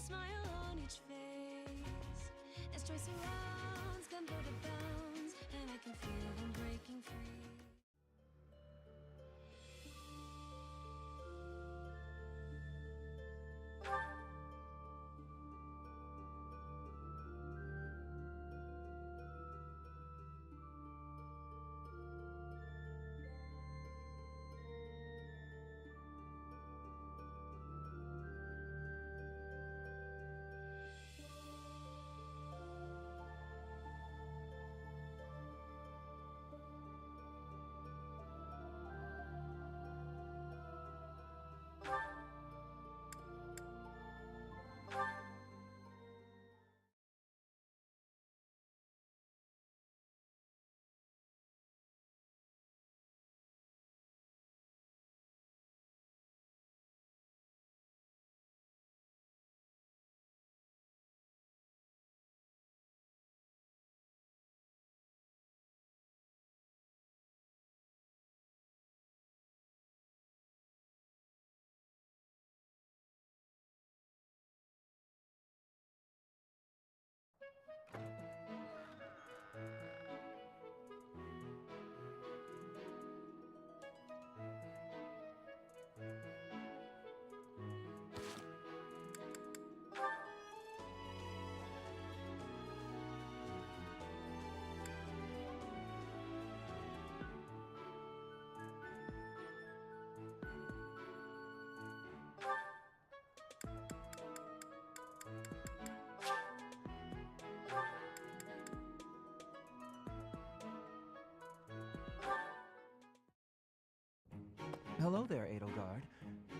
smile on each face. As joy surrounds, come go to bounds, and I can feel them breaking free. Hello there, Edelgard.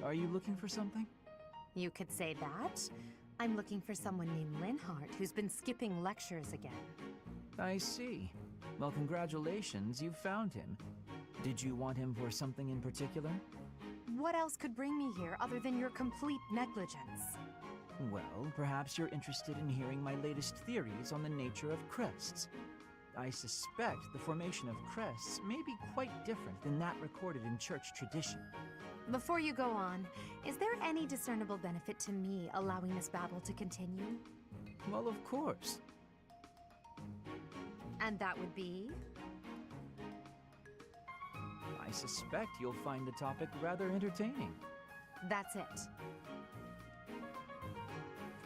Are you looking for something? You could say that. I'm looking for someone named Linhardt who's been skipping lectures again. I see. Well, congratulations, you found him. Did you want him for something in particular? What else could bring me here other than your complete negligence? Well, perhaps you're interested in hearing my latest theories on the nature of crests. I suspect the formation of crests may be quite different than that recorded in church tradition. Before you go on, is there any discernible benefit to me allowing this babble to continue? Well, of course. And that would be? I suspect you'll find the topic rather entertaining. That's it.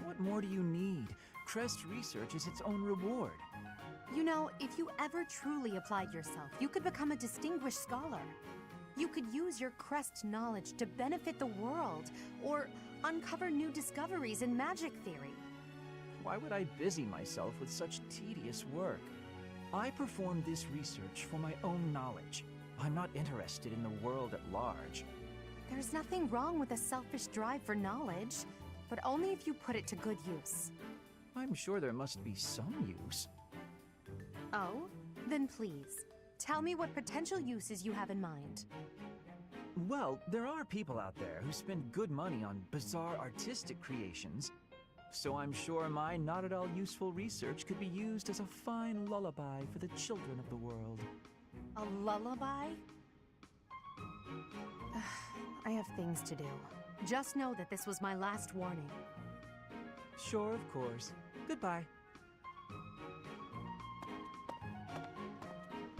What more do you need? Crest research is its own reward. You know, if you ever truly applied yourself, you could become a distinguished scholar. You could use your crest knowledge to benefit the world, or uncover new discoveries in magic theory. Why would I busy myself with such tedious work? I perform this research for my own knowledge. I'm not interested in the world at large. There's nothing wrong with a selfish drive for knowledge, but only if you put it to good use. I'm sure there must be some use. Oh? Then please, tell me what potential uses you have in mind. Well, there are people out there who spend good money on bizarre artistic creations, so I'm sure my not at all useful research could be used as a fine lullaby for the children of the world. A lullaby? I have things to do. Just know that this was my last warning. Sure, of course. Goodbye.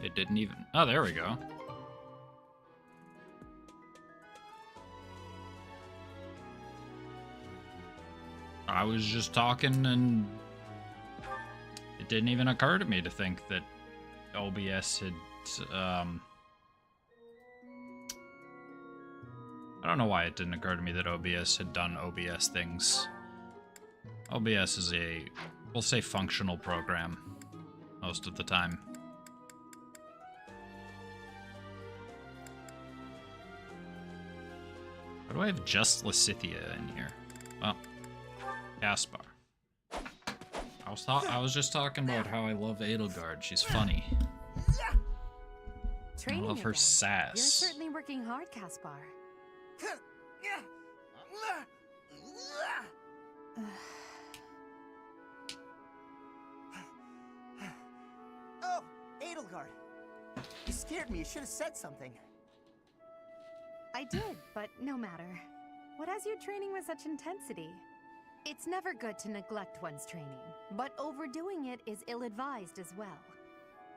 It didn't even... Oh, there we go. I was just talking and it didn't even occur to me to think that OBS had... I don't know why it didn't occur to me that OBS had done OBS things. OBS is a, we'll say, functional program most of the time. Why do I have just Lysithea in here? Well, Caspar. I was just talking about how I love Edelgard. She's funny. Training I love her again. sass. You're certainly working hard, Caspar. Oh, Edelgard. You scared me. You should have said something. I did, but no matter. What has you training with such intensity? It's never good to neglect one's training, but overdoing it is ill-advised as well.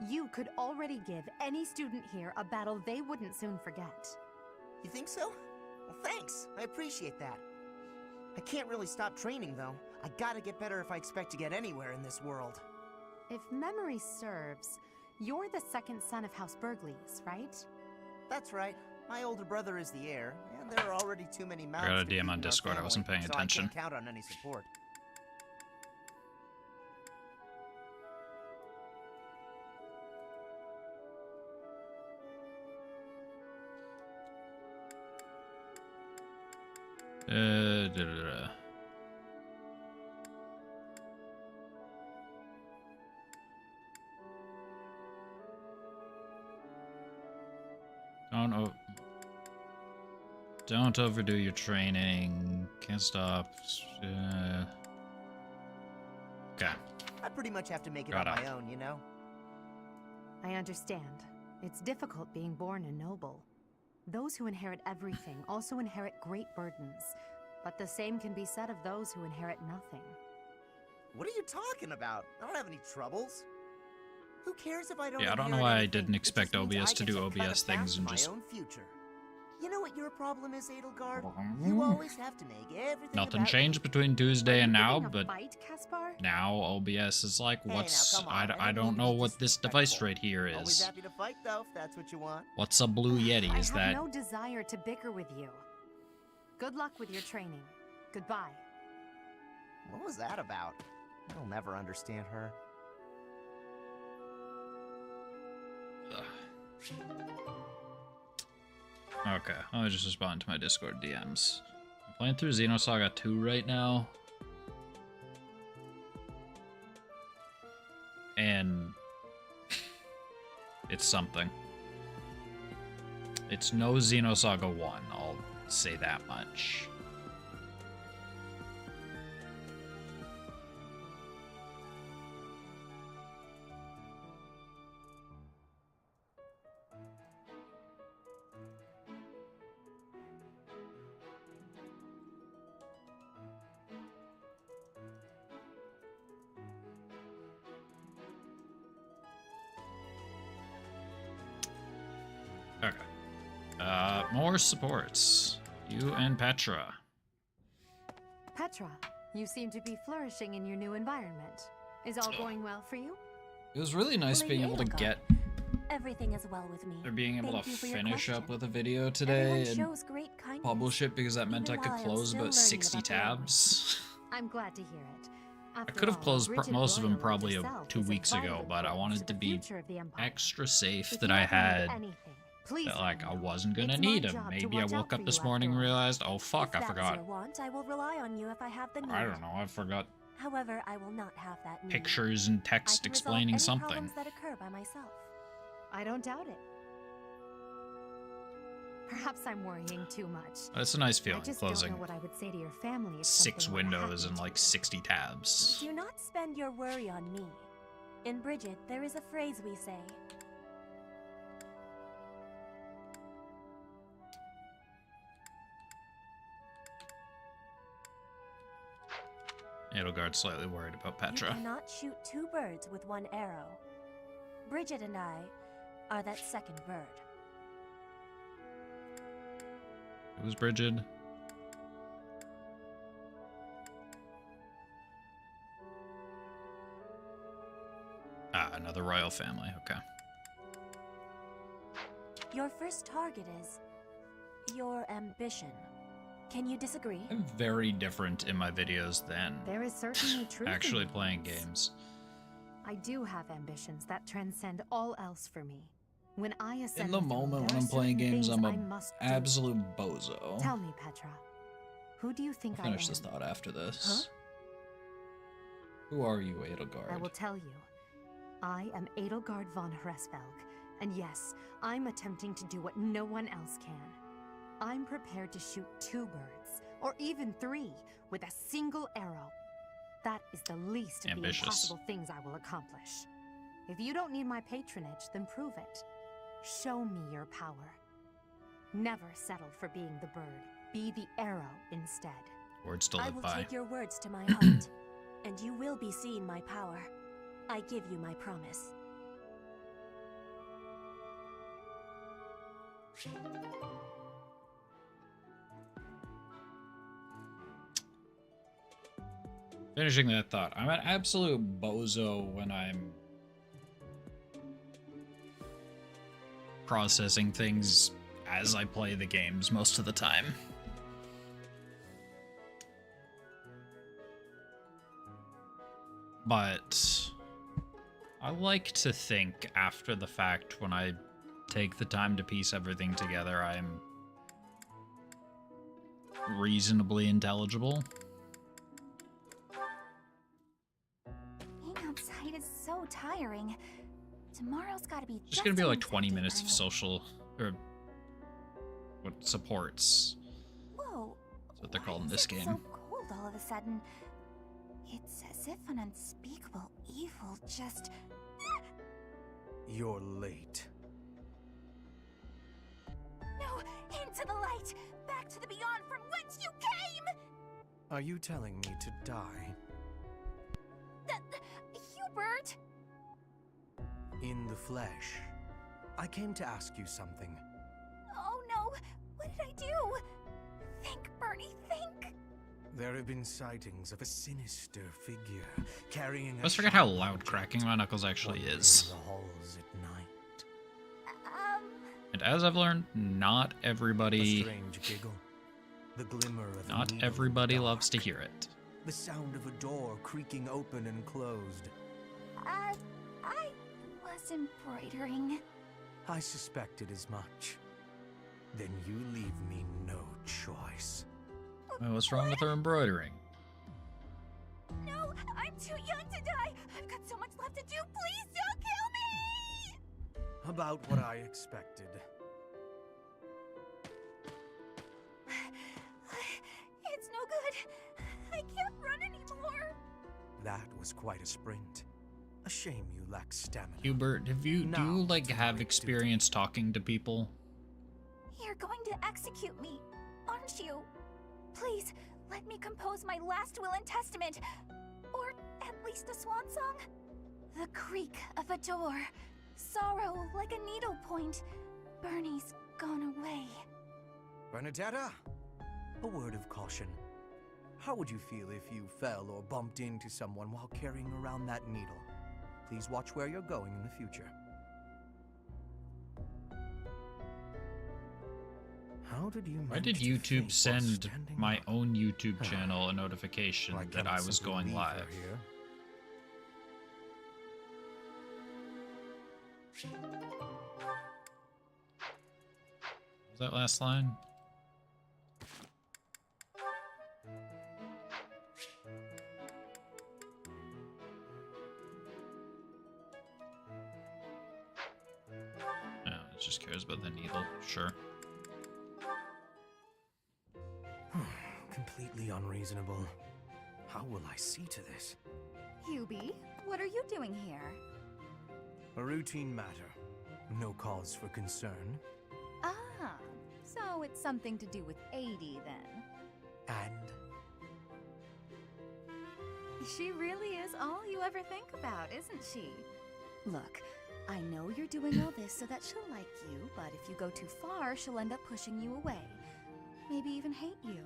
You could already give any student here a battle they wouldn't soon forget. You think so? Well, thanks. I appreciate that. I can't really stop training, though. I gotta get better if I expect to get anywhere in this world. If memory serves, you're the second son of House Burgleys, right? That's right. My older brother is the heir, and there are already too many mouths I got a to feed DM in on our Discord, I family, wasn't paying so attention. I can't count on any support. Da-da-da. Don't overdo your training. Can't stop. Okay. I pretty much have to make it Got on it. my own, you know? I understand. It's difficult being born a noble. Those who inherit everything also inherit great burdens, but the same can be said of those who inherit nothing. What are you talking about? I don't have any troubles. Who cares if I don't Yeah, I don't know inherit why I anything? didn't It expect just means OBS I to get do cut a OBS path things to and my just... own future. You know what your problem is, Edelgard? You always have to make everything Nothing about changed you. between Tuesday and now, Picking a but fight, Caspar? now OBS is like, Hey, now, what's... come on. I didn't don't mean to know be what this device disrespectful. right here Always is. happy to fight, though, if that's what you want. What's a blue Yeti? Is I have that... no desire to bicker with you. Good luck with your training. Goodbye. What was that about? I'll never understand her. Okay, I'll just respond to my Discord DMs. I'm playing through Xenosaga 2 right now. And it's something. It's no Xenosaga 1, I'll say that much. Okay. More supports. You and Petra. Petra, you seem to be flourishing in your new environment. Is all going well for you? It was really nice Lady being able to Edelgard. get Everything is well with me. or being able Thank to you for your finish up question. with a video today Everyone and shows great kindness. publish it because that meant I even could while I'm close still about learning 60 about the language. tabs. I'm glad to hear it. I could have closed most of them probably 2 weeks ago, but I wanted to be extra safe If that you I ever need had anything, please that like let I me know. wasn't gonna It's my need them. job to Maybe I watch out woke for up this you morning and after all. realized, oh fuck, If I that is forgot. your want, I will rely on you if I have the need. I don't know, I forgot However, I will not have that need. pictures and I text can resolve explaining any something. problems that occur by myself. I don't doubt it. Perhaps I'm worrying too much. It's a nice I feeling just closing don't know what I would say to your family if 6 something were to windows happen and to like you. 60 tabs. Do not spend your worry on me. In Bridget, there is a phrase we say. Edelgard's slightly worried about You Petra. cannot shoot 2 birds with 1 arrow. Bridget and I are that second bird. It was Bridget. Ah, another royal family, okay. Your first target is your ambition. Can you disagree? I'm very different in my videos than There is certainly truth in actually your playing words. games. I do have ambitions that transcend all else for me. When I ascend In the throne, moment when there are I'm playing certain games, things I'm I a must do. absolute bozo. Tell me, Petra, who do you think I'll finish I am? this thought after this. Who are you, Edelgard? I will tell you. I am Edelgard von Hresvelg, and yes, I'm attempting to do what no one else can. I'm prepared to shoot 2 birds, or even 3, with a single arrow. That is the least of Ambitious. the impossible things I will accomplish. If you don't need my patronage, then prove it. Show me your power. Never settle for being the bird. Be the arrow instead. Words to I live will by. take your words to my heart, and you will be seeing my power. I give you my promise. Finishing that thought, I'm an absolute bozo when I'm processing things as I play the games most of the time. But I like to think after the fact, when I take the time to piece everything together, I'm reasonably intelligible. Being outside is so tiring. Tomorrow's gotta be Just gonna be like as 20 hectic, minutes of Bernie. social, or what supports. Whoa. That's what they're why called in is this it game. so cold all of a sudden? It's as if an unspeakable evil just... You're late. No! Into the light! Back to the beyond from whence you came! Are you telling me to die? Hubert! In the flesh. I came to ask you something. Oh no! What did I do? Think, Bernie, think! There have been sightings of a sinister figure carrying a Let's forget how sharp loud object cracking my knuckles actually wandering is. the halls at night. And as I've learned, not A everybody, strange giggle. The glimmer of a not needle in everybody the loves to dark. hear it. The sound of a door creaking open and closed. I was embroidering. I suspected as much. Then you leave me no choice. Well, what's wrong with her embroidering? No, I'm too young to die. I've got so much left to do. Please don't kill me! About what I expected. It's no good. I can't run anymore. That was quite a sprint. A shame you lack stamina. Hubert, do you Now, like to have my experience talking to people? You're going to execute me, aren't you? Please, let me compose my last will and testament. Or at least a swan song. The creak of a door. Sorrow like a needle point. Bernie's gone away. Bernadetta, a word of caution. How would you feel if you fell or bumped into someone while carrying around that needle? Please watch where you're going in the future. How did you Why did manage to YouTube think while send standing my up? own YouTube channel a notification Well, that cannot I was simply going leave her live? here. Was that last line? No, it just cares about the needle. Sure. Completely unreasonable. How will I see to this? Hubie, what are you doing here? A routine matter. No cause for concern. Ah, so it's something to do with 80 then. And She really is all you ever think about, isn't she? Look, I know you're doing all this so that she'll like you, but if you go too far, she'll end up pushing you away. Maybe even hate you.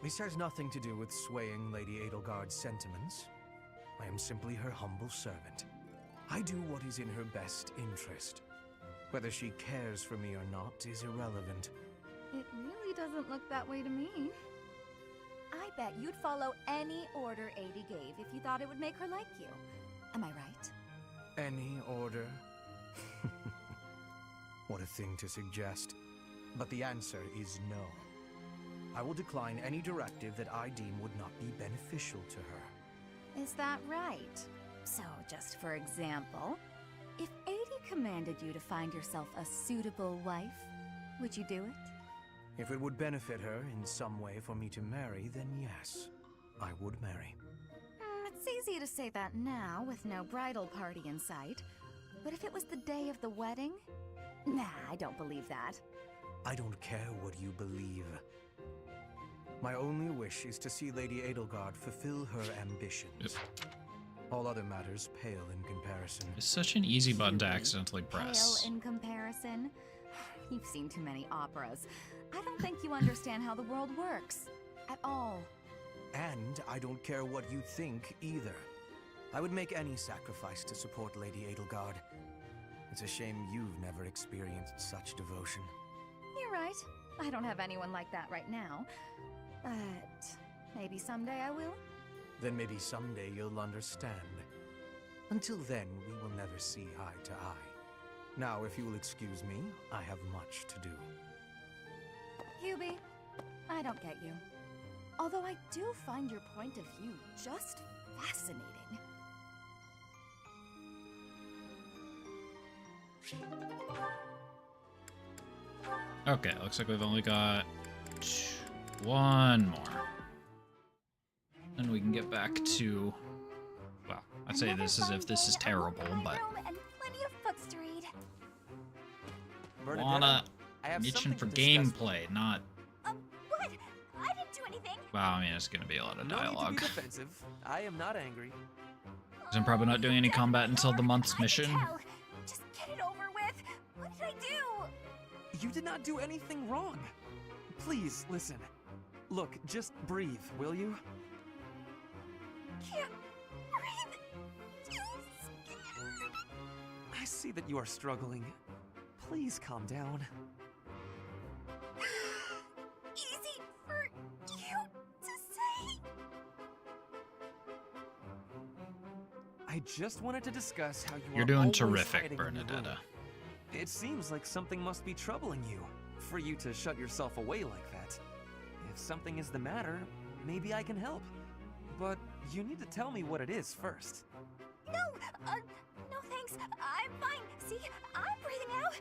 this has nothing to do with swaying Lady Edelgard's sentiments. I am simply her humble servant. I do what is in her best interest. Whether she cares for me or not is irrelevant. It really doesn't look that way to me. I bet you'd follow any order 80 gave if you thought it would make her like you. Am I right? Any order? What a thing to suggest. But the answer is no. I will decline any directive that I deem would not be beneficial to her. Is that right? So, just for example, if 80 commanded you to find yourself a suitable wife, would you do it? If it would benefit her in some way for me to marry, then yes, I would marry. It's easy to say that now with no bridal party in sight. But if it was the day of the wedding? Nah, I don't believe that. I don't care what you believe. My only wish is to see Lady Edelgard fulfill her ambitions. All other matters pale in comparison. It's such an easy button to accidentally press. Pale in comparison? You've seen too many operas. I don't think you understand how the world works. At all. And I don't care what you think either. I would make any sacrifice to support Lady Edelgard. It's a shame you've never experienced such devotion. You're right. I don't have anyone like that right now. But maybe someday I will. Then maybe someday you'll understand. Until then, we will never see eye to eye. Now, if you will excuse me, I have much to do. Hubie, I don't get you. Although I do find your point of view just fascinating. Okay, looks like we've only got one more. And we can get back to... Well, I'd say this as if this is terrible, but... And plenty of books to read. Wanna... I have I'm itching something for to discuss. gameplay, not... What? I didn't do anything. Well, I mean, it's gonna be a lot of No need to dialogue. be defensive. I am not angry. 'Cause I'm probably not doing any combat until the month's I can mission. tell. Just get it over with. What did I do? You did not do anything wrong. Please, listen. Look, just breathe, will you? Can't breathe. Too scared. I see that you are struggling. Please calm down. Easy for you to say. I just wanted to discuss how you You're are doing always terrific, hiding in your room. Bernadetta. It seems like something must be troubling you, for you to shut yourself away like that. If something is the matter, maybe I can help. But you need to tell me what it is first. No, no thanks. I'm fine. See, I'm breathing out.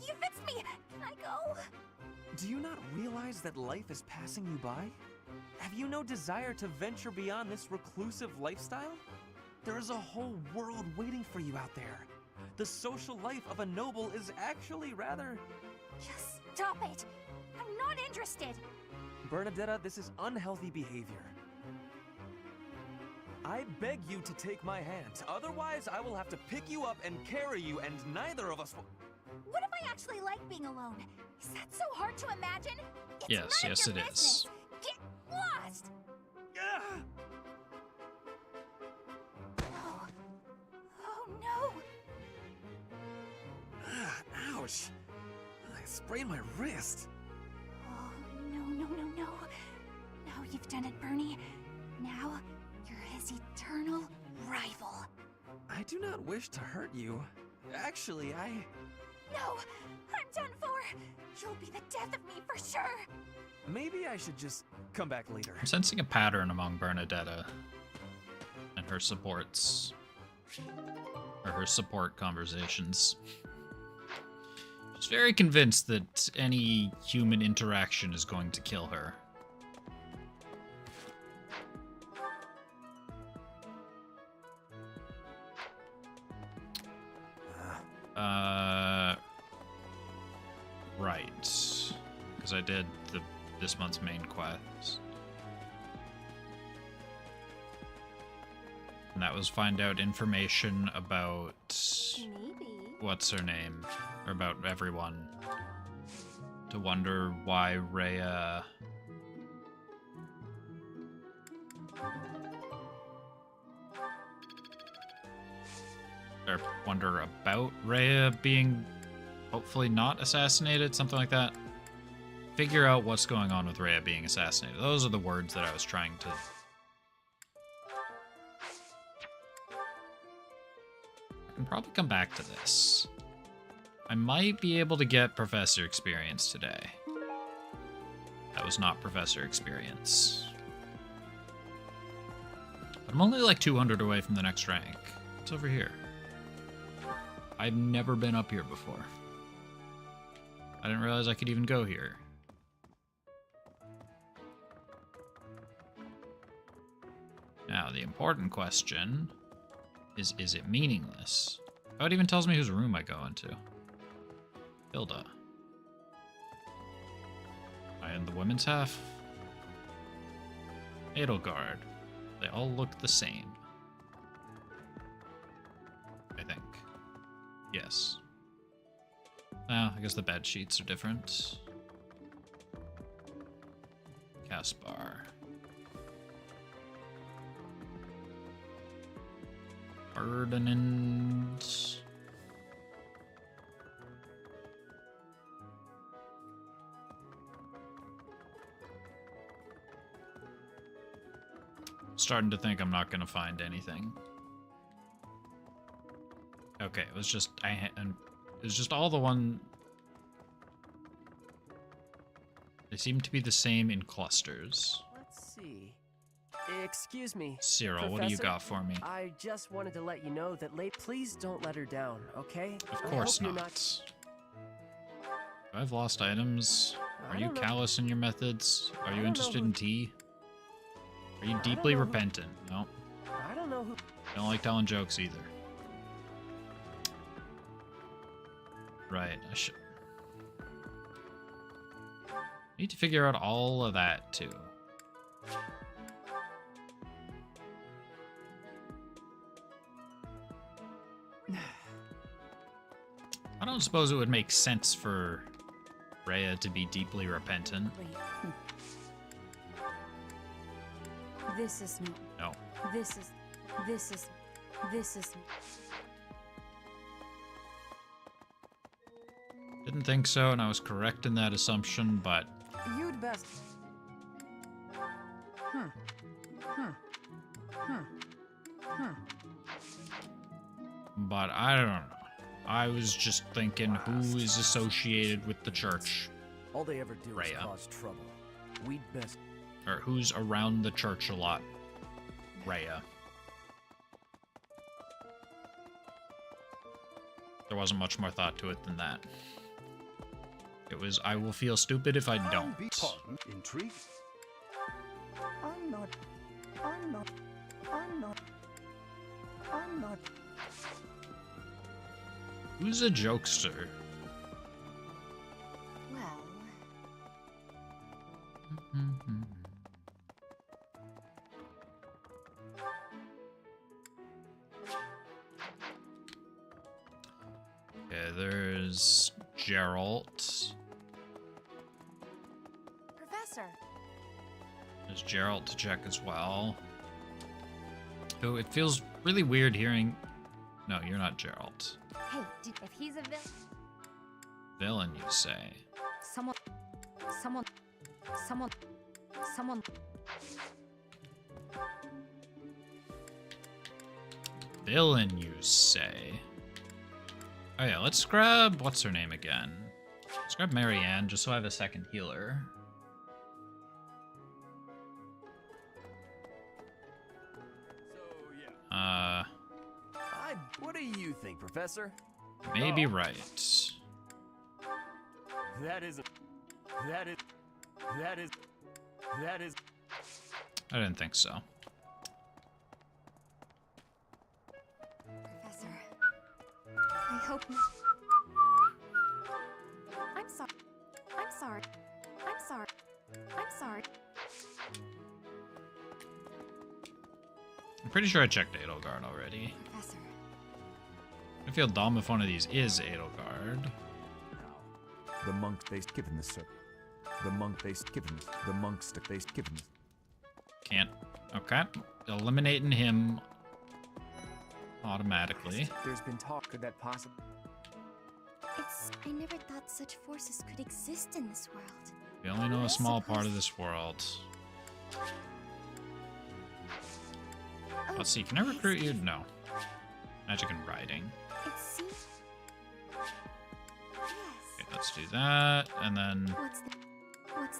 You fixed me. Can I go? Do you not realize that life is passing you by? Have you no desire to venture beyond this reclusive lifestyle? There is a whole world waiting for you out there. The social life of a noble is actually rather... Just stop it. I'm not interested. Bernadetta, this is unhealthy behavior. I beg you to take my hand, otherwise I will have to pick you up and carry you, and neither of us will... What if I actually like being alone? Is that so hard to imagine? It's Yes, none yes, of your it business. is. Get lost. Ah! Oh. Oh no. Ah, ouch! I sprained my wrist. Oh no no no no. Now you've done it, Bernie. Now you're his eternal rival. I do not wish to hurt you. Actually, No, I'm done for. You'll be the death of me for sure. maybe I should just come back later. I'm sensing a pattern among Bernadetta and her supports. Or her support conversations. She's very convinced that any human interaction is going to kill her. Right. Because I did this month's main quest. And that was find out information about... Maybe. What's her name? Or about everyone. To wonder why Rhea... Or wonder about Rhea being hopefully not assassinated, something like that. Figure out what's going on with Rhea being assassinated. Those are the words that I was trying to... I can probably come back to this. I might be able to get Professor Experience today. That was not Professor Experience. But I'm only like 200 away from the next rank. What's over here? I've never been up here before. I didn't realize I could even go here. Now, the important question is it meaningless? Oh, it even tells me whose room I go into. Hilda. Am I in the women's half? Edelgard. They all look the same. I think. Yes. I guess the bed sheets are different. Caspar. Ferdinand. Starting to think I'm not gonna find anything. Okay, it was just it was just all the one. They seem to be the same in clusters. Let's see. Excuse me. Cyril, what do you Professor? got for me? I just wanted to let you know that please don't let her down, okay? Of I course hope you're not. I've lost items. Are I you don't know. callous in your methods? Are I you don't know interested who- in tea? Are you don't deeply know who- repentant? No. I don't know who. Don't like telling jokes either. Right, I should. Need to figure out all of that too. I don't suppose it would make sense for Rhea to be deeply repentant. This is No. This is. Didn't think so, and I was correct in that assumption, but You'd best. but I don't know. I was just thinking who is associated with the church, All they ever do is Rhea. cause trouble. We'd best. or who's around the church a lot. Rhea. There wasn't much more thought to it than that. It was, I will feel stupid if I don't. Intrigue? I'm not. Who's a jokester? Well, Okay, there's Geralt. Professor. There's Geralt to check as well. Oh, it feels really weird hearing... No, you're not Geralt. Hey, if he's a Villain, you say. someone. Villain, you say. Oh yeah, let's grab... What's her name again? Let's grab Marianne, just so I have a second healer. What do you think, Professor? Maybe right. That is. I didn't think so. Professor. I hope not. I'm sorry. I'm sorry. I'm sorry. I'm sorry. I'm pretty sure I checked Edelgard already. Professor. I feel dumb if one of these is Edelgard. The monk based given the sir. The monk based given. The monks based given. Can't. Okay. Eliminating him automatically. There's been talk. Could that possibly? I never thought such forces could exist in this world. We only know a small part of this world. Oh, Let's see, can I recruit you? No. Magic and riding. It seems. Yes. Okay, let's do that, and then What's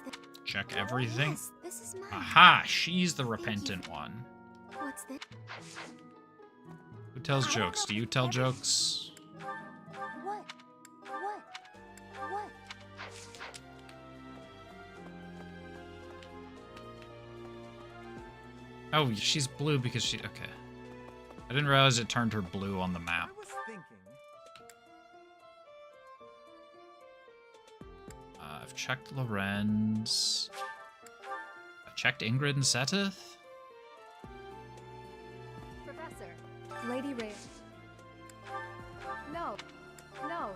the? check everything. Yes, this is mine. Aha! She's the repentant one. What's the? Who tells I don't jokes? know. Do you tell jokes? What? Oh, she's blue because she... Okay. I didn't realize it turned her blue on the map. I was thinking. I've checked Lorenz. I Checked Ingrid and Seteth? Professor. Lady Rare. No. No.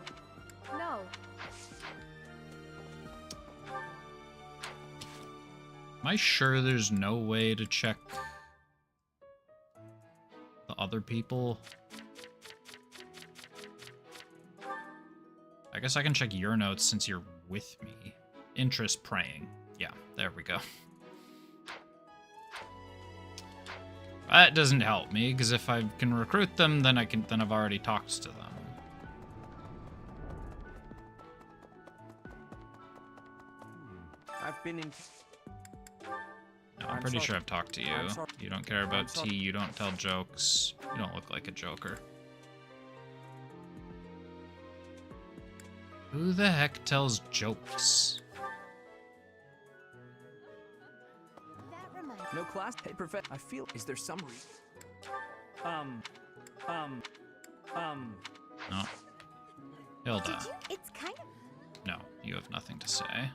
No. Am I sure there's no way to check the other people? I guess I can check your notes since you're with me. Interest praying. Yeah, there we go. That doesn't help me, because if I can recruit them, then I've already talked to them. I've been in... No, I'm pretty sure I've talked to you. You don't care about tea, you don't tell jokes. You don't look like a joker. Who the heck tells jokes? No class? Hey, Professor. I feel... Is there some reason? No. Hilda. It's kind of... No, you have nothing to say.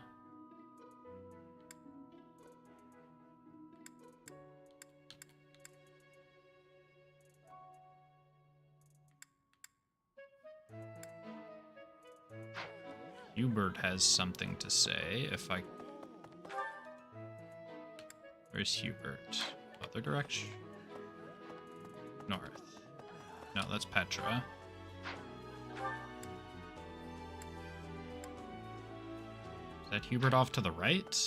Hubert has something to say. If I... Where's Hubert? Other direction? North. No, that's Petra. Is that Hubert off to the right?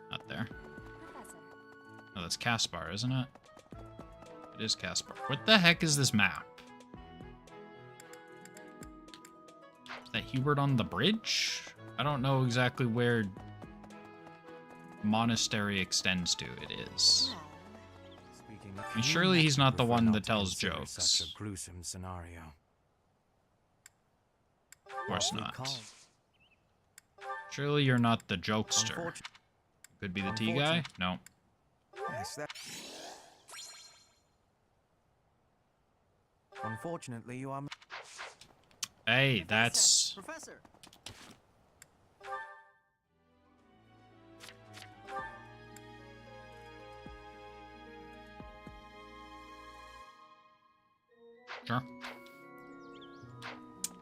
Not there. Professor. No, that's Caspar, isn't it? It is Caspar. What the heck is this map? Is that Hubert on the bridge? I don't know exactly where Monastery extends to. It is. I mean, surely he's not the one that tells jokes. Such a gruesome scenario. Of course not. Surely you're not the jokester. Could be the tea guy? No. Yes, that... Unfortunately, you are... Hey, that's... Professor! Sure.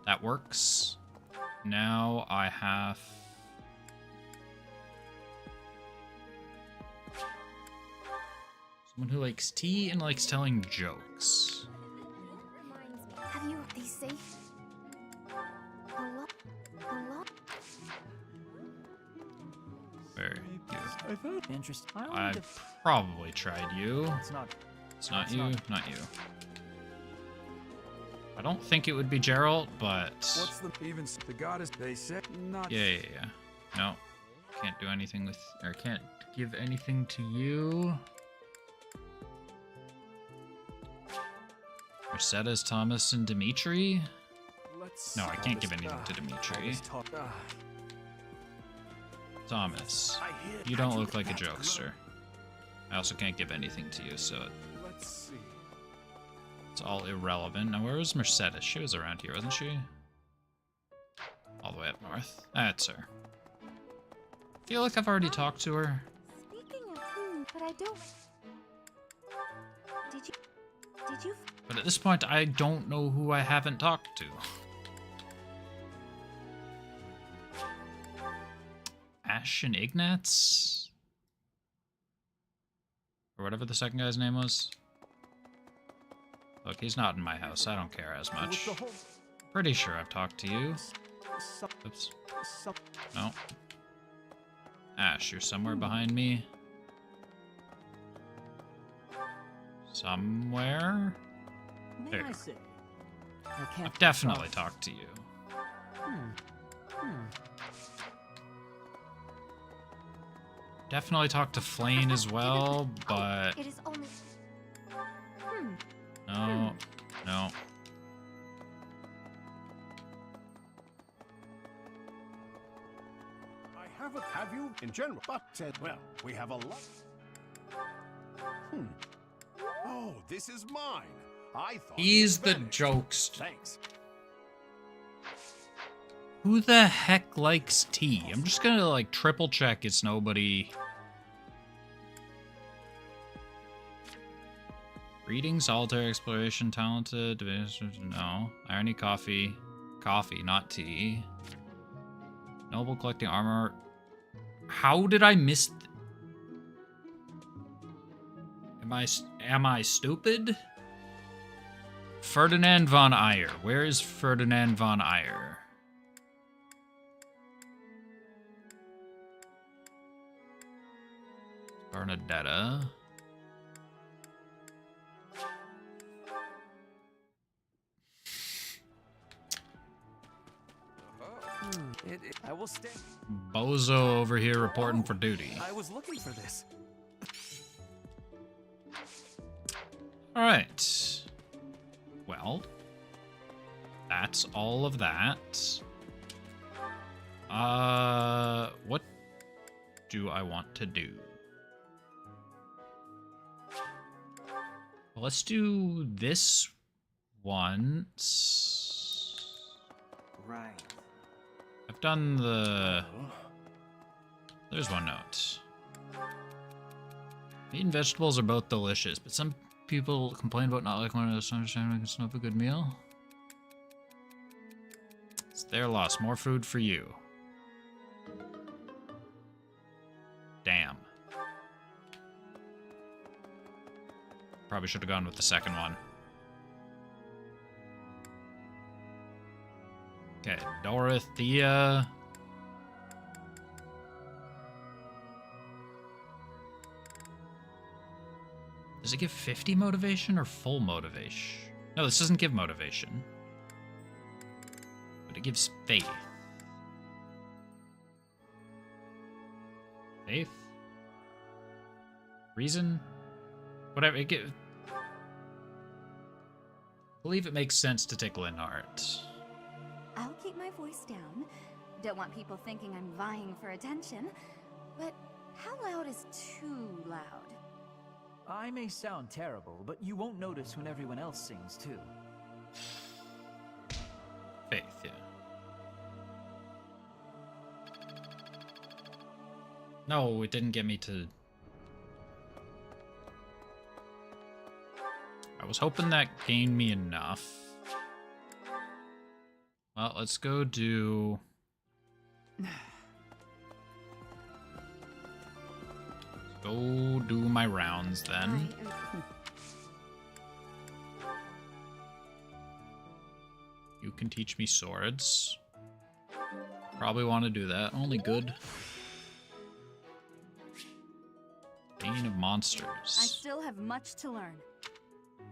That works. Now I have... someone who likes tea and likes telling jokes. Have you... They say... Hello? Very good. Interesting. I've probably tried you. It's not... It's not you, not you. I don't think it would be Geralt, but... What's the even the goddess they said not Yeah. No. Can't do anything with... or can't give anything to you. Mercedes, Thomas, and Dimitri? No, I can't give anything to Dimitri. Thomas, you don't look like a jokester. I also can't give anything to you, so Let's see. it's all irrelevant. Now, where was Mercedes? She was around here, wasn't she? All the way up north. That's her. I feel like I've already talked to her. Speaking of but I don't... Did you... But at this point, I don't know who I haven't talked to. Ash and Ignatz? Or whatever the second guy's name was. Look, he's not in my house. I don't care as much. Pretty sure I've talked to you. Oops. No. Ash, you're somewhere behind me. Somewhere? There. I've definitely talked to you. Definitely talked to Flane as well, but... It is only... No. I haven't, have you, in general? But, well, we have a lot. Oh, this is mine. I thought He's the finished. jokester. Thanks. Who the heck likes tea? I'm just gonna, like, triple check it's nobody Reading, solitary exploration, talented, no. Irony, coffee. Coffee, not tea. Noble, collecting armor. How did I miss... Am I stupid? Ferdinand von Ayer. Where is Ferdinand von Ayer? Bernadetta. I will stay. Bozo over here reporting for duty. I was looking for this. All right. Well, that's all of that. What do I want to do? Well, let's do this once. Right. I've done the... There's one note. Meat and vegetables are both delicious, but some people complain about not liking one of those. Understanding it's not a good meal. It's their loss. More food for you. Damn. Probably should have gone with the second one. Okay, Dorothea. Does it give 50 motivation or full motivation? No, this doesn't give motivation. But it gives faith. Faith? Reason? Whatever. I believe it makes sense to take Linhart. I'll keep my voice down. Don't want people thinking I'm vying for attention. But how loud is too loud? I may sound terrible, but you won't notice when everyone else sings too. Faith, yeah. No, it didn't get me to... I was hoping that gained me enough. Well, let's go do... Go do my rounds then. You can teach me swords. Probably want to do that. Only good. Bane of monsters. I still have much to learn.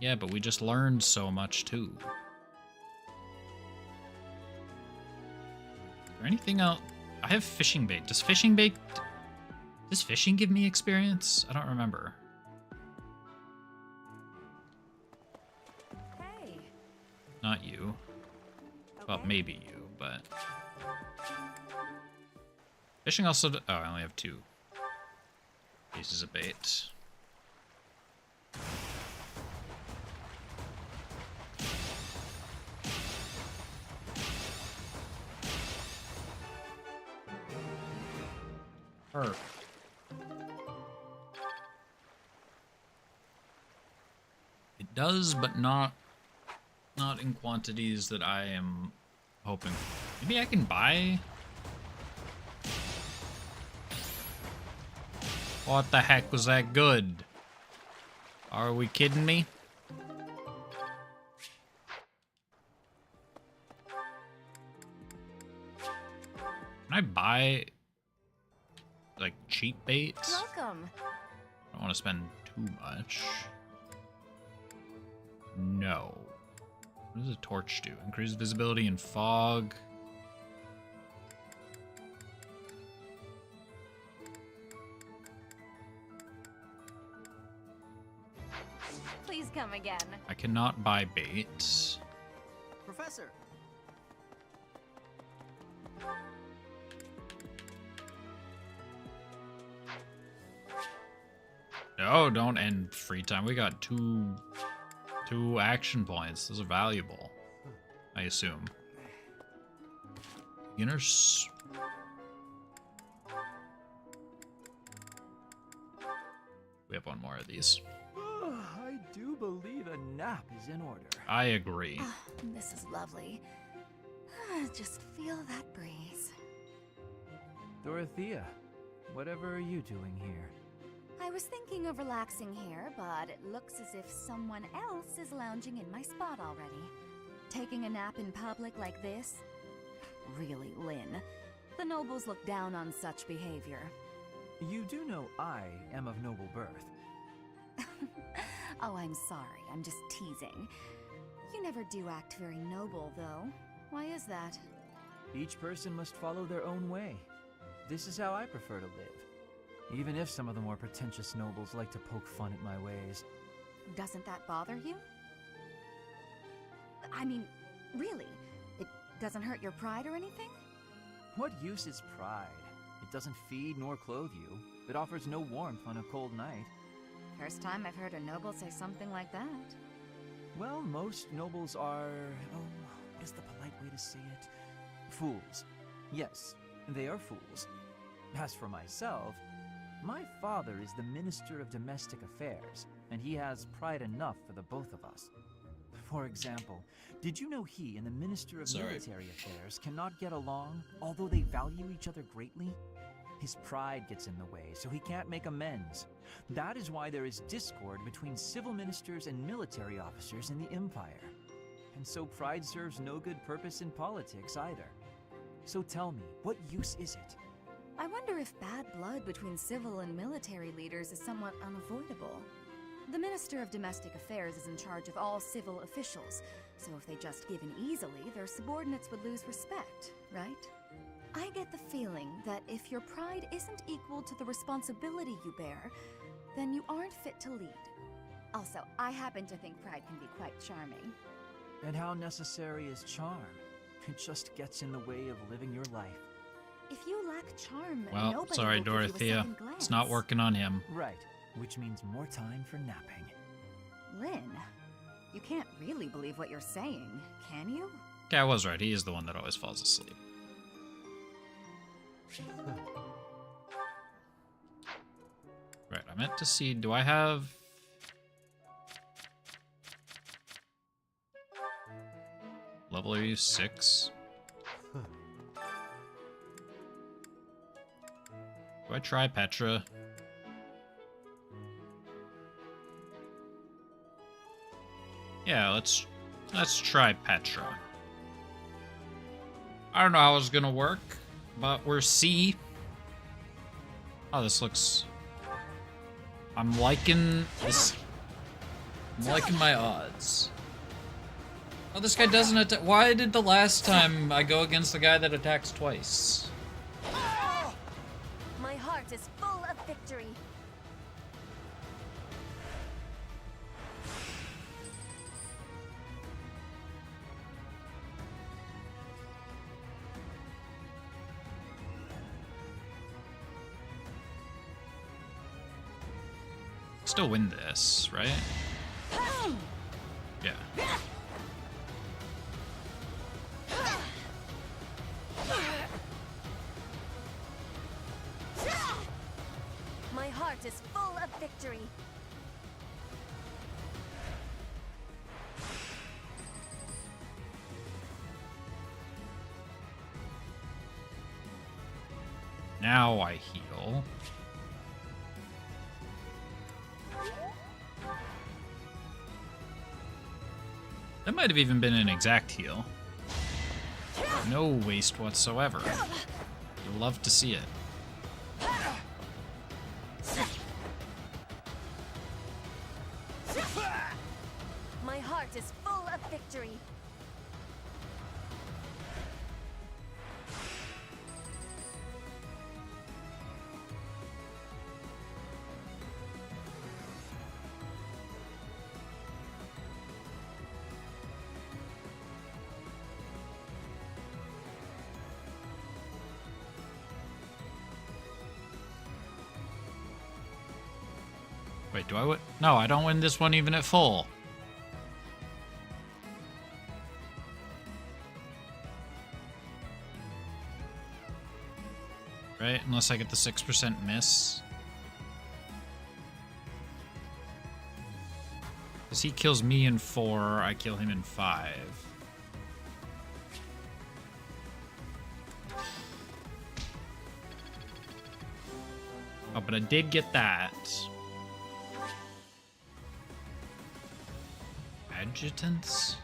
Yeah, but we just learned so much too. Is there anything else? I have fishing bait. Does fishing give me experience? I don't remember. Hey. Not you. Well, maybe you, but... Fishing also... Oh, I only have 2 pieces of bait. Perfect. It does, but not in quantities that I am hoping for. Maybe I can buy... What the heck was that good? Are we kidding me? Can I buy... like cheap bait? Welcome. I don't want to spend too much. No. What does a torch do? Increase visibility in fog. Please come again. I cannot buy bait. Professor. No, don't end free time. We got two action points. Those are valuable, I assume. Beginners. We have one more of these. I do believe a nap is in order. I agree. This is lovely. Just feel that breeze. Dorothea, whatever are you doing here? I was thinking of relaxing here, but it looks as if someone else is lounging in my spot already. Taking a nap in public like this? Really, Lynn. The nobles look down on such behavior. You do know I am of noble birth. Oh, I'm sorry. I'm just teasing. You never do act very noble, though. Why is that? Each person must follow their own way. This is how I prefer to live. Even if some of the more pretentious nobles like to poke fun at my ways. Doesn't that bother you? I mean, really? It doesn't hurt your pride or anything? What use is pride? It doesn't feed nor clothe you. It offers no warmth on a cold night. First time I've heard a noble say something like that. Well, most nobles are... oh, what is the polite way to say it? Fools. Yes, they are fools. As for myself, my father is the Minister of Domestic Affairs, and he has pride enough for the both of us. For example, did you know he and the Minister of Military Affairs cannot get along, although they value each other greatly? His pride gets in the way, so he can't make amends. That is why there is discord between civil ministers and military officers in the Empire. And so pride serves no good purpose in politics either. So tell me, what use is it? I wonder if bad blood between civil and military leaders is somewhat unavoidable. The Minister of Domestic Affairs is in charge of all civil officials, so if they just give in easily, their subordinates would lose respect, right? I get the feeling that if your pride isn't equal to the responsibility you bear, then you aren't fit to lead. Also, I happen to think pride can be quite charming. And how necessary is charm? It just gets in the way of living your life. If you lack charm, Well, nobody sorry, will give you a Dorothea. second glance. It's not working on him. Right, which means more time for napping. Lynn, you can't really believe what you're saying, can you? Yeah, I was right. He is the one that always falls asleep. Right, I meant to see, do I have... Level are you 6? Do I try Petra? Yeah, let's try Petra. I don't know how it's gonna work, but we're C. Oh, this looks... I'm liking this. I'm liking my odds. Oh, this guy doesn't attack. Why did the last time I go against the guy that attacks twice? My heart is full of victory. Still win this, right? Yeah. My heart is full of victory. Now I heal. That might have even been an exact heal. No waste whatsoever. You'll love to see it. My heart is full of victory. Wait, do I win? No, I don't win this one even at full. Right? Unless I get the 6% miss. Because he kills me in 4, I kill him in 5. Oh, but I did get that. Adjutants?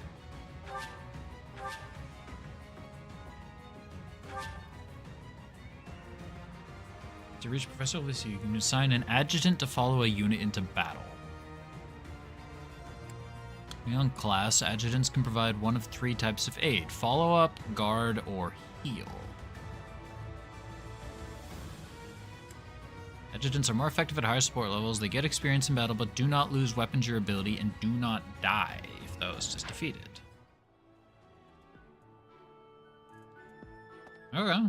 To reach Professor Lissy, you can assign an adjutant to follow a unit into battle. Beyond class, adjutants can provide one of 3 types of aid: follow-up, guard, or heal. Adjutants are more effective at higher support levels. They get experience in battle, but do not lose weapons durability and do not die if the host is defeated. Okay.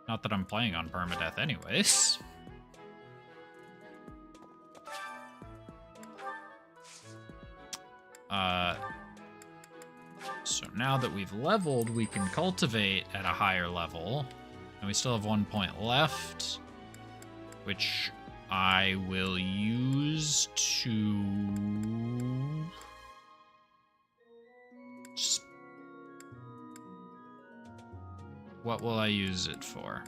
Not that I'm playing on permadeath anyways. So now that we've leveled, we can cultivate at a higher level. And we still have 1 point left, which I will use to... What will I use it for?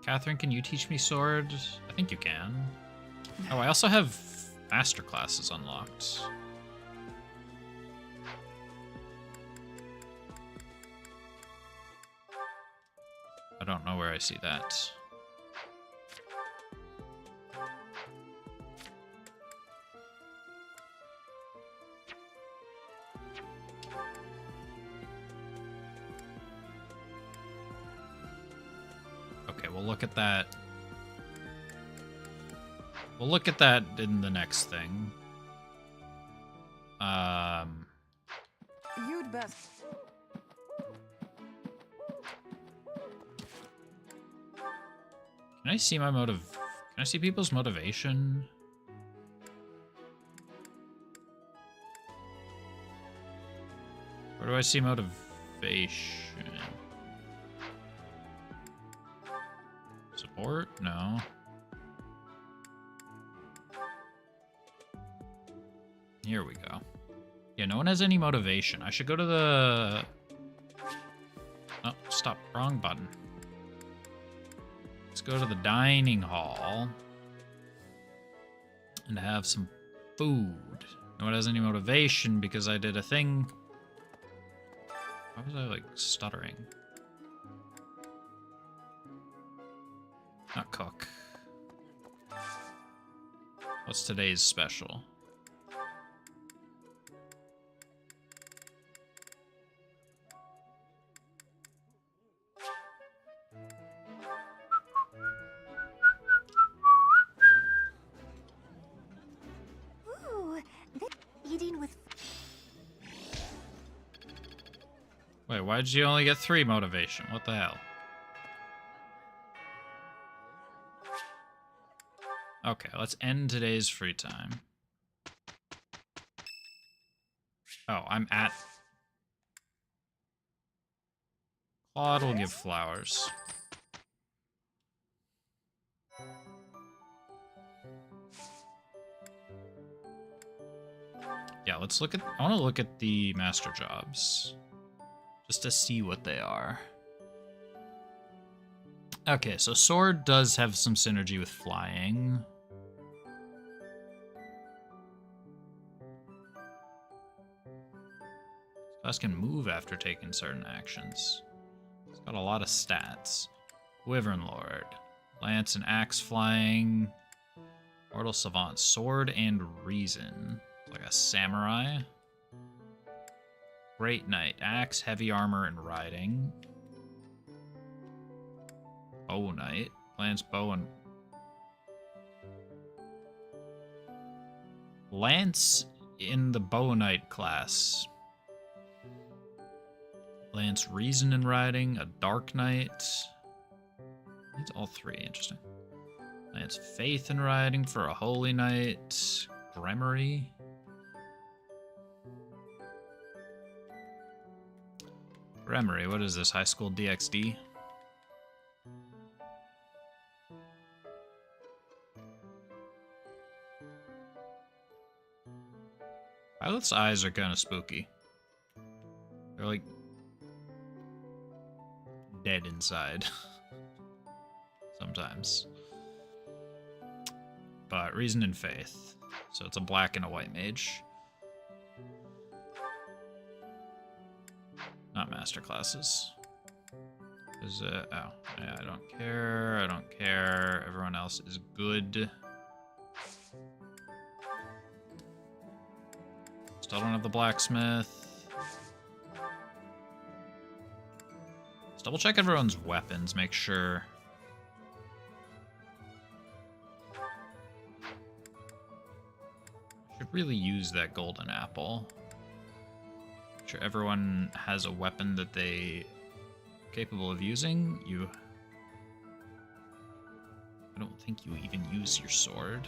Catherine, can you teach me sword? I think you can. Oh, I also have master classes unlocked. I don't know where I see that. Okay, we'll look at that. We'll look at that in the next thing. You'd best. Can I see my Can I see people's motivation? Where do I see motivation? Support? No. Here we go. Yeah, no one has any motivation. I should go to the... Oh, stop. Wrong button. Let's go to the dining hall and have some food. No one has any motivation because I did a thing. Why was I, like, stuttering? Not cook. What's today's special? Ooh, eating with... Wait, why did you only get 3 motivation? What the hell? Okay, let's end today's free time. Oh, I'm at... Claude will give flowers. Yeah, let's look at... I want to look at the master jobs. Just to see what they are. Okay, so sword does have some synergy with flying. Class can move after taking certain actions. It's got a lot of stats. Wyvern Lord. Lance and axe flying. Mortal Savant. Sword and Reason. Like a samurai. Great Knight. Axe, heavy armor, and riding. Bow Knight. Lance, bow, and... Lance in the Bow Knight class. Lance, Reason and riding. A Dark Knight. Needs all 3. Interesting. Lance, Faith and riding for a Holy Knight. Gremory. Remory, what is this? High school DxD? Violet's eyes are kind of spooky. They're like dead inside sometimes. But reason and faith. So it's a black and a white mage. Not master classes. Is it? Oh, yeah, I don't care. I don't care. Everyone else is good. Still don't have the blacksmith. Let's double check everyone's weapons, make sure. Should really use that golden apple. Make sure everyone has a weapon that they are capable of using. I don't think you even use your sword.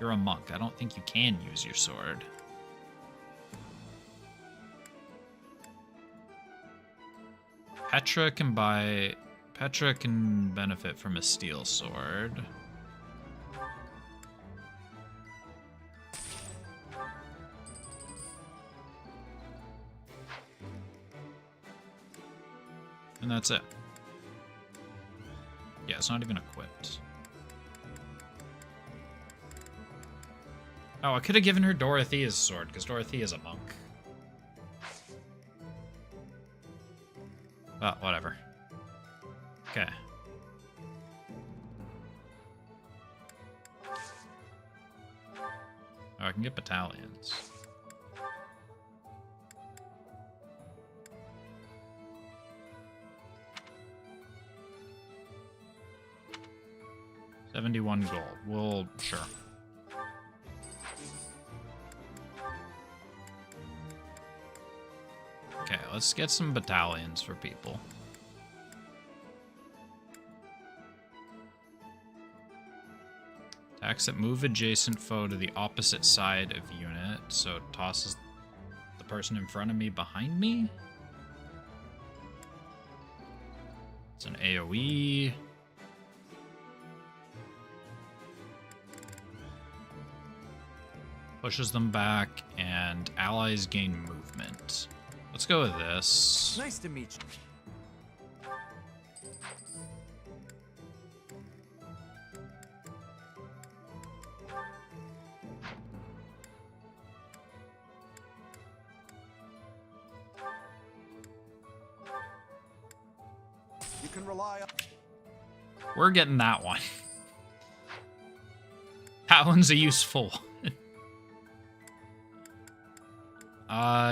You're a monk. I don't think you can use your sword. Petra can benefit from a steel sword. And that's it. Yeah, it's not even equipped. Oh, I could have given her Dorothea's sword, because Dorothea's a monk. But whatever. Okay. Oh, I can get battalions. $71 gold. Well, sure. Okay, let's get some battalions for people. Attacks that move adjacent foe to the opposite side of unit, so it tosses the person in front of me behind me. It's an AoE. Pushes them back, and allies gain movement. Let's go with this. Nice to meet you. You can rely on... We're getting that one. That one's a useful one.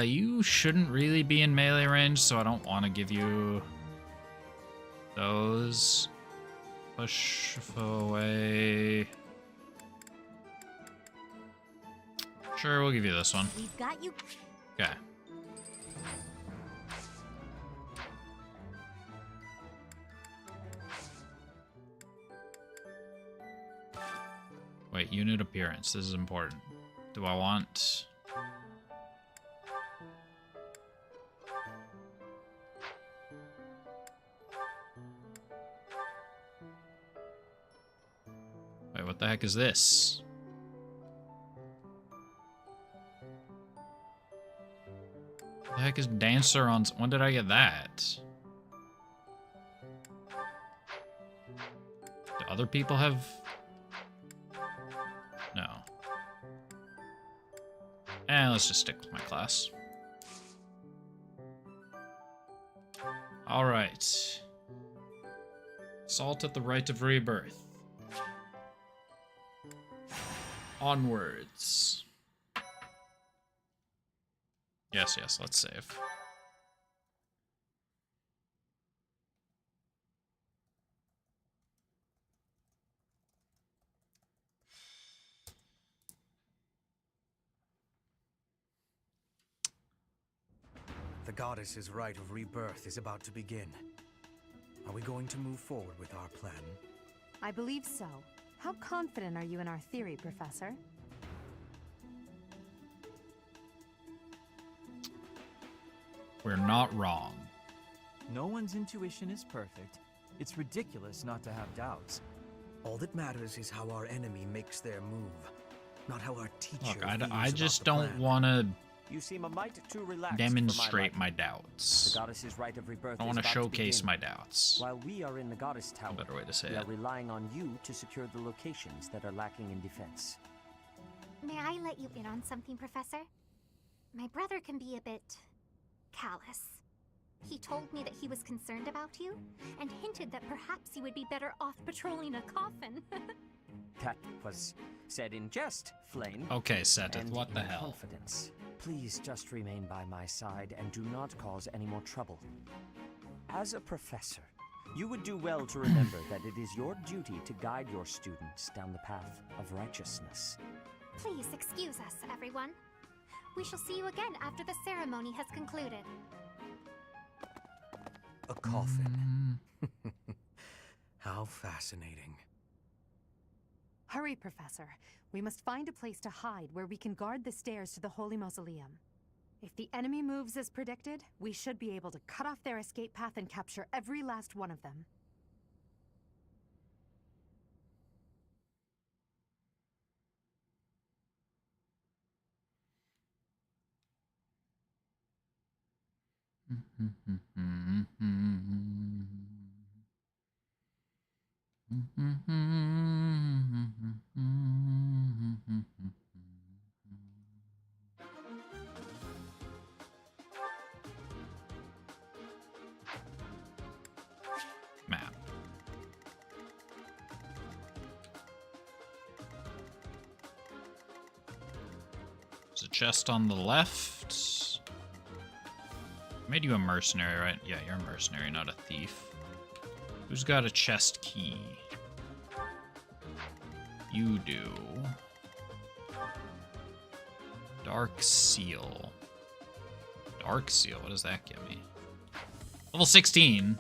You shouldn't really be in melee range, so I don't want to give you those. Push away. Sure, we'll give you this one. We've got you. Okay. Wait, unit appearance. This is important. Do I want... Wait, what the heck is this? What the heck is Dancer on... When did I get that? Do other people have... No. Let's just stick with my class. Alright. Assault at the Rite of Rebirth. Onwards. Yes, let's save. The goddess's rite of rebirth is about to begin. Are we going to move forward with our plan? I believe so. How confident are you in our theory, Professor? We're not wrong. No one's intuition is perfect. It's ridiculous not to have doubts. All that matters is how our enemy makes their move, not how our teacher Look, feels I about just the don't plan. want to You seem a mite too relaxed demonstrate for my The doubts. goddess's rite of rebirth I is want to about showcase begin. my doubts. While we are in the goddess tower, A better way to say we it. are relying on you to secure the locations that are lacking in defense. May I let you in on something, Professor? My brother can be a bit callous. He told me that he was concerned about you, and hinted that perhaps you would be better off patrolling a coffin. That was said in jest, Flame. Okay, Seteth, and what the in hell? confidence. Please just remain by my side and do not cause any more trouble. As a professor, you would do well to remember that it is your duty to guide your students down the path of righteousness. Please excuse us, everyone. We shall see you again after the ceremony has concluded. A coffin. How fascinating. Hurry, Professor. We must find a place to hide where we can guard the stairs to the Holy Mausoleum. If the enemy moves as predicted, we should be able to cut off their escape path and capture every last one of them. Map. There's a chest on the left. Made you a mercenary, right? Yeah, you're a mercenary, not a thief. Who's got a chest key? You do. Dark Seal. Dark Seal, what does that give me? Level 16.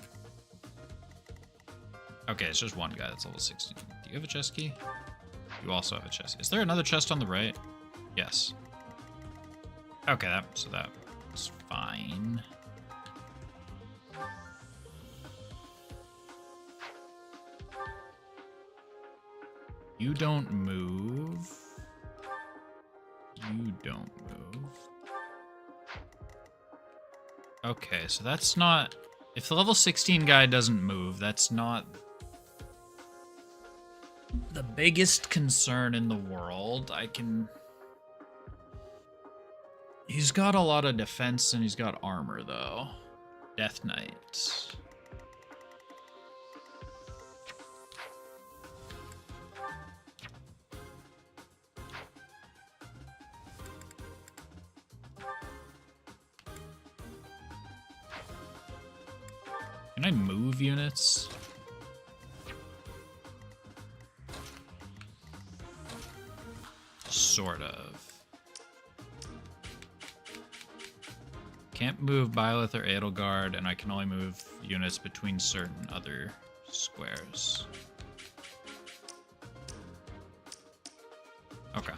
Okay, it's just one guy that's level 16. Do you have a chest key? You also have a chest. Is there another chest on the right? Yes. Okay, so that's fine. You don't move. You don't move. Okay, so that's not... If the level 16 guy doesn't move, that's not the biggest concern in the world. He's got a lot of defense and he's got armor, though. Death Knight. Can I move units? Sort of. Can't move Byleth or Edelgard, and I can only move units between certain other squares. Okay.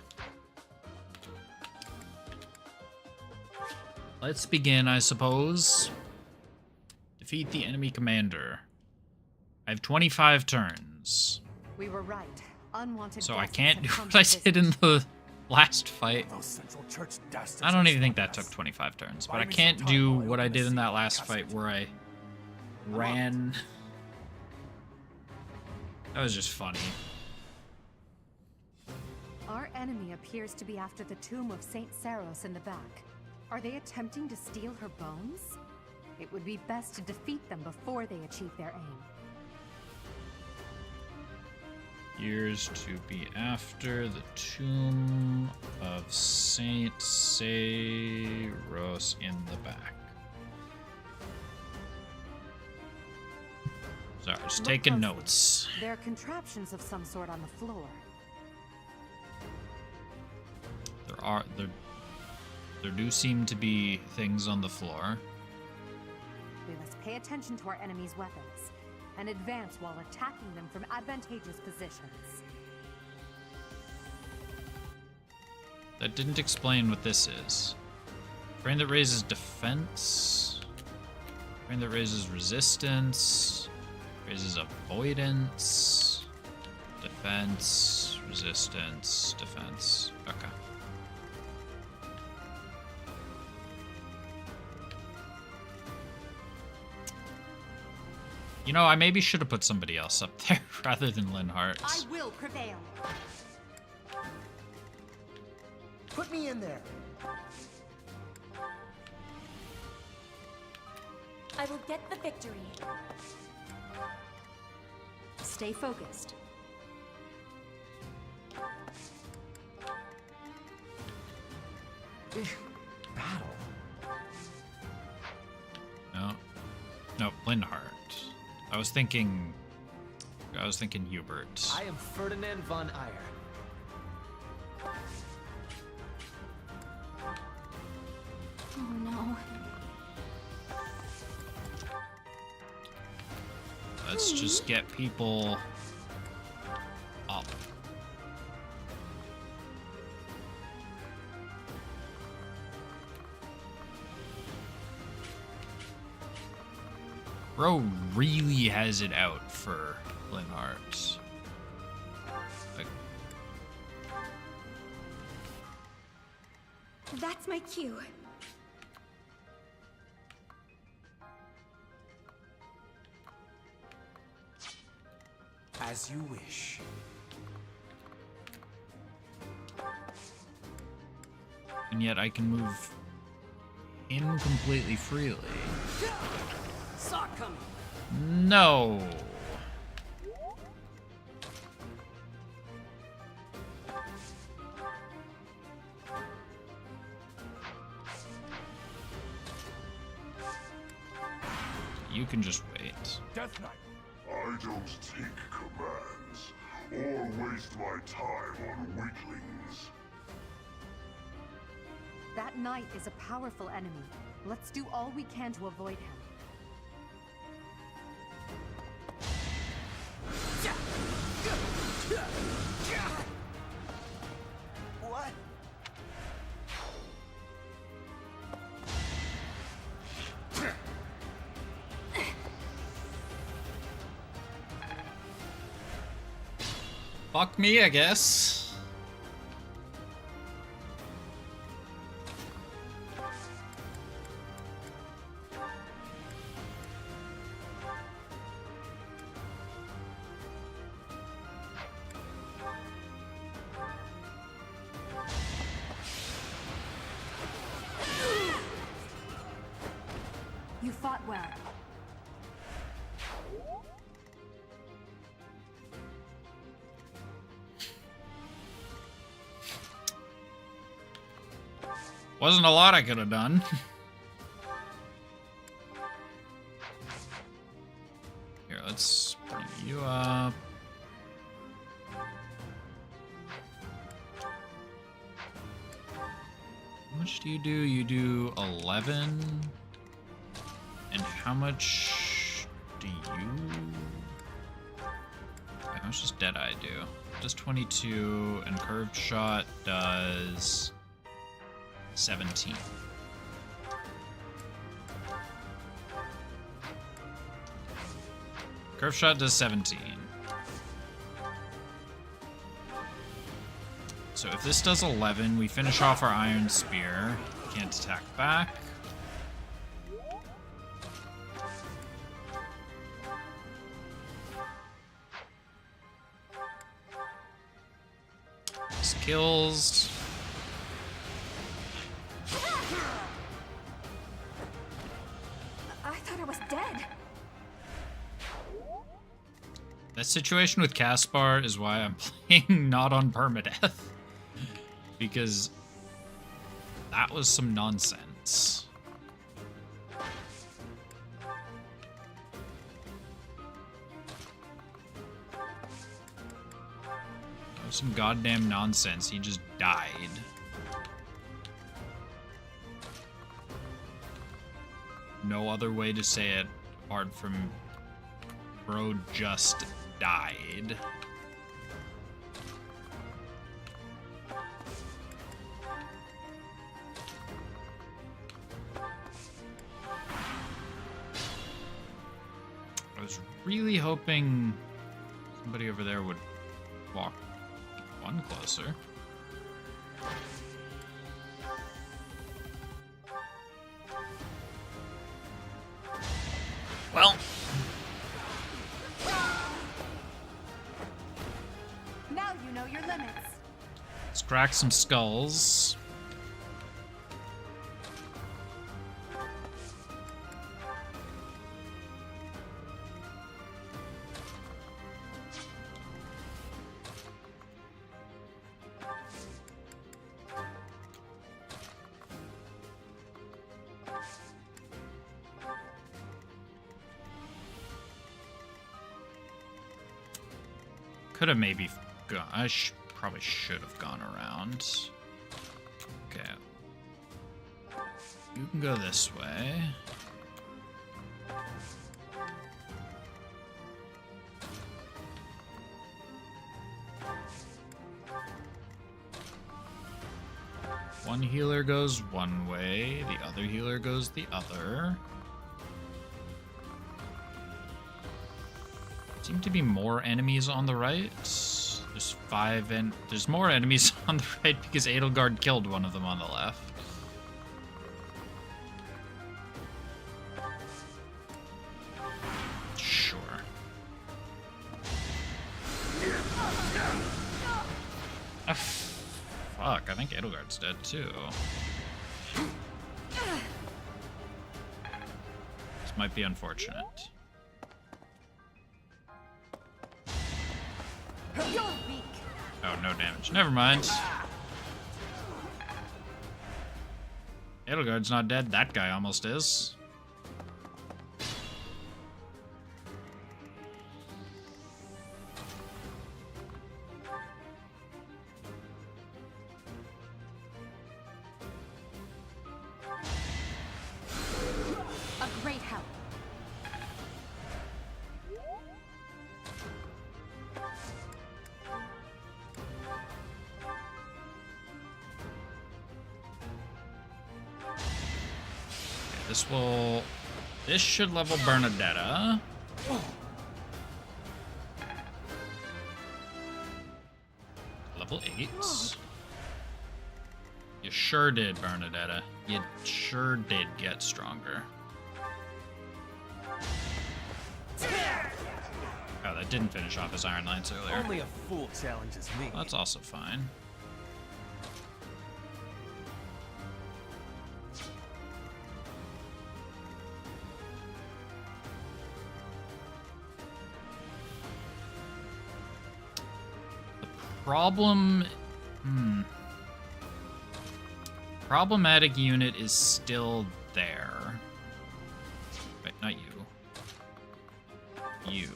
Let's begin, I suppose. Defeat the enemy commander. I have 25 turns. We were right. Unwanted So I guests can't have do come what to I visit. did in the last fight. Those Central Church dastards I don't have even think stopped that us. took 25 turns, but Buy I me some can't time do while I what I open the did in that secret last casket. fight where I ran. That was just funny. Our enemy appears to be after the tomb of Saint Saros in the back. Are they attempting to steal her bones? It would be best to defeat them before they achieve their aim. Years to be after the tomb of Saint Saros in the back. Sorry, just Look taking closely. notes. There are contraptions of some sort on the floor. There do seem to be things on the floor. We must pay attention to our enemy's weapons and advance while attacking them from advantageous positions. That didn't explain what this is. Frame that raises defense. Terrain that raises resistance, raises avoidance, defense, resistance, defense. Okay. You know, I maybe should have put somebody else up there rather than Linhart. I will prevail. Put me in there. I will get the victory. Stay focused. Battle. No. No, Linhart. I was thinking Hubert. I am Ferdinand von Eyre. Oh no. Let's just get people up. Bro really has it out for Linhart. Like, That's my cue. As you wish. and yet I can move in completely freely. Saw it coming. No. You can just wait. Death Knight. I don't take commands or waste my time on weaklings. That knight is a powerful enemy. Let's do all we can to avoid him. What? Fuck me, I guess. You fought well. Wasn't a lot I could have done. Here, let's bring you up. How much do? You do 11. And how much do you... How much does Deadeye do? Does 22, and Curved Shot does 17. Curved Shot does 17. So if this does 11, we finish off our Iron Spear. Can't attack back. Kills. I thought I was dead. That situation with Caspar is why I'm playing not on permadeath. Because that was some nonsense. Some goddamn nonsense. He just died. No other way to say it apart from bro just died. was really hoping somebody over there would walk one closer. Well, Now you know your limits. let's crack some skulls. Could have maybe gone. Probably should have gone around. Okay. You can go this way. One healer goes one way, the other healer goes the other. Seem to be more enemies on the right. There's 5 and there's more enemies on the right because Edelgard killed one of them on the left. Sure. Oh, fuck, I think Edelgard's dead too. This might be unfortunate. You're weak. Oh, no damage. Never mind. Edelgard's not dead. That guy almost is. A great help. This should level Bernadetta. Level 8. You sure did, Bernadetta. You sure did get stronger. Oh, that didn't finish off his Iron Lance earlier. Only a fool challenges me. Well, that's also fine. Problematic unit is still there. Wait, not you. You.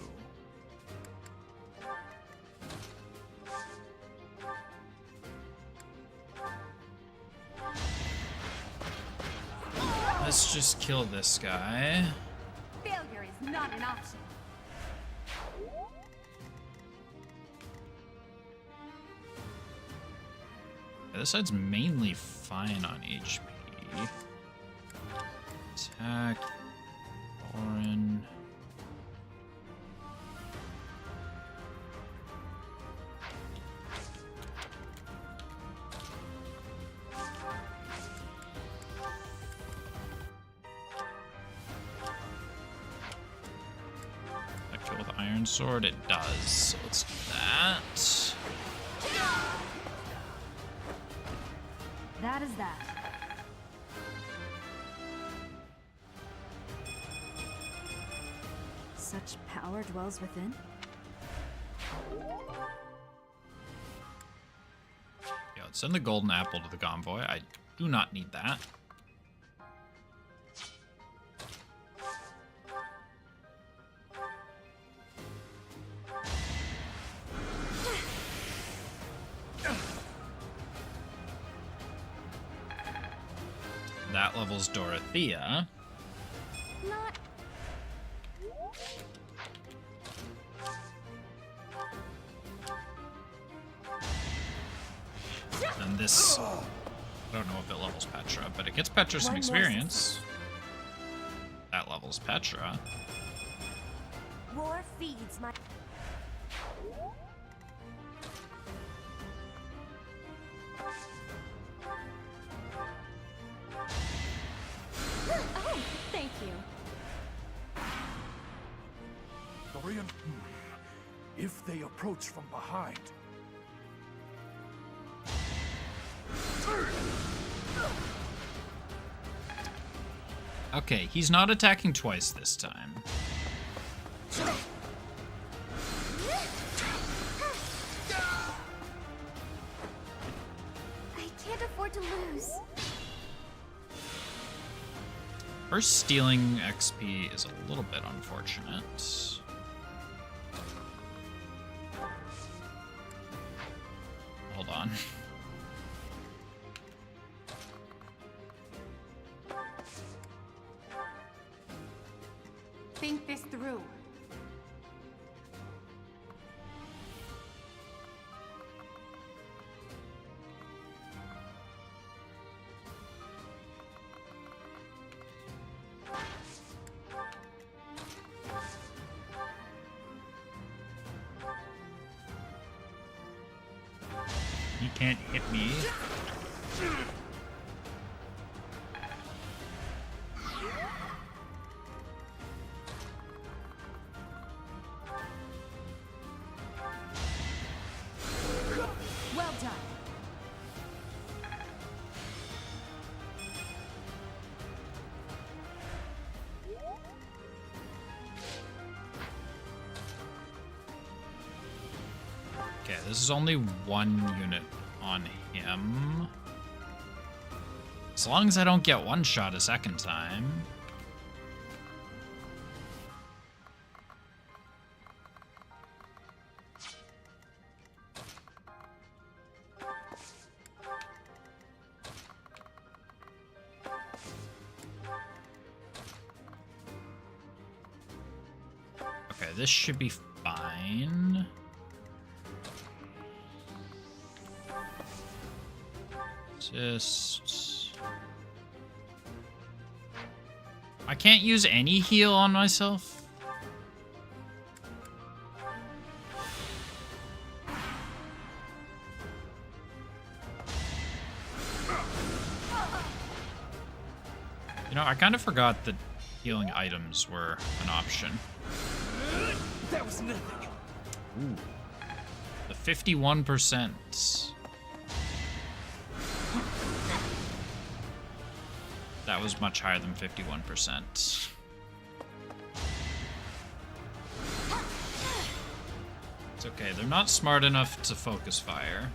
Let's just kill this guy. Failure is not an option. This side's mainly fine on HP. Attack. Orin. That kill with Iron Sword? It does. So let's do that. That is that. Such power dwells within. Yeah, let's send the golden apple to the convoy. I do not need that. That levels Dorothea. Not. And this, I don't know if it levels Petra, but it gets Petra some experience. That levels Petra. war feeds my... Oh, thank you. Dorian, if they approach from behind. Okay, he's not attacking twice this time. I can't afford to lose. First, stealing XP is a little bit unfortunate. Hold on. Think this through. He can't hit me. Well done. Okay, this is only one unit on him. As long as I don't get one shot a second time. Okay, this should be fine. Just... I can't use any heal on myself. You know, I kind of forgot that healing items were an option. That was nothing. Ooh. The 51%. That was much higher than 51%. It's okay, they're not smart enough to focus fire.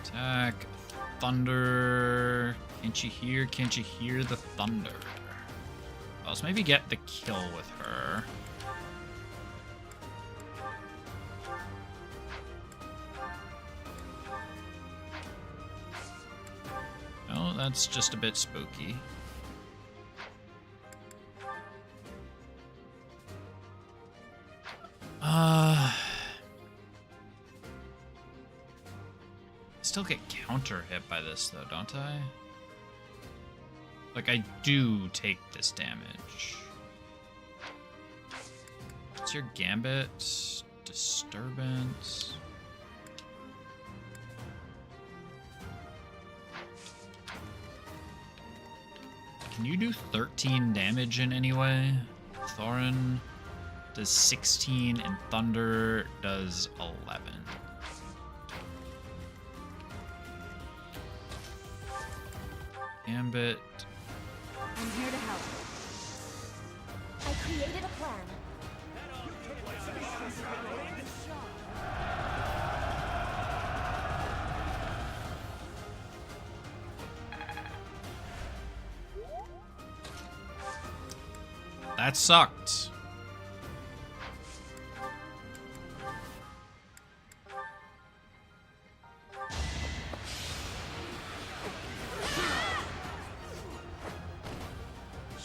Attack. Thunder. Can't you hear the thunder? Let's maybe get the kill with her. Oh, that's just a bit spooky. Still get counter hit by this though, don't I? Like, I do take this damage. What's your gambit? Disturbance. Can you do 13 damage in any way? Thorin does 16 and Thunder does 11. Gambit. I'm here to help. I created a plan. That sucked.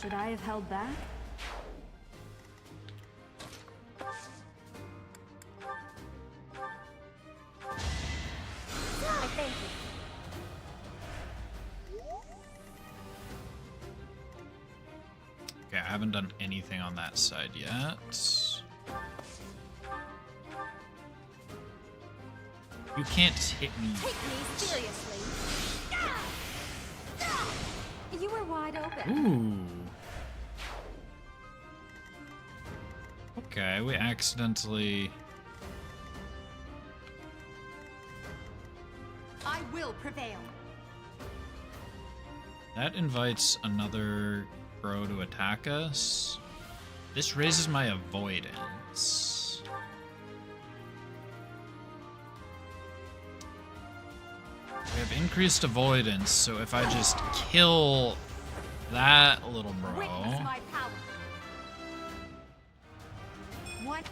Should I have held back? I thank you. Okay, I haven't done anything on that side yet. You can't hit me. Take me seriously. You were wide open. Ooh. Okay, we accidentally... I will prevail. That invites another bro to attack us. This raises my avoidance. We have increased avoidance, so if I just kill that little bro... Witness my power. What?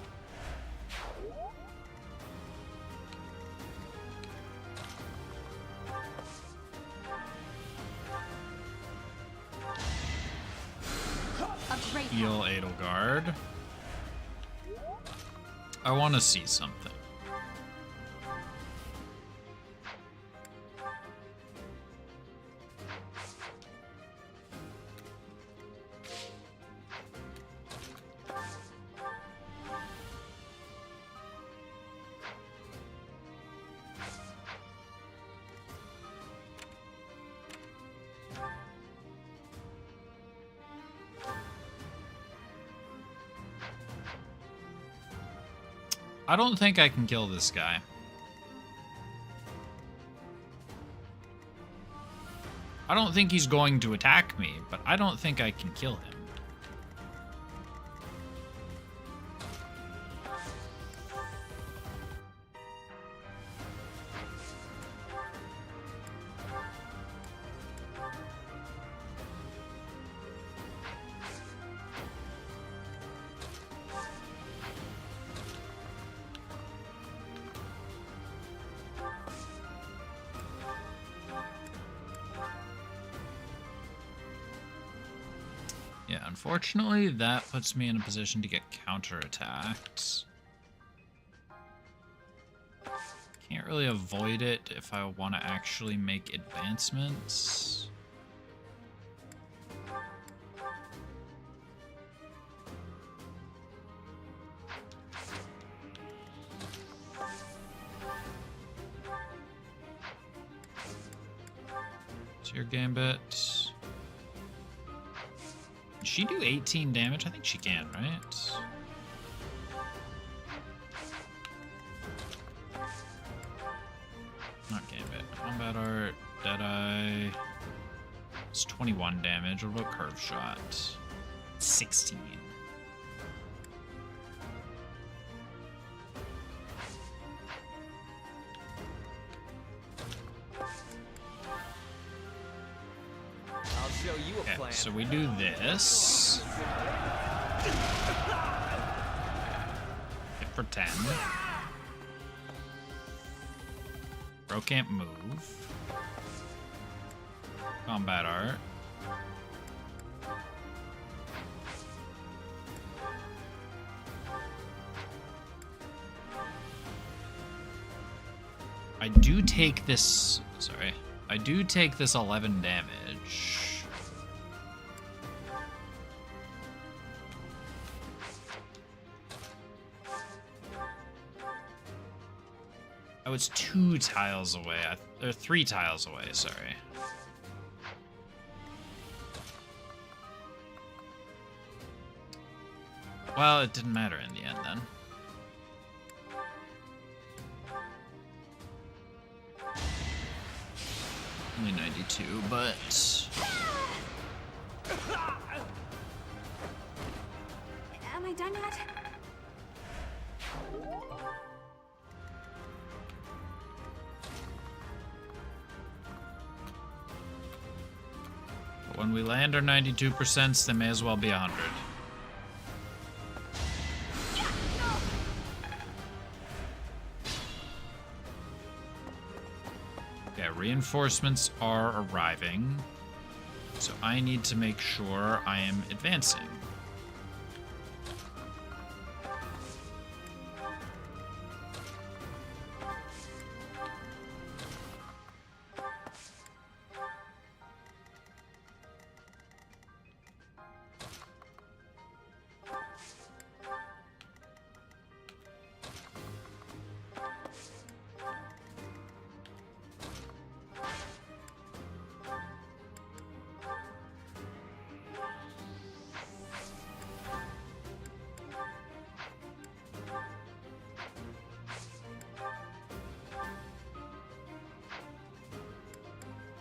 Heal Edelgard. I want to see something. I don't think I can kill this guy. I don't think he's going to attack me, but I don't think I can kill him. Yeah, unfortunately, that puts me in a position to get counterattacked. Can't really avoid it if I want to actually make advancements. It's your gambit. Can she do 18 damage? I think she can, right? Not gambit. Combat art. Deadeye. It's 21 damage. What about curve shot? 16. I'll show you a plan. So we do this. Hit for 10. Bro can't move. Combat art. I do take this... Sorry. I do take this 11 damage. Oh, it's 2 tiles away. Or 3 tiles away, sorry. Well, it didn't matter in the end then. Only 92, but... Am I done yet? But when we land our 92%, they may as well be 100. Yeah, reinforcements are arriving, so I need to make sure I am advancing.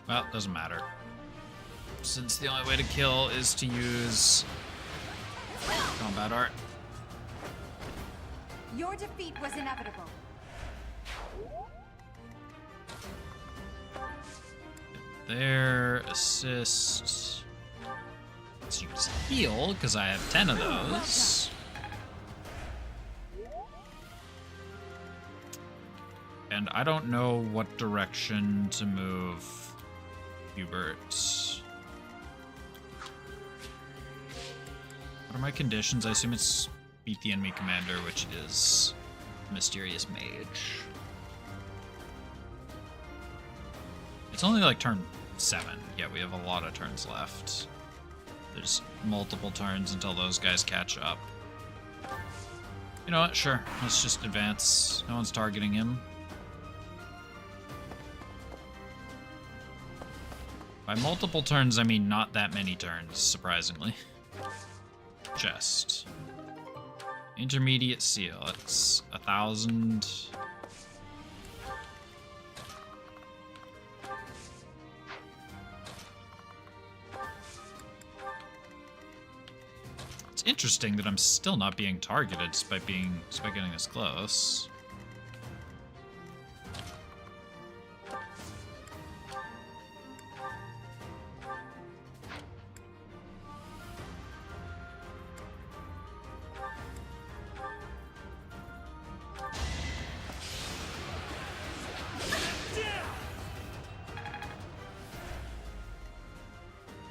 Well, doesn't matter. Since the only way to kill is to use combat art. Your defeat was inevitable. There, assist. Let's use heal, because I have 10 of those. And I don't know what direction to move Hubert. What are my conditions? I assume it's beat the enemy commander, which it is. Mysterious Mage. It's only like turn 7. Yeah, we have a lot of turns left. There's multiple turns until those guys catch up. You know what? Sure. Let's just advance. No one's targeting him. By multiple turns, I mean not that many turns, surprisingly. Chest. Intermediate seal. That's 1,000. It's interesting that I'm still not being targeted despite getting this close.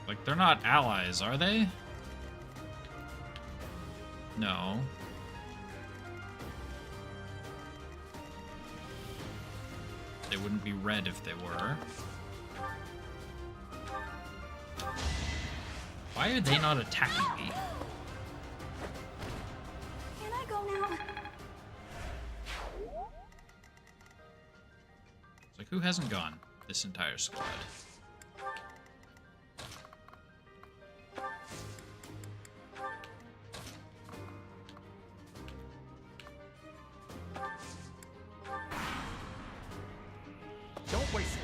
Like, they're not allies, are they? No. They wouldn't be red if they were. Why are they not attacking me? Can I go now? It's like, who hasn't gone this entire squad? Don't waste it.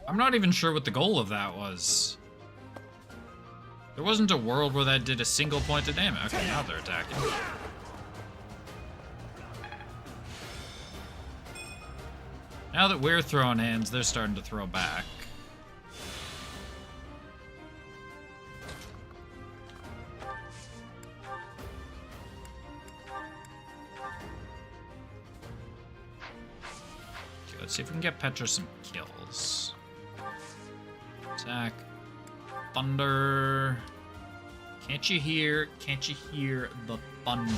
I'm not even sure what the goal of that was. There wasn't a world where that did a single point of damage. Okay, now they're attacking. Now that we're throwing hands, they're starting to throw back. Okay, let's see if we can get Petra some kills. Attack. Thunder. Can't you hear the thunder?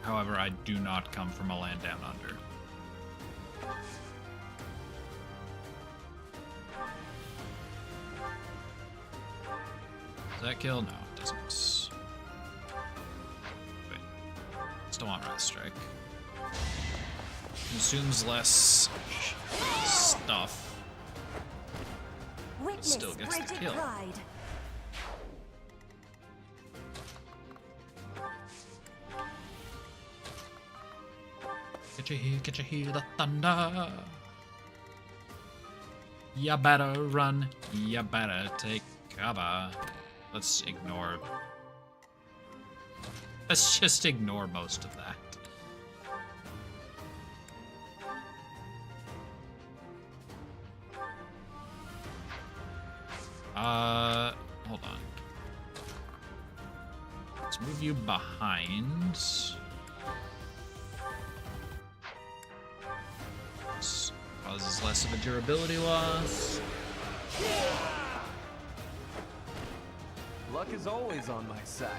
However, I do not come from a land down under. Does that kill? No, it doesn't. Wait. Still want Wrath Strike. Consumes less stuff. Witness Still gets the Bridget kill. Bride. Get you hear the thunder. You better run. You better take cover. Let's ignore. Let's just ignore most of that. Hold on. Let's move you behind. This causes less of a durability loss. Luck is always on my side.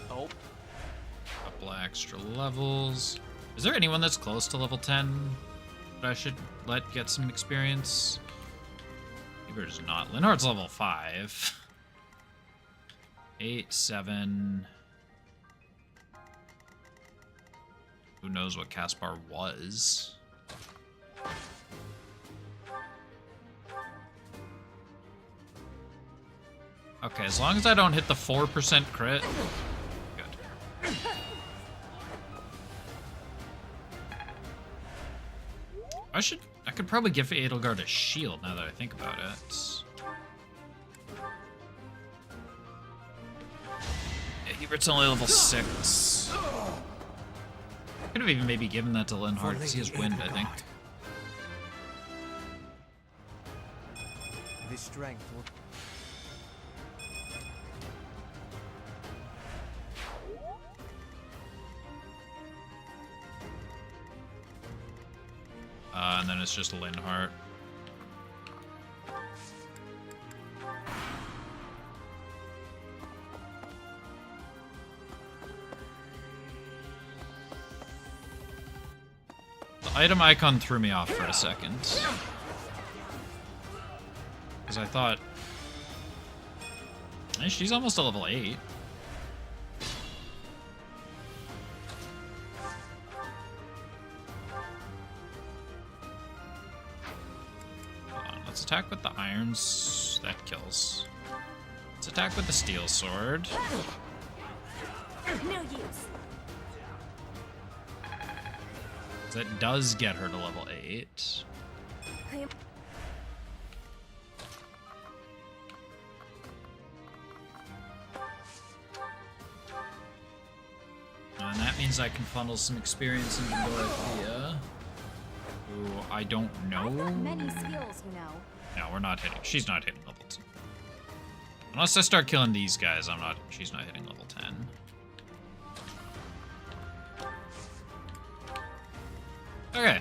Oh. Couple extra levels. Is there anyone that's close to level 10 that I should let get some experience? There's not. Leonard's level 5. 8, 7. Who knows what Caspar was? Okay, as long as I don't hit the 4% crit. Good. I could probably give Edelgard a shield now that I think about it. Yeah, Hubert's only level 6. I could have even maybe given that to Linhardt because he has wind, I think. This strength will... And then it's just Linhardt. The item icon threw me off for a second. Because I thought... Hey, she's almost a level 8. Let's attack with the irons. That kills. Let's attack with the steel sword. No use. That does get her to level 8. And that means I can funnel some experience into Dorothea, who I don't know. I've got many skills, you know. No, we're not hitting. She's not hitting level 2. Unless I start killing these guys, she's not hitting level 10. Okay.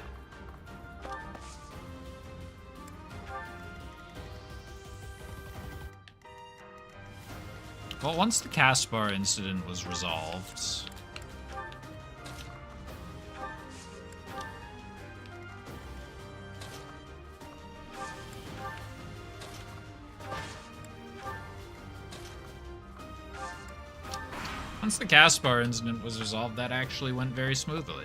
Well, once the cast bar incident was resolved... Once the cast bar incident was resolved, that actually went very smoothly.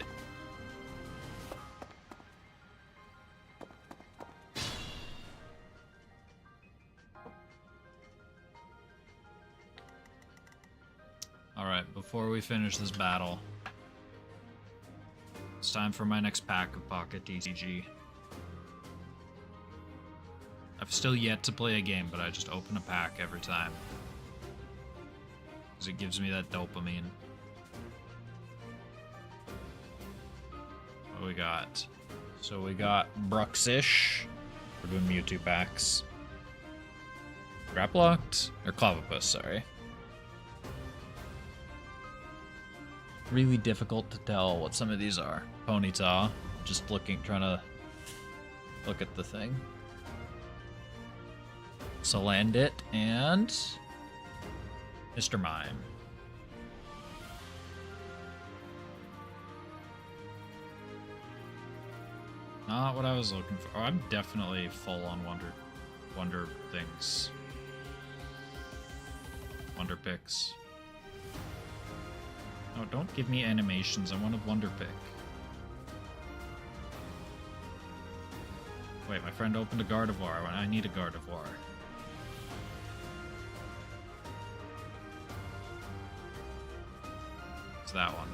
Alright, before we finish this battle, it's time for my next pack of Pocket TCG. I've still yet to play a game, but I just open a pack every time. Because it gives me that dopamine. What do we got? So we got Bruxish. We're doing Mewtwo packs. Graplocked? Or Clavipus, sorry. Really difficult to tell what some of these are. Ponyta. Just trying to look at the thing. Salandit and Mr. Mime. Not what I was looking for. Oh, I'm definitely full on wonder things. Wonder picks. No, don't give me animations. I want a wonder pick. Wait, my friend opened a Gardevoir. I need a Gardevoir. It's that one.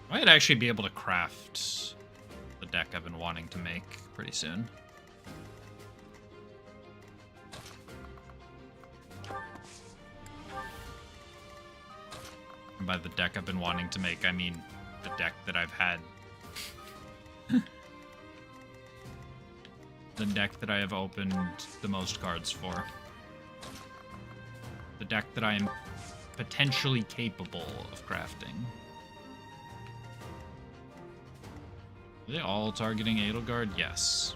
I might actually be able to craft the deck I've been wanting to make pretty soon. And by the deck I've been wanting to make, I mean the deck that I've had. The deck that I have opened the most cards for. The deck that I am potentially capable of crafting. Are they all targeting Edelgard? Yes.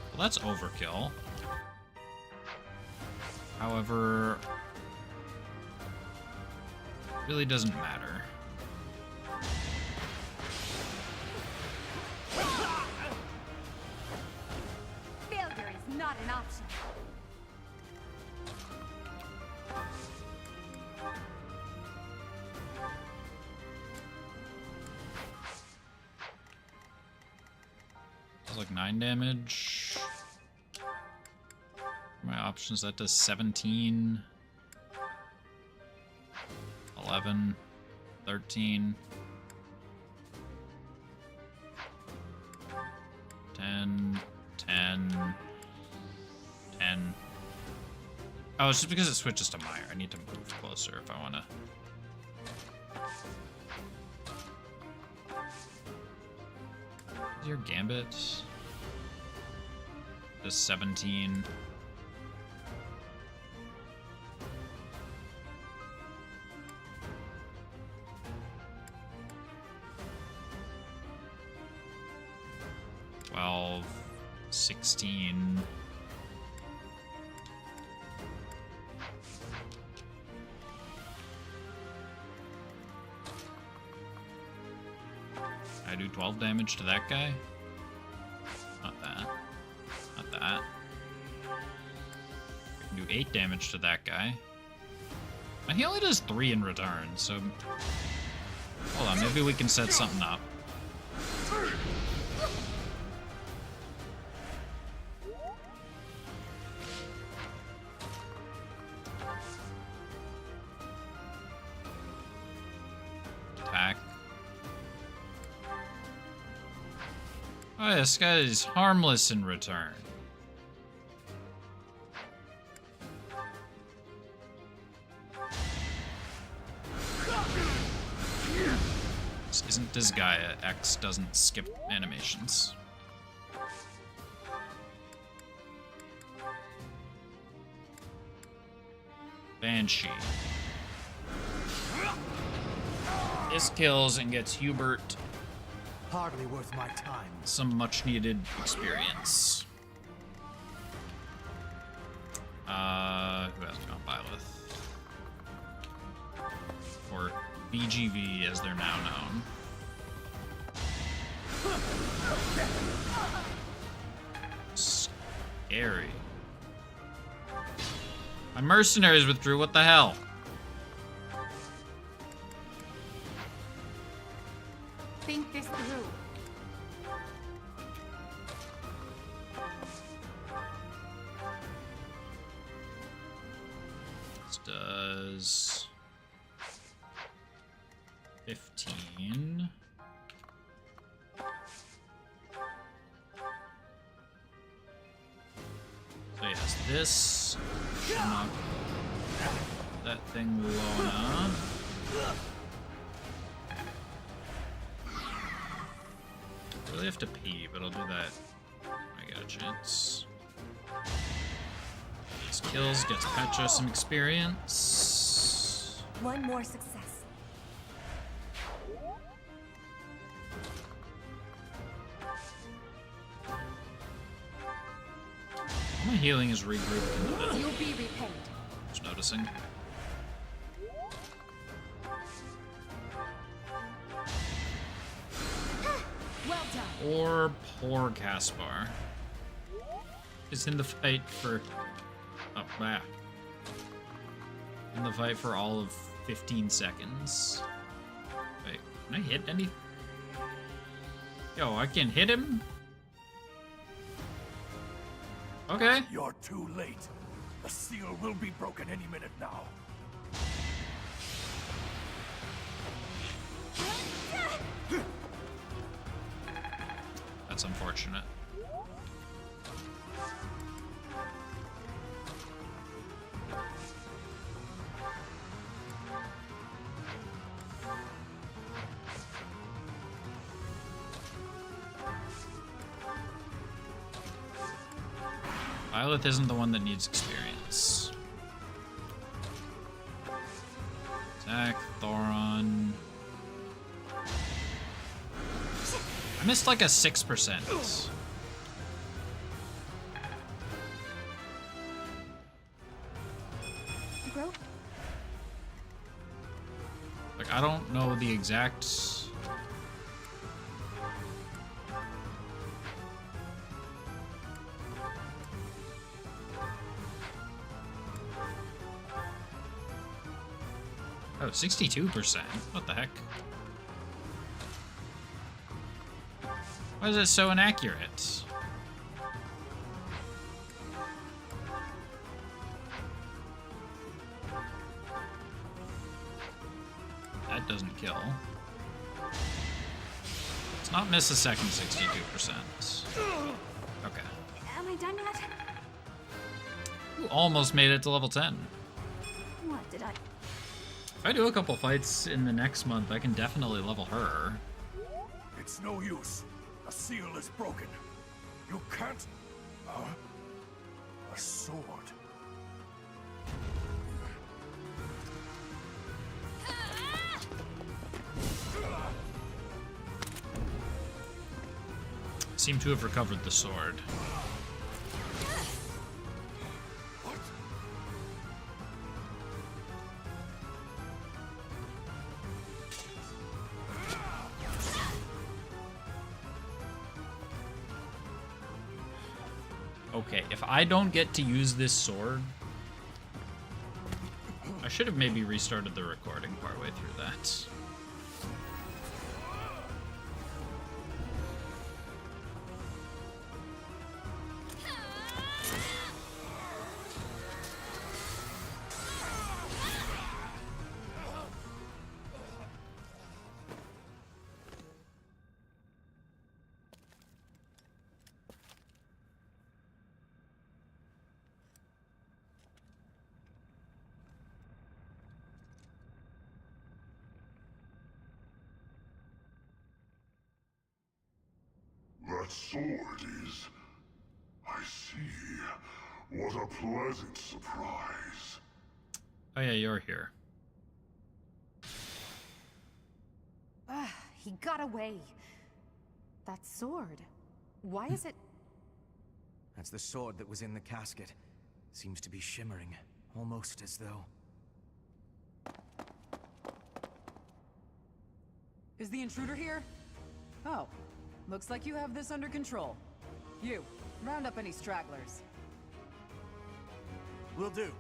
Well, that's overkill. However, it really doesn't matter. Failure is not an option. like 9 damage. My options, that does 17, 11, 13, 10, 10, 10. Oh, it's just because it switches to Meyer. I need to move closer if I want to. Is your Gambit? Does 17. Well, 16. I do 12 damage to that guy? Not that. Not that. I can do 8 damage to that guy. And he only does 3 in return, so... Hold on, maybe we can set something up. Attack. Oh, this guy is harmless in return. Isn't this guy a X doesn't skip animations? Banshee. This kills and gets Hubert Hardly worth my time. some much needed experience. Who has me on Byleth? Or BGV as they're now known. Scary. My mercenaries withdrew, what the hell? Think this through. This does 15. So yes, this should knock that thing low enough. I really have to pee, but I'll do that when I get a chance. This kills, gets Petra some experience. One more success. My healing is regrouped into You'll be repaid. just noticing. Well done. Or poor Caspar is in the fight for in the fight for all of 15 seconds. Wait, can I hit any? Yo, I can hit him? Okay. You're too late. The seal will be broken any minute now. That's unfortunate. Byleth isn't the one that needs experience. Attack, Thoron. I missed like a 6%. Grow? Like, I don't know the exact... Oh, 62%. What the heck? Why is it so inaccurate? That doesn't kill. Let's not miss a second 62%. Okay. Am I done yet? Ooh, almost made it to level 10. What did I... If I do a couple fights in the next month, I can definitely level her. It's no use. A seal is broken. You can't... a sword. Seem to have recovered the sword. Okay, if I don't get to use this sword, I should have maybe restarted the recording partway through that. That sword is... I see. What a pleasant surprise. Oh yeah, you're here. He got away. That sword. Why is it... That's the sword that was in the casket. Seems to be shimmering, almost as though... Is the intruder here? Oh, looks like you have this under control. You, round up any stragglers. Will do.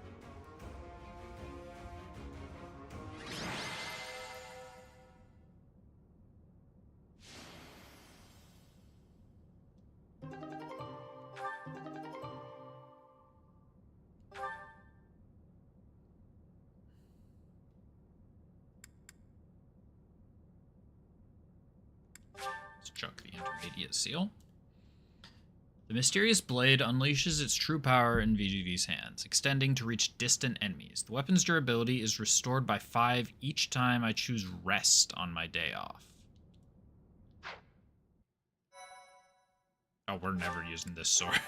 Let's chuck the intermediate seal. The mysterious blade unleashes its true power in VGV's hands, extending to reach distant enemies. The weapon's durability is restored by 5 each time I choose rest on my day off. Oh, we're never using this sword.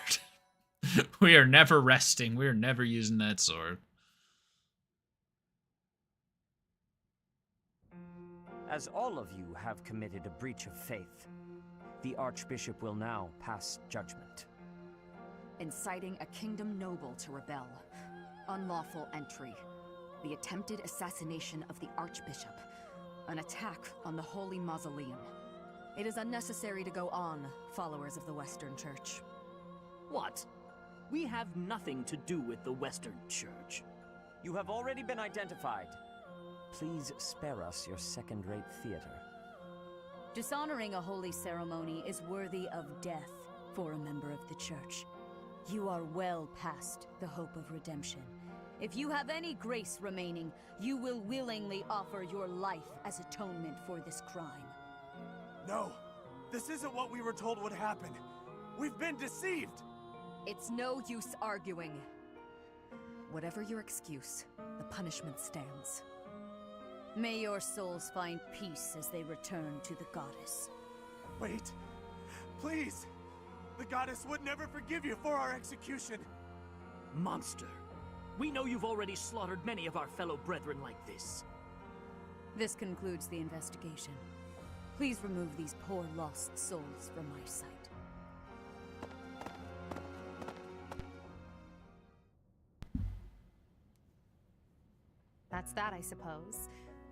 We are never resting. We are never using that sword. As all of you have committed a breach of faith, the Archbishop will now pass judgment. Inciting a kingdom noble to rebel. Unlawful entry. The attempted assassination of the Archbishop. An attack on the Holy Mausoleum. It is unnecessary to go on, followers of the Western Church. What? We have nothing to do with the Western Church. You have already been identified. Please spare us your second-rate theater. Dishonoring a holy ceremony is worthy of death for a member of the Church. You are well past the hope of redemption. If you have any grace remaining, you will willingly offer your life as atonement for this crime. No, this isn't what we were told would happen. We've been deceived! It's no use arguing. Whatever your excuse, the punishment stands. May your souls find peace as they return to the goddess. Wait, please! The goddess would never forgive you for our execution! Monster! We know you've already slaughtered many of our fellow brethren like this. This concludes the investigation. Please remove these poor lost souls from my sight. That's that, I suppose.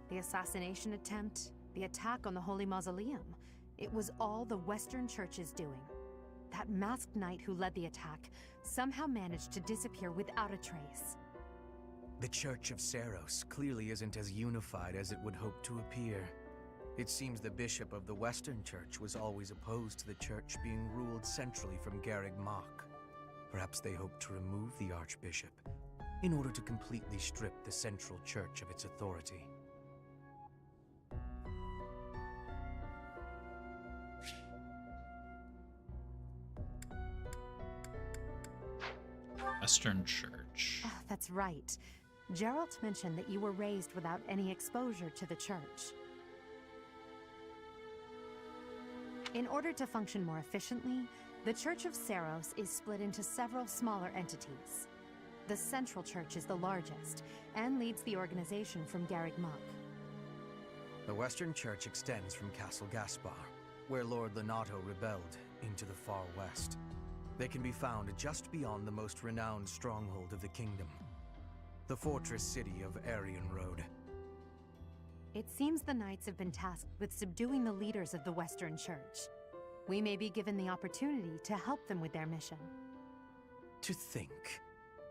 The assassination attempt, the attack on the Holy Mausoleum. It was all the Western Church's doing. That masked knight who led the attack somehow managed to disappear without a trace. The Church of Seros clearly isn't as unified as it would hope to appear. It seems the bishop of the Western Church was always opposed to the church being ruled centrally from Garreg Mach. Perhaps they hoped to remove the archbishop in order to completely strip the central church of its authority. Western Church. Oh, that's right. Geralt mentioned that you were raised without any exposure to the church. In order to function more efficiently, the Church of Seiros is split into several smaller entities. The Central Church is the largest, and leads the organization from Garreg Mach. The Western Church extends from Castle Gaspar, where Lord Lenato rebelled, into the far west. They can be found just beyond the most renowned stronghold of the kingdom, the fortress city of Aryan Road. It seems the Knights have been tasked with subduing the leaders of the Western Church. We may be given the opportunity to help them with their mission. To think,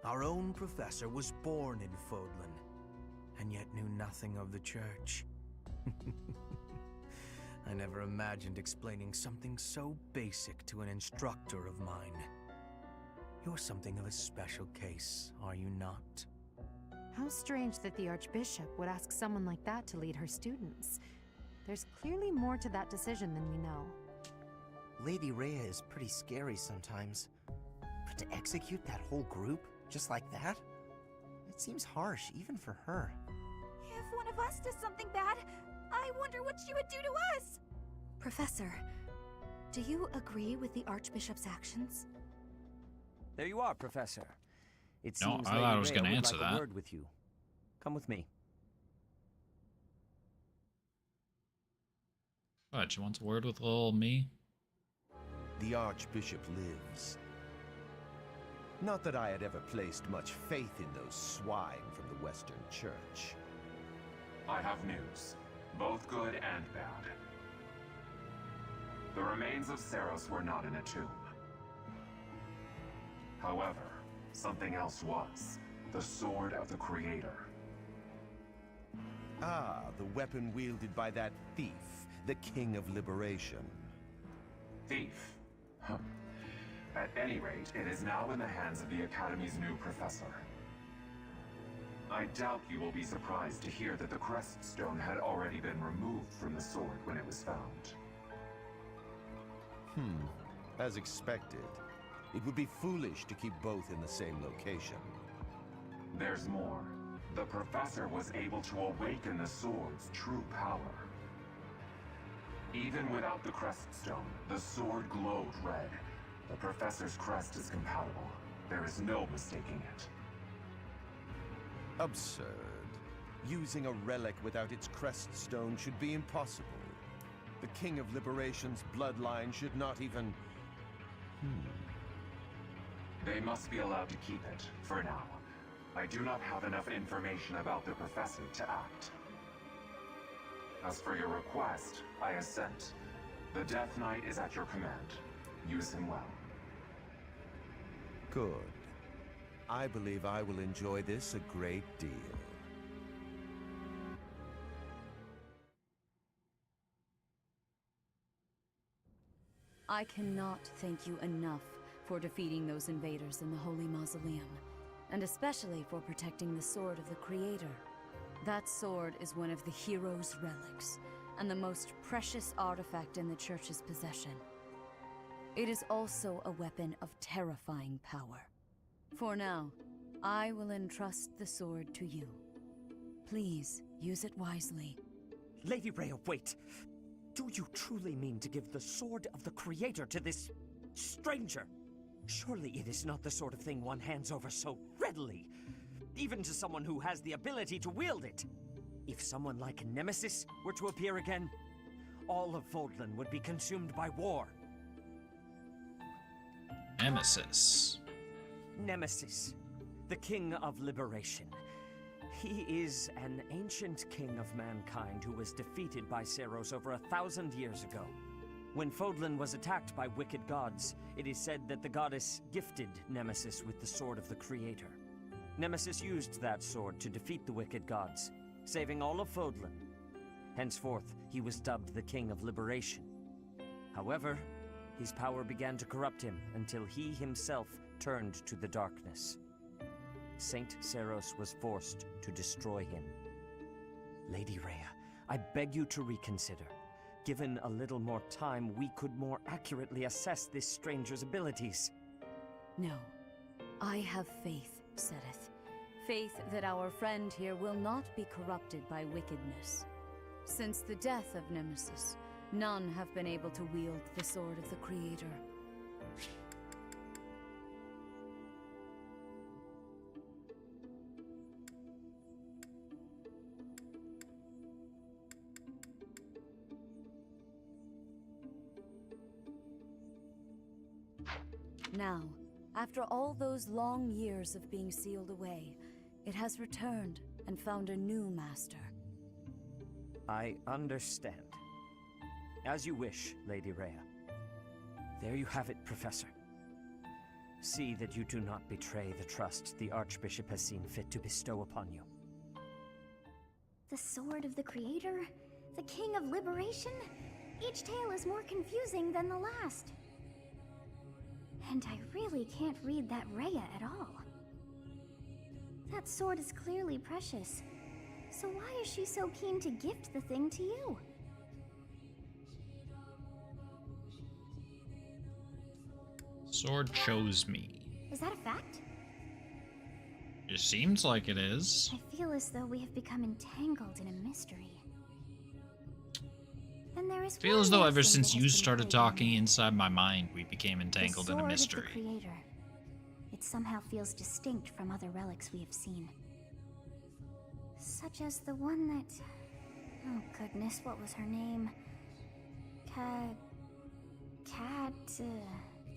our own professor was born in Fodlan, and yet knew nothing of the church. I never imagined explaining something so basic to an instructor of mine. You're something of a special case, are you not? How strange that the Archbishop would ask someone like that to lead her students. There's clearly more to that decision than we know. Lady Rhea is pretty scary sometimes. But to execute that whole group, just like that? It seems harsh, even for her. If one of us does something bad, I wonder what she would do to us! Professor, do you agree with the Archbishop's actions? There you are, Professor. It No, seems I Lady thought I was Rhea gonna would answer like a that. word with you. Come with me. What, she wants a word with little me? The Archbishop lives. Not that I had ever placed much faith in those swine from the Western Church. I have news, both good and bad. The remains of Seiros were not in a tomb. However, something else was. The Sword of the Creator. Ah, the weapon wielded by that thief, the King of Liberation. Thief? Huh. At any rate, it is now in the hands of the Academy's new professor. I doubt you will be surprised to hear that the crest stone had already been removed from the sword when it was found. As expected. It would be foolish to keep both in the same location. There's more. The professor was able to awaken the sword's true power. Even without the crest stone, the sword glowed red. The professor's crest is compatible. There is no mistaking it. Absurd. Using a relic without its crest stone should be impossible. The King of Liberation's bloodline should not even... They must be allowed to keep it, for now. I do not have enough information about the professor to act. As for your request, I assent. The Death Knight is at your command. Use him well. Good. I believe I will enjoy this a great deal. I cannot thank you enough for defeating those invaders in the Holy Mausoleum, and especially for protecting the Sword of the Creator. That sword is one of the hero's relics, and the most precious artifact in the Church's possession. It is also a weapon of terrifying power. For now, I will entrust the sword to you. Please, use it wisely. Lady Rhea, wait! Do you truly mean to give the Sword of the Creator to this stranger? Surely it is not the sort of thing one hands over so readily, even to someone who has the ability to wield it. If someone like Nemesis were to appear again, all of Fodlan would be consumed by war. Nemesis. Nemesis, the King of Liberation. He is an ancient king of mankind who was defeated by Seiros over 1,000 years ago. When Fodlan was attacked by wicked gods, it is said that the goddess gifted Nemesis with the Sword of the Creator. Nemesis used that sword to defeat the wicked gods, saving all of Fodlan. Henceforth, he was dubbed the King of Liberation. However, his power began to corrupt him until he himself turned to the darkness. Saint Seiros was forced to destroy him. Lady Rhea, I beg you to reconsider. Given a little more time, we could more accurately assess this stranger's abilities. No. I have faith, Sereth. Faith that our friend here will not be corrupted by wickedness. Since the death of Nemesis, none have been able to wield the sword of the Creator. Now, after all those long years of being sealed away, it has returned and found a new master. I understand. As you wish, Lady Rhea. There you have it, Professor. See that you do not betray the trust the Archbishop has seen fit to bestow upon you. The Sword of the Creator? The King of Liberation? Each tale is more confusing than the last. And I really can't read that Rhea at all. That sword is clearly precious. So why is she so keen to gift the thing to you? Sword chose me. Is that a fact? It seems like it is. I feel as though we have become entangled in a mystery. And there is I feel as though ever since you started talking inside my mind, we became entangled in a mystery. The Sword of the Creator. It somehow feels distinct from other relics we have seen. Such as the one that... Oh goodness, what was her name?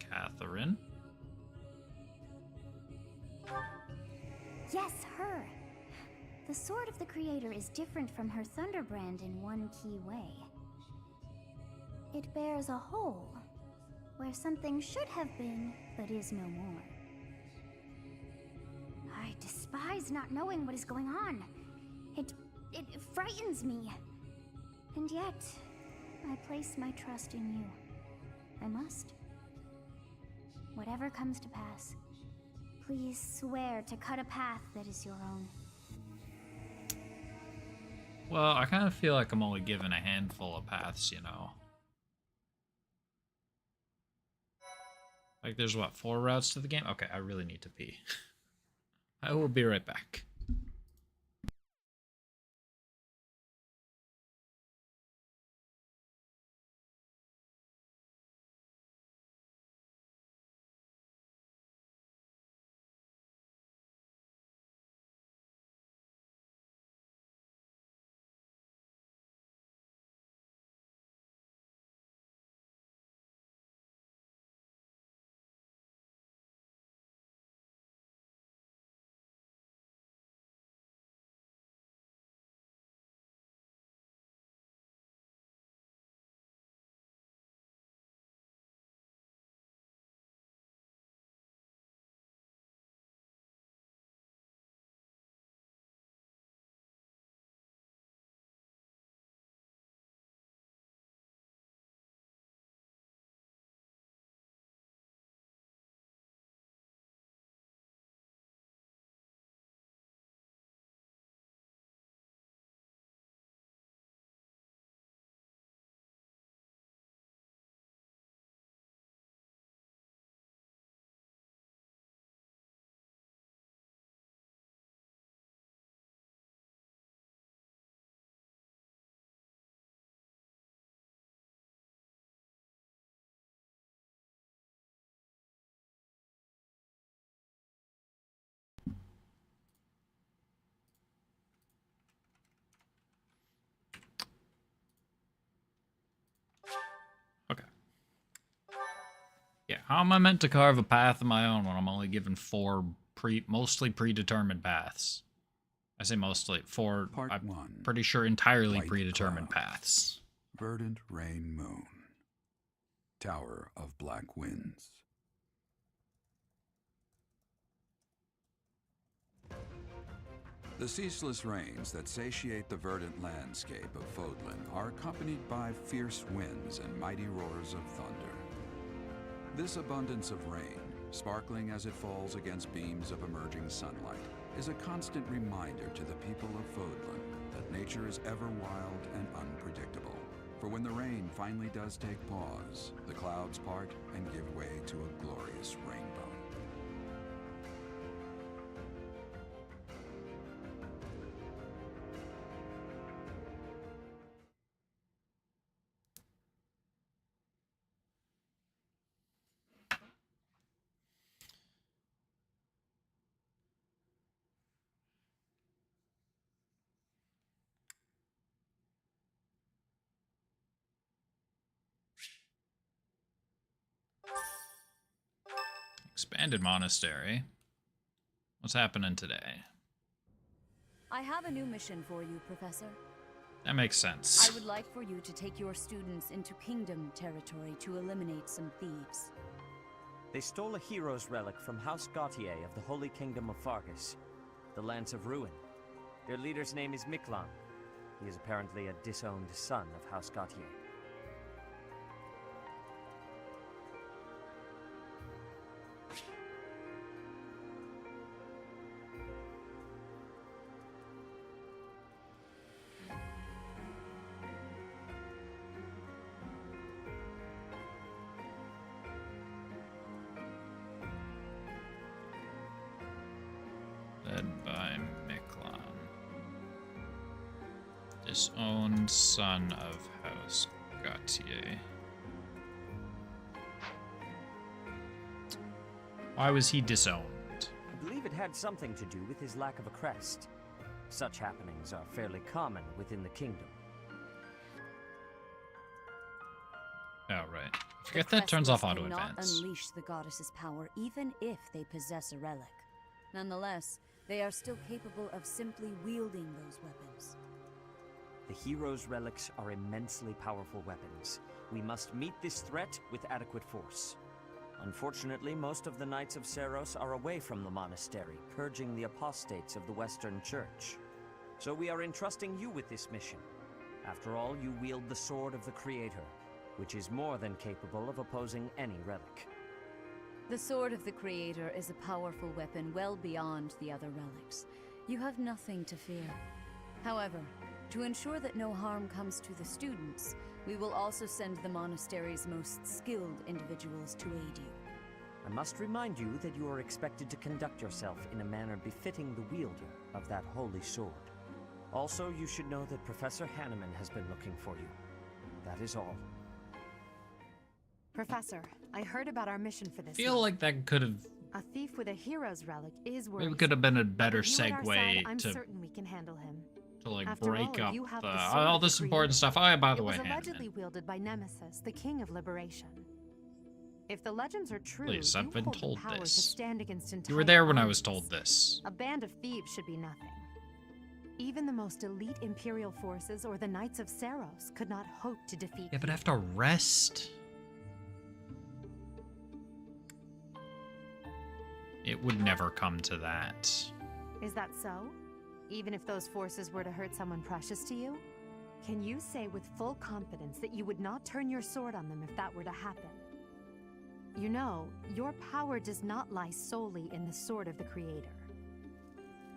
Catherine? Yes, her! The Sword of the Creator is different from her Thunderbrand in one key way. It bears a hole, where something should have been, but is no more. I despise not knowing what is going on. It frightens me. And yet, I place my trust in you. I must. Whatever comes to pass, please swear to cut a path that is your own. Well, I kind of feel like I'm only given a handful of paths, you know. Like, there's what, 4 routes to the game? Okay, I really need to pee. I will be right back. Okay. Yeah, how am I meant to carve a path of my own when I'm only given 4 mostly predetermined paths? I say mostly, 4, I'm pretty sure entirely White predetermined clouds. paths. Verdant rain moon. Tower of black winds. The ceaseless rains that satiate the verdant landscape of Fodlan are accompanied by fierce winds and mighty roars of thunder. This abundance of rain, sparkling as it falls against beams of emerging sunlight, is a constant reminder to the people of Fodlan that nature is ever wild and unpredictable. For when the rain finally does take pause, the clouds part and give way to a glorious rainbow. Abandoned monastery. What's happening today? I have a new mission for you, Professor. That makes sense. I would like for you to take your students into Kingdom territory to eliminate some thieves. They stole a hero's relic from House Gautier of the Holy Kingdom of Fargus, the Lance of Ruin. Their leader's name is Miklan. He is apparently a disowned son of House Gautier. Led by Miklan. Disowned son of House Gautier. Why was he disowned? I believe it had something to do with his lack of a crest. Such happenings are fairly common within the kingdom. Oh, right. I forget that turns off auto cannot advance. unleash the goddess's power even if they possess a relic. Nonetheless, they are still capable of simply wielding those weapons. The hero's relics are immensely powerful weapons. We must meet this threat with adequate force. Unfortunately, most of the Knights of Seiros are away from the monastery, purging the apostates of the Western Church. So we are entrusting you with this mission. After all, you wield the Sword of the Creator, which is more than capable of opposing any relic. The Sword of the Creator is a powerful weapon well beyond the other relics. You have nothing to fear. However, to ensure that no harm comes to the students, we will also send the monastery's most skilled individuals to aid you. I must remind you that you are expected to conduct yourself in a manner befitting the wielder of that holy sword. Also, you should know that Professor Hanneman has been looking for you. That is all. Professor, I heard about our mission for this. I feel like that could have A thief with a hero's relic is worth. maybe could have been a better With you at our side, segue I'm to certain we can handle him. like After break all, up you have the, the sword all of the this important Creator. stuff. Oh, yeah, by the It way, was Hanneman. allegedly wielded by Nemesis, the King of Liberation. If the legends are true, Please, you I've been hold told the power this. to stand against entire You were there when I was armies. told this. A band of thieves should be nothing. Even the most elite Imperial forces or the Knights of Seiros could not hope to defeat. Yeah, but I have to rest. It would never come to that. Is that so? Even if those forces were to hurt someone precious to you? Can you say with full confidence that you would not turn your sword on them if that were to happen? You know, your power does not lie solely in the Sword of the Creator.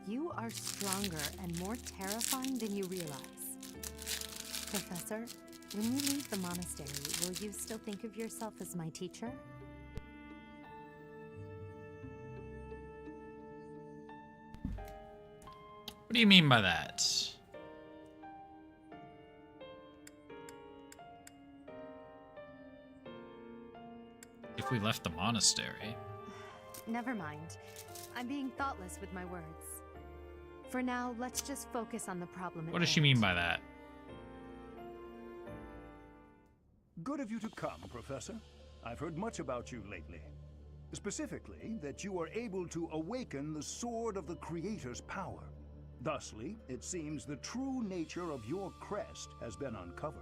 You are stronger and more terrifying than you realize. Professor, when we leave the monastery, will you still think of yourself as my teacher? What do you mean by that? If we left the monastery. Never mind. I'm being thoughtless with my words. For now, let's just focus on the problem at What does she hand. mean by that? Good of you to come, Professor. I've heard much about you lately. Specifically, that you are able to awaken the Sword of the Creator's power. Thusly, it seems the true nature of your crest has been uncovered.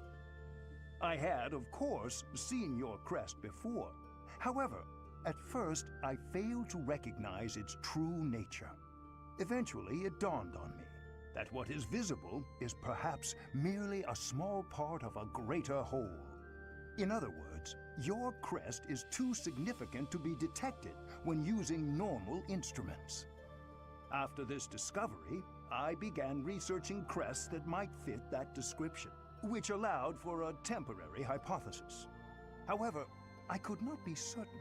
I had, of course, seen your crest before. However, at first, I failed to recognize its true nature. Eventually, it dawned on me that what is visible is perhaps merely a small part of a greater whole. In other words, your crest is too significant to be detected when using normal instruments. After this discovery, I began researching crests that might fit that description, which allowed for a temporary hypothesis. However, I could not be certain.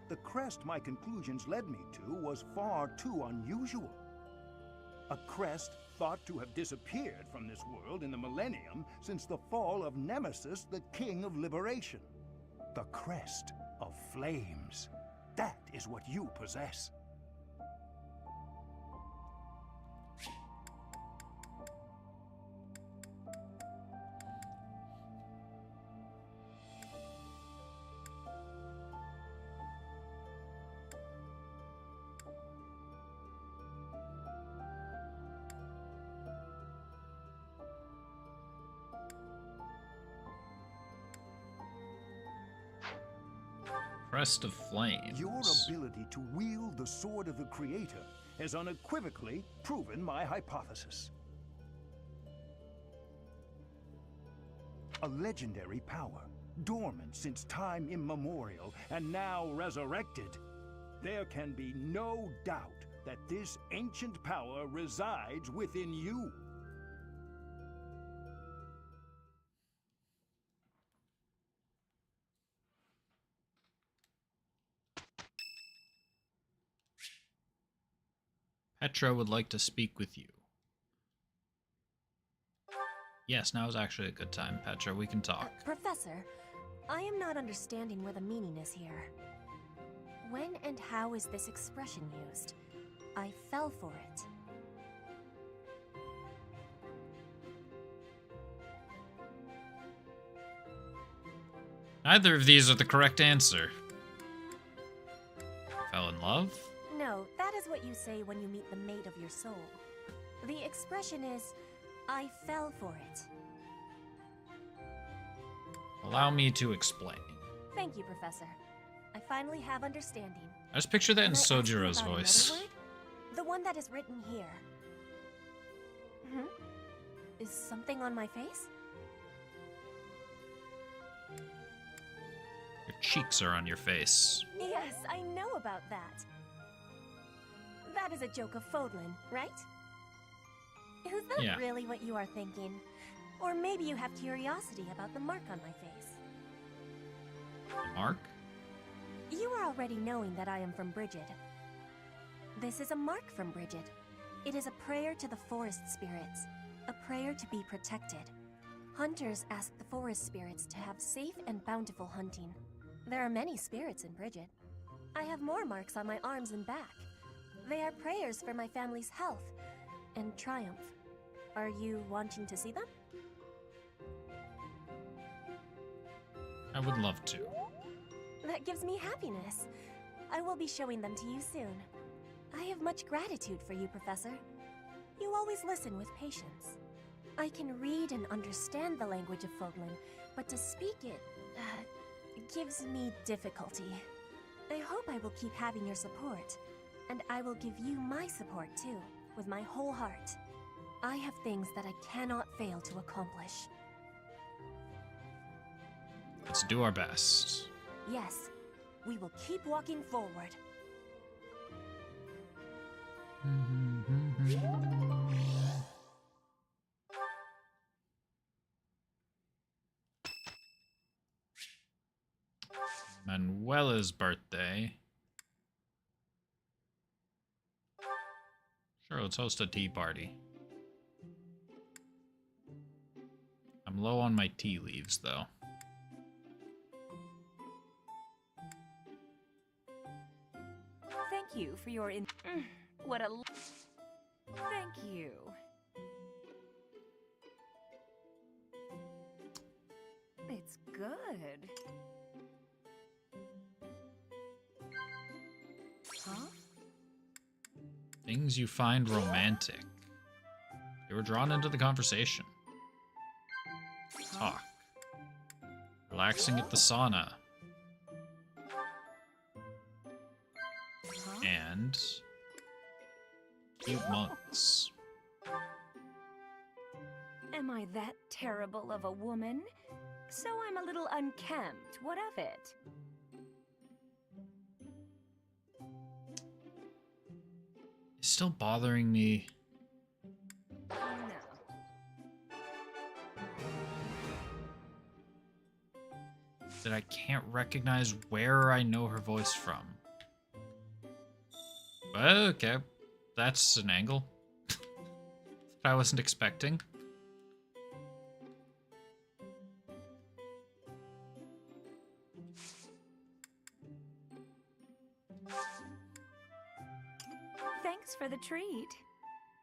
The crest my conclusions led me to was far too unusual. A crest thought to have disappeared from this world in the millennium since the fall of Nemesis, the King of Liberation. The crest of flames. That is what you possess. Crest of Flames. Your ability to wield the sword of the Creator has unequivocally proven my hypothesis. A legendary power, dormant since time immemorial, and now resurrected. There can be no doubt that this ancient power resides within you. Petra would like to speak with you. Yes, now is actually a good time, Petra. We can talk. Professor, I am not understanding where the meaning is here. When and how is this expression used? I fell for it. Neither of these are the correct answer. Fell in love? No, that is what you say when you meet the mate of your soul. The expression is, I fell for it. Allow me to explain. Thank you, Professor. I finally have understanding. I just picture that in Can I ask you Sojiro's about voice. another word? The one that is written here. Is something on my face? Your cheeks are on your face. Yes, I know about that. That is a joke of Fodlan, right? Is that Yeah. really what you are thinking? Or maybe you have curiosity about the mark on my face. Mark? You are already knowing that I am from Brigid. This is a mark from Brigid. It is a prayer to the forest spirits, a prayer to be protected. Hunters ask the forest spirits to have safe and bountiful hunting. There are many spirits in Brigid. I have more marks on my arms and back. They are prayers for my family's health and triumph. Are you wanting to see them? I would love to. That gives me happiness. I will be showing them to you soon. I have much gratitude for you, Professor. You always listen with patience. I can read and understand the language of Fodlan, but to speak it, gives me difficulty. I hope I will keep having your support, and I will give you my support too, with my whole heart. I have things that I cannot fail to accomplish. Let's do our best. Yes, we will keep walking forward. Manuela's birthday. Sure, let's host a tea party. I'm low on my tea leaves, though. Thank you for your what a... Thank you. It's good. Huh? Things you find romantic. You were drawn into the conversation. Talk. Relaxing at the sauna. And cute monks. Am I that terrible of a woman? So I'm a little unkempt. What of it? It's still bothering me. No. That I can't recognize where I know her voice from. Okay, that's an angle that I wasn't expecting. Thanks for the treat.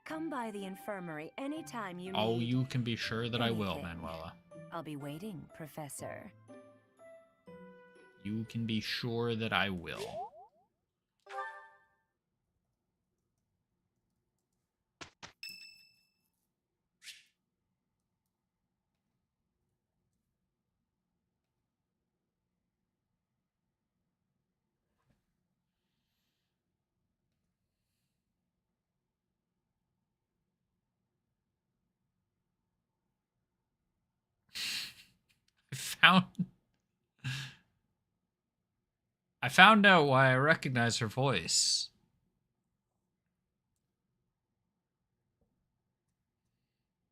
Come by the infirmary anytime you need. Oh, you can be sure that I will, anything. Manuela. I'll be waiting, Professor. You can be sure that I will. I found out why I recognize her voice.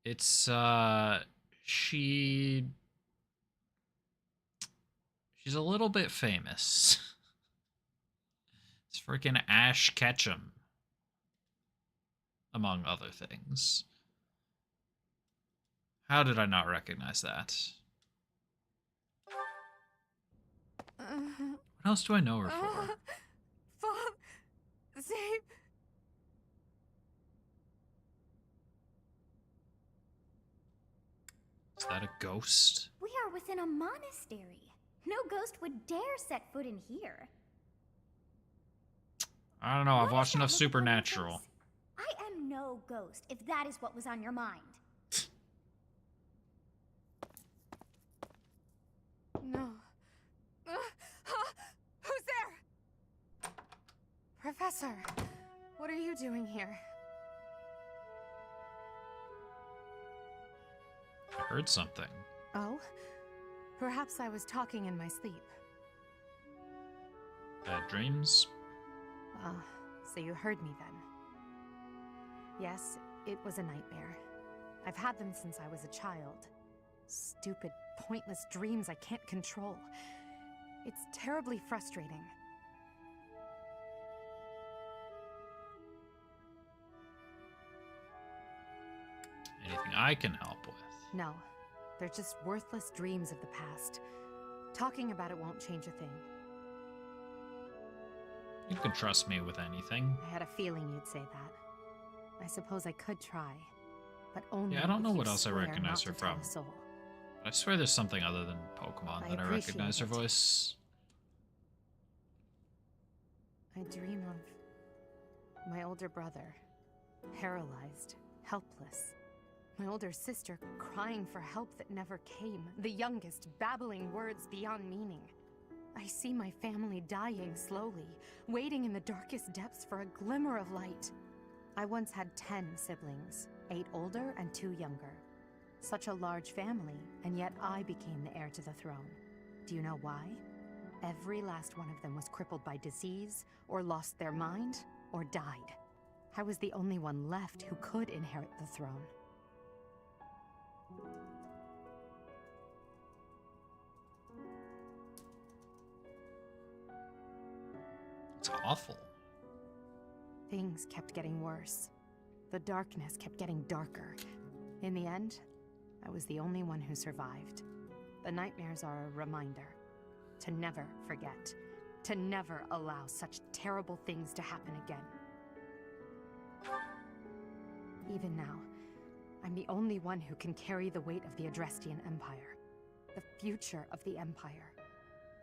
It's she's a little bit famous. It's freaking Ash Ketchum, among other things. How did I not recognize that? What else do I know her for? Save. Is that a ghost? We are within a monastery. No ghost would dare set foot in here. I don't know, I've watched enough Supernatural. I am no ghost, if that is what was on your mind. No. Who's there? Professor, what are you doing here? I heard something. Oh? Perhaps I was talking in my sleep. Bad dreams? Ah, so you heard me then. Yes, it was a nightmare. I've had them since I was a child. Stupid, pointless dreams I can't control. It's terribly frustrating. Anything I can help with? No, they're just worthless dreams of the past. Talking about it won't change a thing. You can trust me with anything. I had a feeling you'd say that. I suppose I could try, but only Yeah, I don't know if you what else I swear recognize not her to tell from. a soul. I swear there's something other than Pokemon that I recognize her appreciate it. voice. I dream of my older brother, paralyzed, helpless. My older sister crying for help that never came. The youngest babbling words beyond meaning. I see my family dying slowly, waiting in the darkest depths for a glimmer of light. I once had 10 siblings, 8 older and 2 younger. Such a large family, and yet I became the heir to the throne. Do you know why? Every last one of them was crippled by disease, or lost their mind, or died. I was the only one left who could inherit the throne. It's awful. Things kept getting worse. The darkness kept getting darker. In the end, I was the only one who survived. The nightmares are a reminder to never forget, to never allow such terrible things to happen again. Even now, I'm the only one who can carry the weight of the Adrestian Empire. The future of the Empire,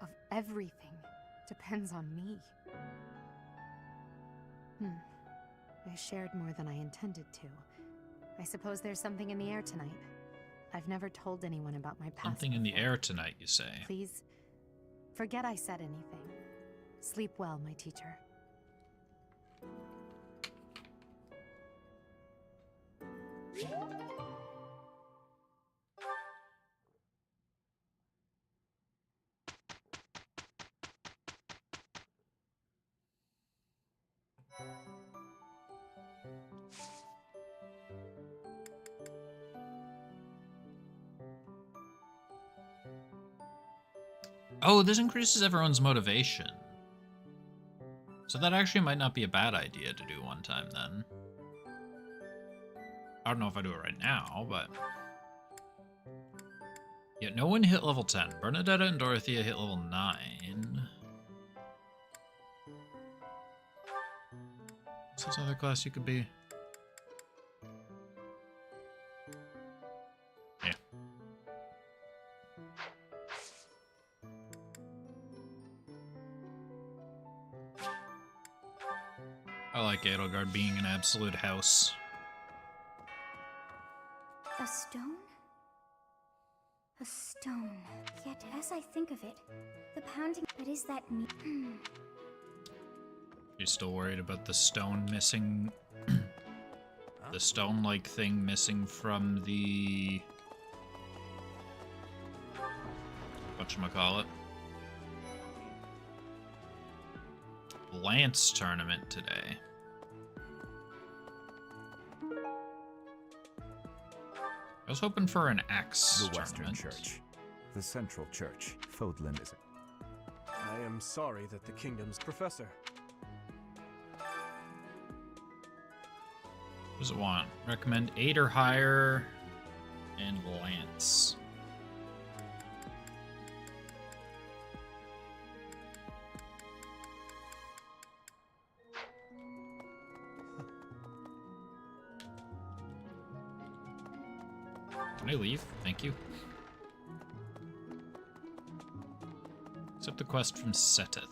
of everything, depends on me. I shared more than I intended to. I suppose there's something in the air tonight. I've never told anyone about my past. Something in the air tonight, you say? Please, forget I said anything. Sleep well, my teacher. Oh, this increases everyone's motivation. So that actually might not be a bad idea to do one time then. I don't know if I do it right now, but... Yeah, no one hit level 10. Bernadetta and Dorothea hit level 9. What's this other class you could be? Yeah. I like Edelgard being an absolute house. A stone? A stone. Yet, as I think of it, the pounding... But is that me? You still worried about the stone missing? The stone-like thing missing from the... whatchamacallit. Lance tournament today. I was hoping for an axe The Western tournament. Church. The Central Church. Fodlan is it? I am sorry that the kingdom's professor. What does it want? Recommend 8 or higher and Lance. Can I leave? Thank you. Accept the quest from Seteth.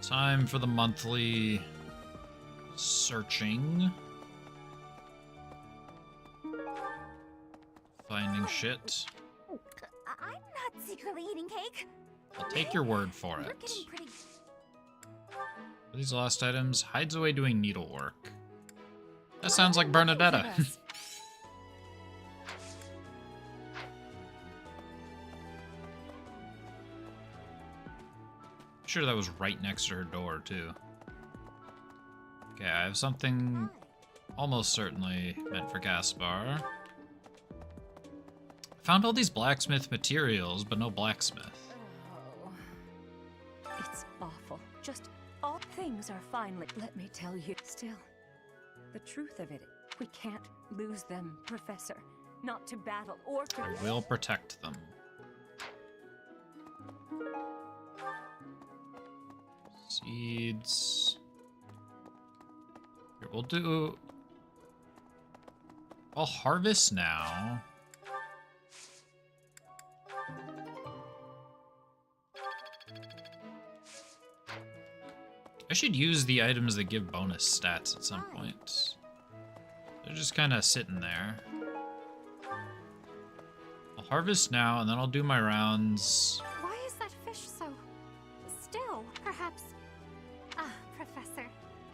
Time for the monthly searching. Finding shit. I'm not secretly eating cake. I'll take your word for You're it. getting pretty. Are these lost items? Hides away doing needlework. That sounds like Bernadetta. Sure, that was right next to her door, too. Okay, I have something almost certainly meant for Caspar. I found all these blacksmith materials, but no blacksmith. Oh. It's awful. Just all things are finally. Let me tell you. Still, the truth of it, we can't lose them, Professor. Not to battle or to. I will protect them. Seeds. Here, we'll do. I'll harvest now. I should use the items that give bonus stats at some point. They're just kind of sitting there. I'll harvest now, and then I'll do my rounds. Why is that fish so still? Perhaps. Ah, Professor.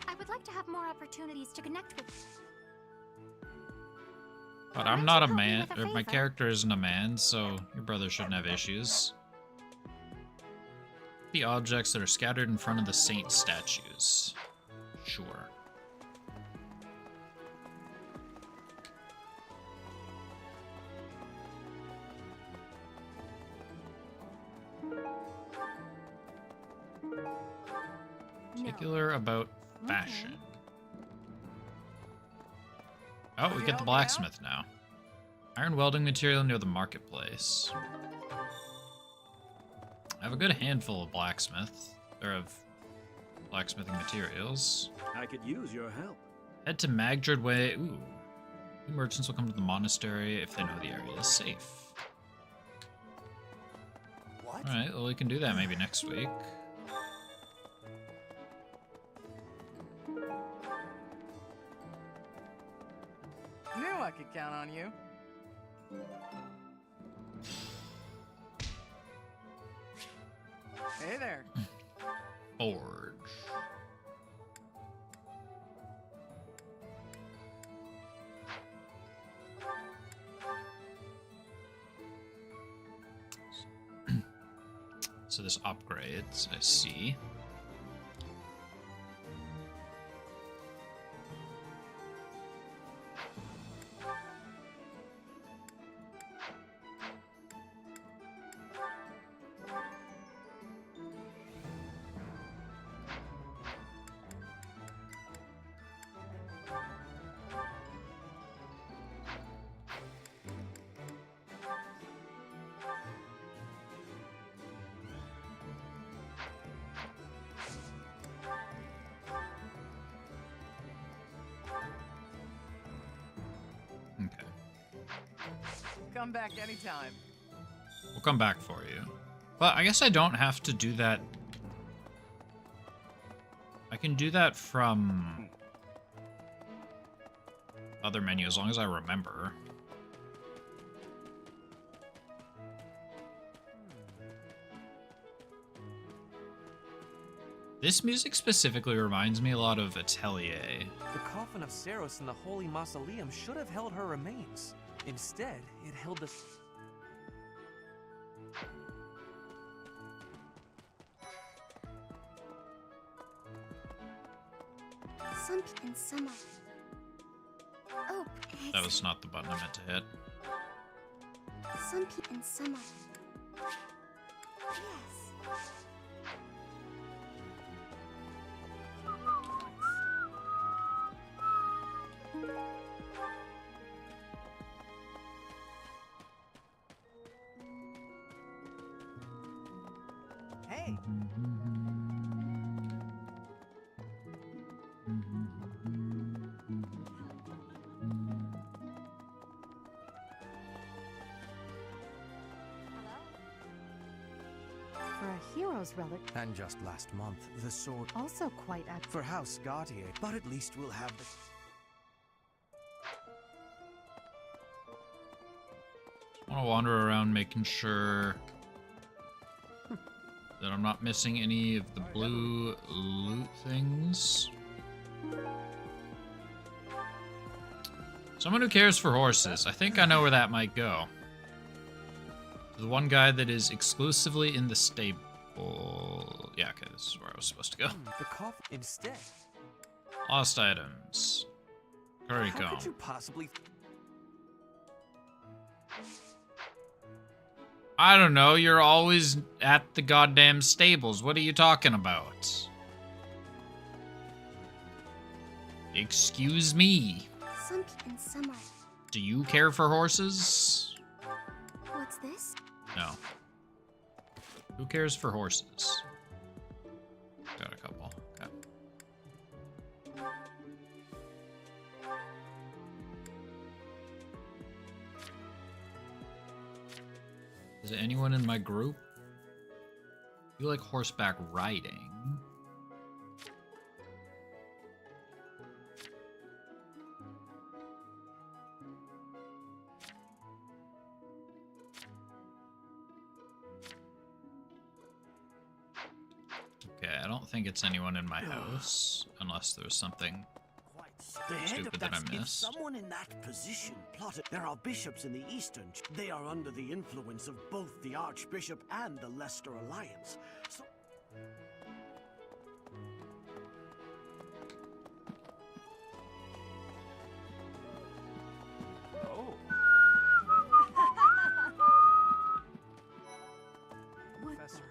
I would like to have more opportunities to connect with. But I'm not a man, or my character isn't a man, so your brother shouldn't have issues. The objects that are scattered in front of the saint statues. Sure. Particular about fashion. Oh, we get the blacksmith now. Iron welding material near the marketplace. I have a good handful of blacksmith, or of blacksmithing materials. I could use your help. Head to Magdred Way. Ooh. New merchants will come to the monastery if they know the area is safe. What? Alright, well we can do that maybe next week. Knew I could count on you. Hey there. Forge. So this upgrades, I see. Come back anytime. We'll come back for you. But I guess I don't have to do that. I can do that from other menu as long as I remember. This music specifically reminds me a lot of Atelier. The coffin of Saros in the Holy Mausoleum should have held her remains. Instead, it held the... Some and some are. Oh, That was not the button I meant to hit. Some and some are. Yes. Hey! For a hero's relic. And just last month, the sword... Also quite apt. For House Gautier, but at least we'll have the... I want to wander around making sure that I'm not missing any of the blue loot things. Someone who cares for horses. I think I know where that might go. The one guy that is exclusively in the stable. Yeah, okay, this is where I was supposed to go. The coffin instead. Lost items. Curry How comb. could you possibly... I don't know, you're always at the goddamn stables. What are you talking about? Excuse me. Some and some are. Do you care for horses? What's this? No. Who cares for horses? Got a couple. Okay. Is there anyone in my group? You like horseback riding? Okay, I don't think it's anyone in my house, unless there's something The head stupid of that I if missed. someone in that position plotted, there are bishops in the Eastern. They are under the influence of both the Archbishop and the Leicester Alliance. So Oh. Professor.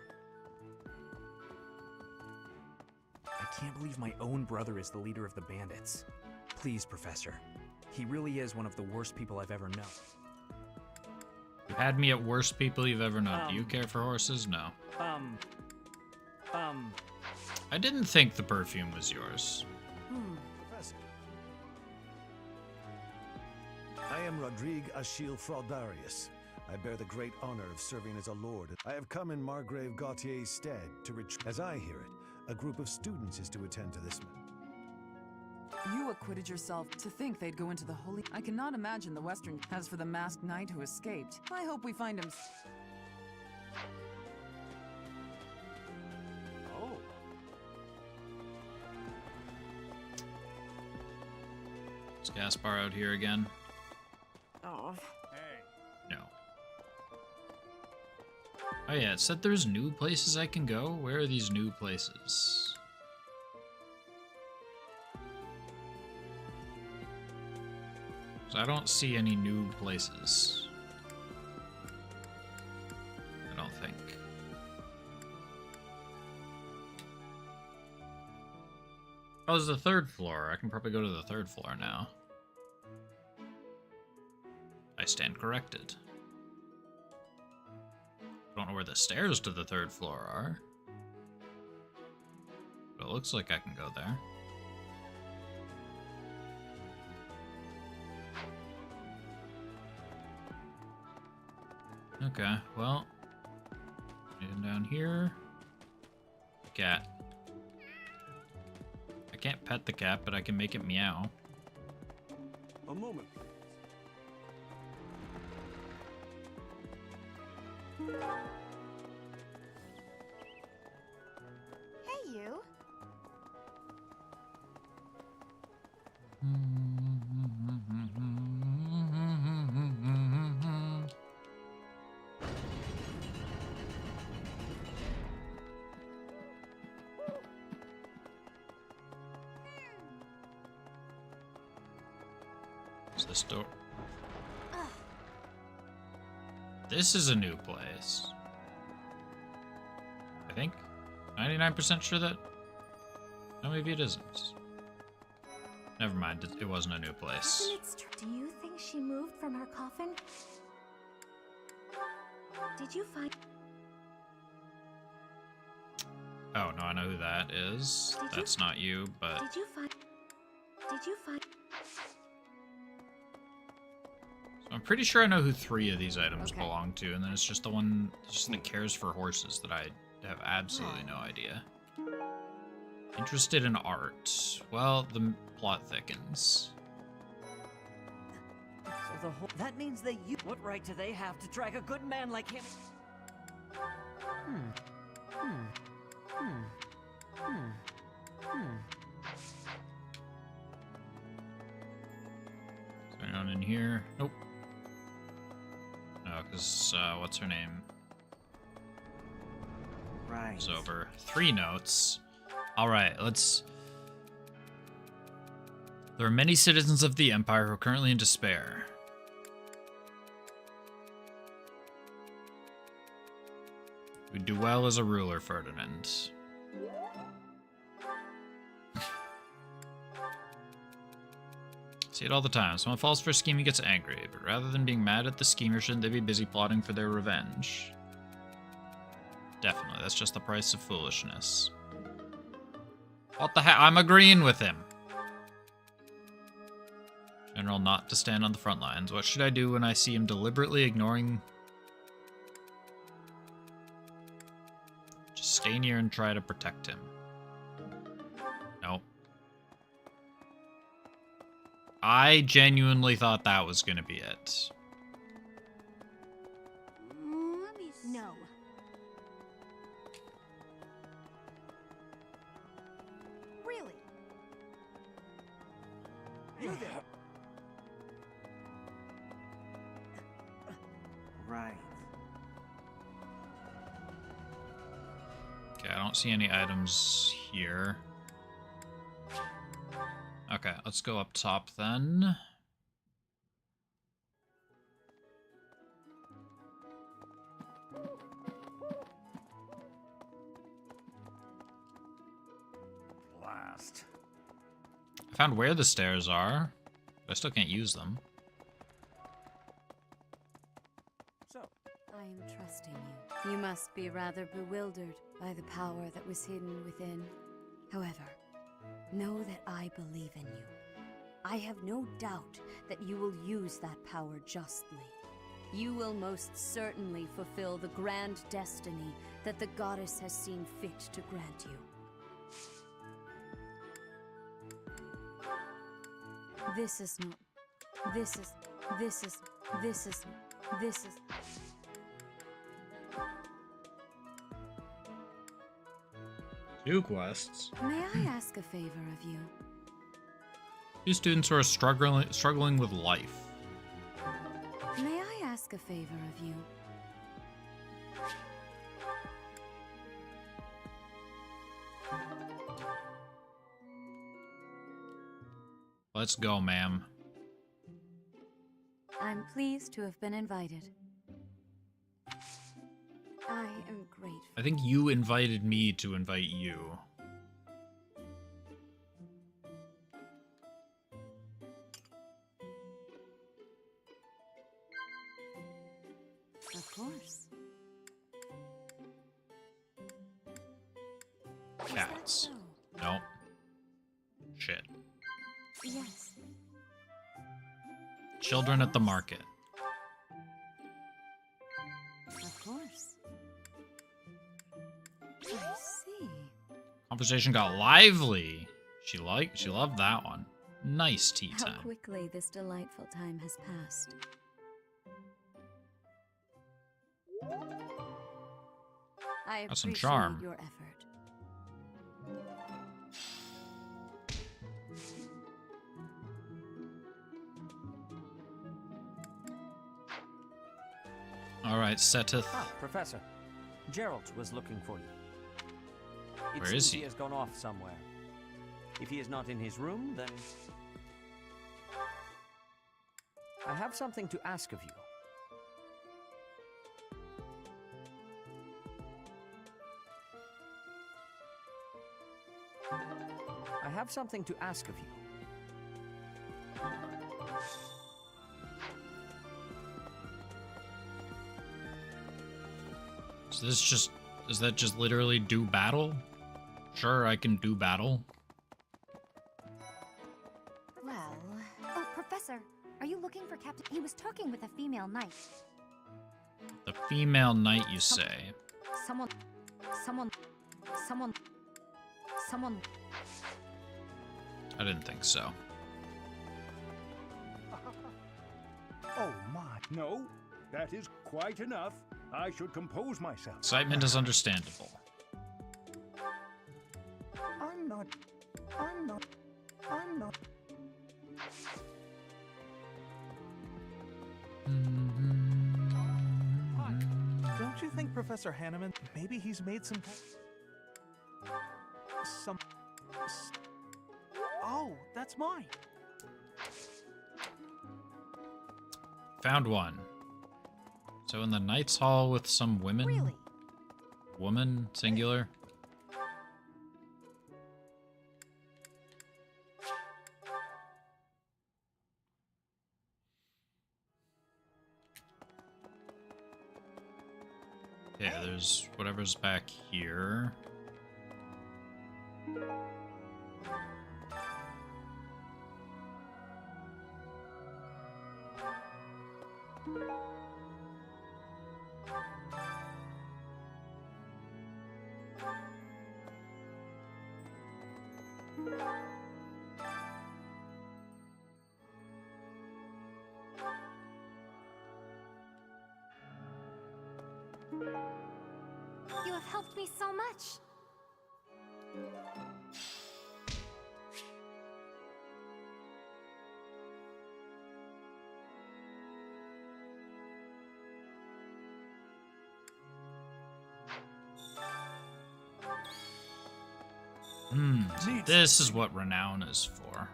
I can't believe my own brother is the leader of the bandits. Please, Professor. He really is one of the worst people I've ever known. You had me at worst people you've ever known. Do you care for horses? No. I didn't think the perfume was yours. Professor. I am Rodrigue Achille Fraudarius. I bear the great honor of serving as a lord. I have come in Margrave Gautier's stead to As I hear it, a group of students is to attend to this man. You acquitted yourself. To think they'd go into the holy... I cannot imagine the Western... As for the masked knight who escaped, I hope we find him... Oh. Is Gaspar out here again? Oh. No. Oh yeah, it said there's new places I can go. Where are these new places? I don't see any new places. I don't think. Oh, it's the third floor. I can probably go to the third floor now. I stand corrected. I don't know where the stairs to the third floor are. But it looks like I can go there. Okay, well, Anything down here? Cat. I can't pet the cat, but I can make it meow. A moment. Hey, you. Is this door? This is a new place. I think. 99% sure that. No, maybe it isn't. Never mind, it wasn't a new place. Do you think she moved from her coffin? Did you find... Oh, no, I know who that is. That's not you, but... Did you find... I'm pretty sure I know who 3 of these items belong to, and then it's just the one that cares for horses that I have absolutely no idea. Interested in art. Well, the plot thickens. So the whole... That means that you... What right do they have to drag a good man like him? Is there anyone in here? Nope. No, because, what's her name? Right. It's over. 3 notes. Alright, let's... There are many citizens of the Empire who are currently in despair. You'd do well as a ruler, Ferdinand. See it all the time. Someone falls for a scheme and gets angry, but rather than being mad at the schemer, shouldn't they be busy plotting for their revenge? Definitely, that's just the price of foolishness. What the heck? I'm agreeing with him. General, not to stand on the front lines. What should I do when I see him deliberately ignoring... Just stay near and try to protect him. Nope. I genuinely thought that was gonna be it. No. Really? You there. Right. Okay, I don't see any items here. Okay, let's go up top then. Blast. I found where the stairs are, but I still can't use them. I am trusting you. You must be rather bewildered by the power that was hidden within. However, know that I believe in you. I have no doubt that you will use that power justly. You will most certainly fulfill the grand destiny that the goddess has seen fit to grant you. This is not... This is... Two quests. May I ask a favor of you? 2 students who are struggling with life. May I ask a favor of you? Let's go, ma'am. I'm pleased to have been invited. I am grateful. I think you invited me to invite you. Of course. Cats. Nope. Shit. Yes. Children at the market. Of course. Conversation got lively. She loved that one. Nice tea How time. quickly this delightful time has passed. I Got some appreciate charm. your effort. All right, Seteth. Ah, Professor. Gerald was looking for you. It Where seems is he? He has gone off somewhere. If he is not in his room, then I have something to ask of you. I have something to ask of you. So this just, does that just literally do battle? Sure, I can do battle. Well... Oh, Professor, are you looking for Captain... He was talking with a female knight. The female knight, you say? Someone... I didn't think so. Oh my, no, that is quite enough. I should compose myself. Excitement is understandable. I'm not. Don't you think Professor Hanneman, maybe he's made some... Oh, that's mine. Found one. So in the Knight's Hall with some women? Really? Woman, singular? Yeah, there's whatever's back here. You have helped me so much. So this is what renown is for.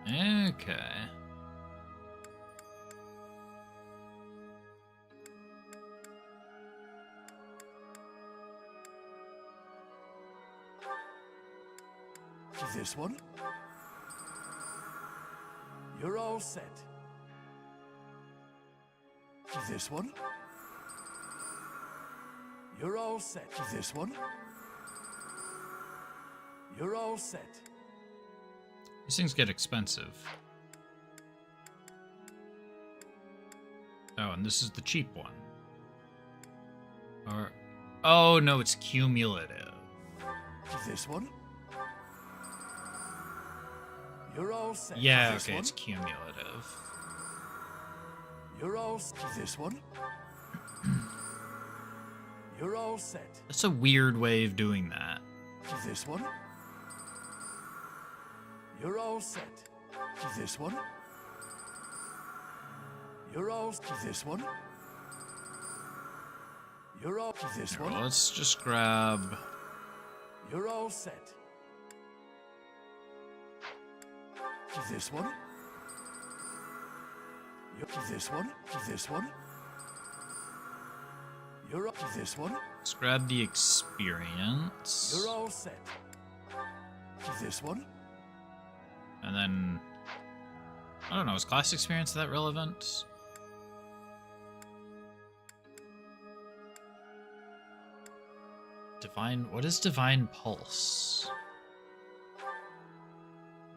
Okay. This one? You're all set. This one? You're all set. This one? You're all set. These things get expensive. Oh, and this is the cheap one. Or, oh no, it's cumulative. This one? You're all set. Yeah, This okay, one? it's cumulative. You're all set. This one? You're all set. That's a weird way of doing that. This one? You're all set. This one? You're all... This one? You're all... This Here, one? let's just grab... You're all set. This one? This one? This one? You're all... This one? Let's grab the experience. You're all set. This one? And then... I don't know, is class experience that relevant? Divine... What is Divine Pulse?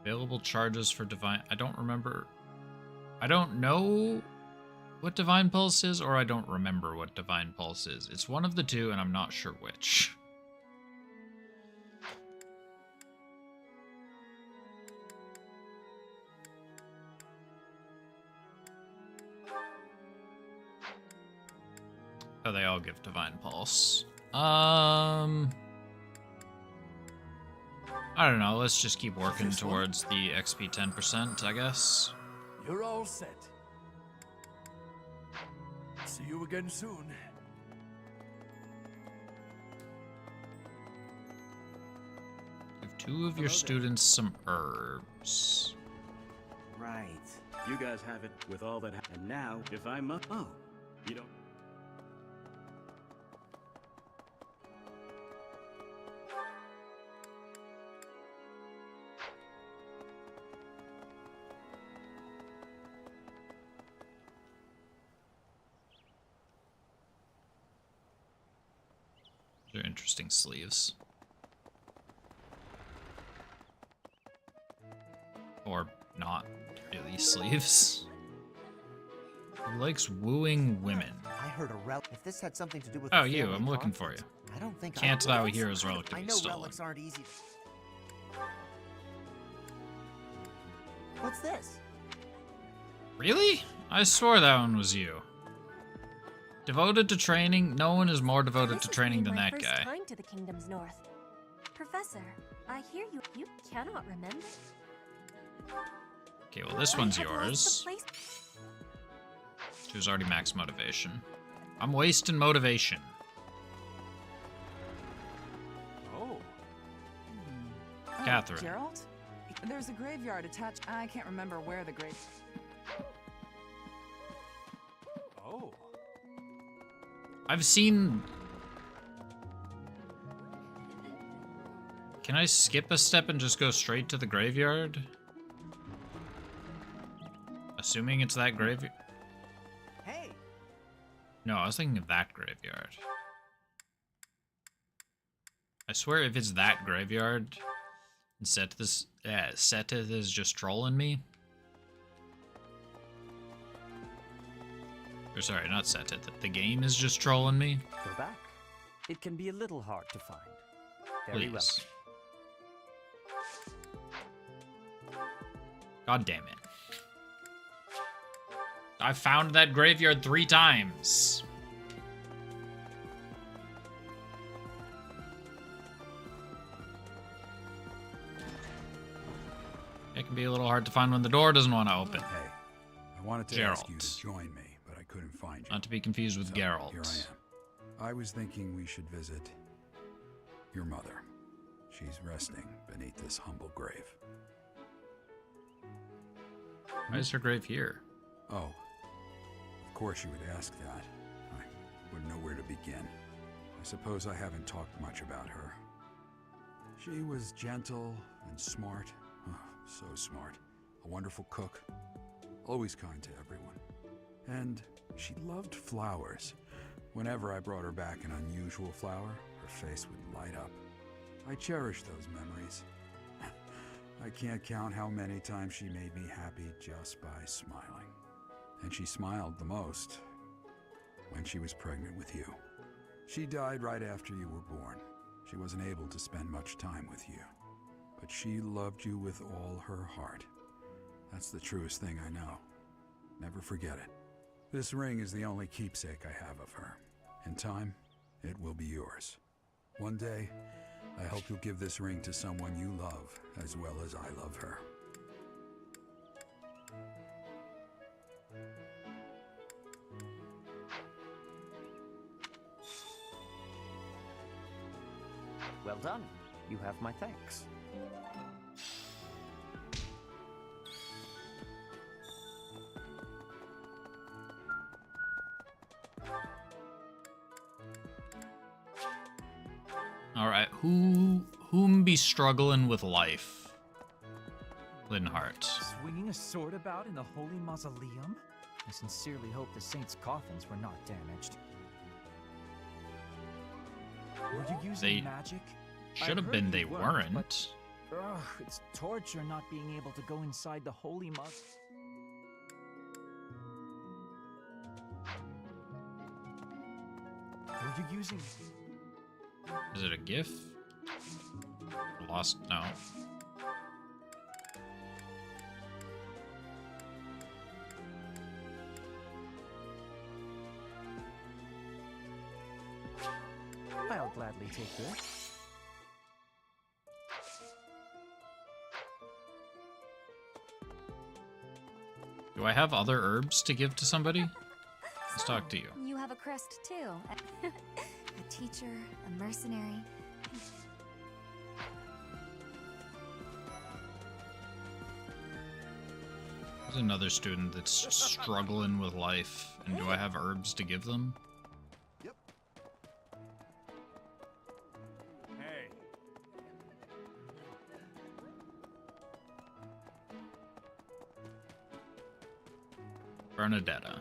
Available charges for Divine... I don't remember... I don't know what Divine Pulse is, or I don't remember what Divine Pulse is. It's one of the two, and I'm not sure which. Oh, they all give Divine Pulse. I don't know. Let's just keep working towards the XP 10%, I guess. You're all set. See you again soon. Give two of your students some herbs. Right. You guys have it with all that. And now, if I must. Oh, you don't. They're interesting sleeves. Or not really sleeves. He likes wooing women. I heard a relic. If this had something to do with Oh, the you. family I'm looking for conflict, you. I don't think Can't I allow heroes relic to I be know stolen. relics aren't easy. What's this? Really? I swore that one was you. Devoted to training? No one is more devoted to training than that This guy. is my first time to the Kingdom's North. Professor, I hear you cannot remember. Okay, well this one's I have lost yours. the place- She was already max motivation. I'm wasting motivation. Oh, Catherine. Gerald? There's a graveyard attached. I can't remember where the grave. Oh. I've seen... Can I skip a step and just go straight to the graveyard? Assuming it's that graveyard. Hey. No, I was thinking of that graveyard. I swear if it's that graveyard, and Seth is just trolling me. Or sorry, not Seth. The game is just trolling me. Go back. It can be a little hard to find. Very well. Please. God damn it. I found that graveyard 3 times. It can be a little hard to find when the door doesn't want to open. Hey, I wanted to ask you to join me, but I couldn't find you. Not to be confused with Geralt. Here I am. I was thinking we should visit your mother. She's resting beneath this humble grave. Why is her grave here? Oh, of course you would ask that. I wouldn't know where to begin. I suppose I haven't talked much about her. She was gentle and smart. Oh, so smart. A wonderful cook. Always kind to everyone. And she loved flowers. Whenever I brought her back an unusual flower, her face would light up. I cherish those memories. I can't count how many times she made me happy just by smiling. And she smiled the most when she was pregnant with you. She died right after you were born. She wasn't able to spend much time with you. But she loved you with all her heart. That's the truest thing I know. Never forget it. This ring is the only keepsake I have of her. In time, it will be yours. One day, I hope you'll give this ring to someone you love as well as I love her. Well done. You have my thanks. Alright, whom be struggling with life? Linhart. Swinging a sword about in the holy mausoleum? I sincerely hope the saints' coffins were not damaged. Were you using They magic? should have been they weren't. But, it's torture not being able to go inside the holy mausoleum. Are you using... Is it a GIF? Lost? No. I'll gladly take this. Do I have other herbs to give to somebody? Let's talk to you. You have a crest too. A teacher, a mercenary. There's another student that's struggling with life, and do I have herbs to give them? Yep. Hey. Bernadetta.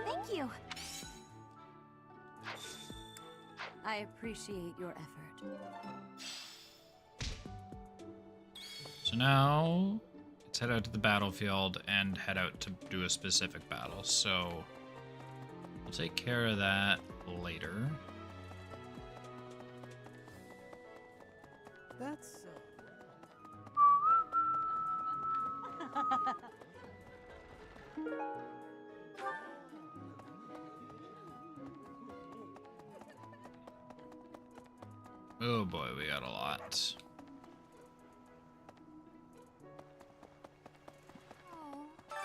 Thank you. I appreciate your effort. So now, let's head out to the battlefield and head out to do a specific battle. So, we'll take care of that later. That's... Oh boy, we got a lot.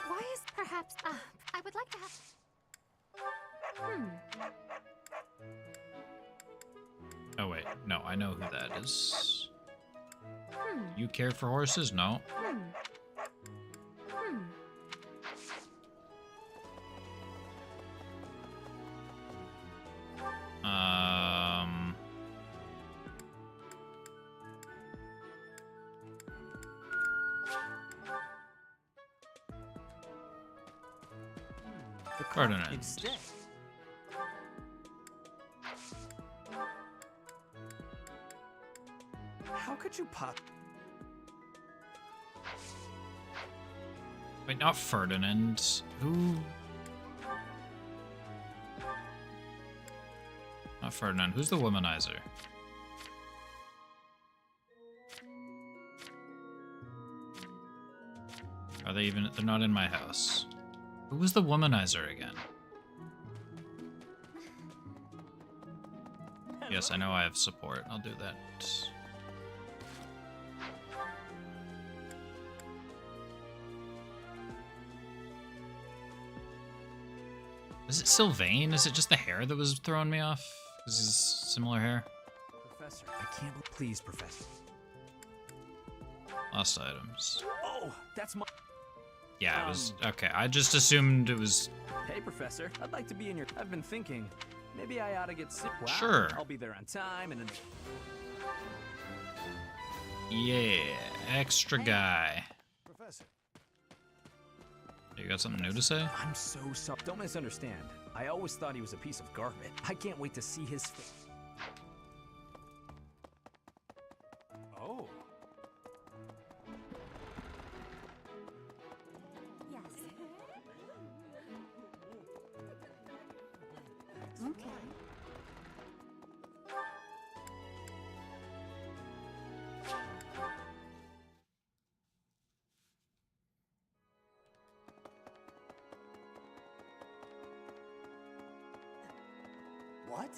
Why is perhaps... I would like to have... Oh wait, no, I know who that is. You care for horses? No. Ferdinand. Instead. How could you pop? Wait, not Ferdinand. Who? Not Ferdinand. Who's the womanizer? Are they even? They're not in my house. Who was the womanizer again? Yes, I know I have support. I'll do that. Is it Sylvain? Is it just the hair that was throwing me off? This is similar hair. Professor, I can't... Please, Professor. Lost items. Oh, that's my... Yeah, it was... Okay, I just assumed it was... Hey, Professor. I'd like to be in your... I've been thinking, maybe I ought to get sick. Wow, Sure. I'll be there on time and... Yeah, extra guy. Professor. You got something new to say? I'm so sorry. Don't misunderstand. I always thought he was a piece of garbage. I can't wait to see his face. Oh. Yes. Okay. What?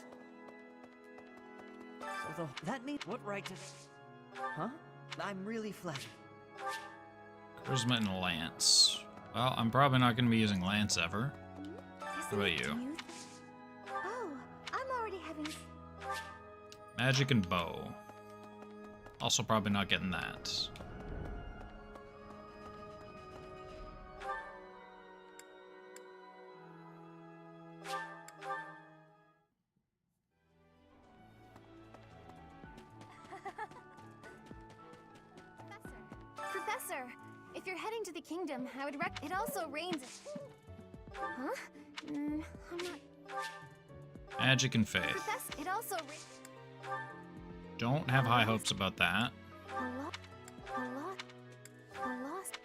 So that means what right to... Huh? I'm really flattered. Charisma and Lance. Well, I'm probably not going to be using Lance ever. What about you? Oh, I'm already having... Magic and bow. Also probably not getting that. Professor, if you're heading to the kingdom, I would it also rains... Huh? I'm not... Magic and faith. Professor, it also Don't have high hopes about that. A lot...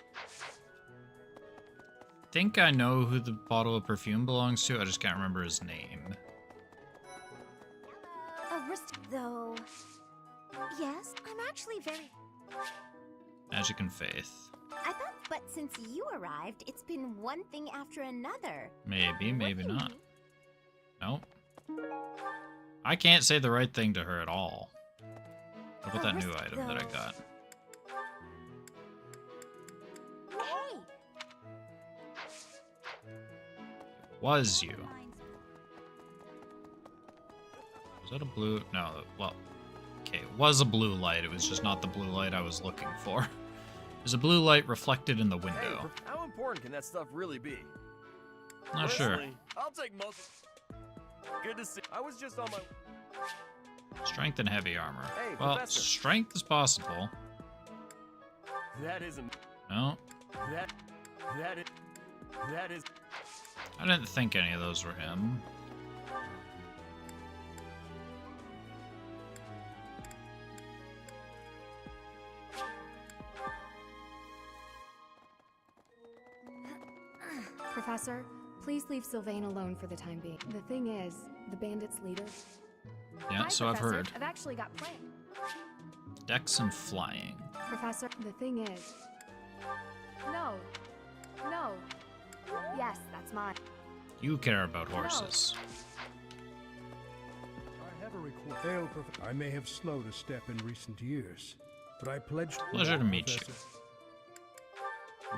think I know who the bottle of perfume belongs to. I just can't remember his name. Though, yes, I'm actually very... Magic and faith. I thought, but since you arrived, it's been one thing after another. Maybe, maybe not. Nope. I can't say the right thing to her at all. What about that new item that I got? Hey! Was you? Was that a blue? No, well, okay, it was a blue light. It was just not the blue light I was looking for. There's a blue light reflected in the window. Hey, how important can that stuff really be? Not sure. I'll take most. Good to see. I was just on my... Strength and heavy armor. Hey, well, Professor. strength is possible. That isn't... No. That is... I didn't think any of those were him. Professor, please leave Sylvain alone for the time being. The thing is, the bandits' leader... Yeah, Hi, so Professor. I've heard. I've actually got plans. Dex and flying. Professor, the thing is... No. No. Yes, that's mine. You care about horses. I have a request. Hail, Professor. I may have slowed a step in recent years, but I pledge... Pleasure to meet Professor.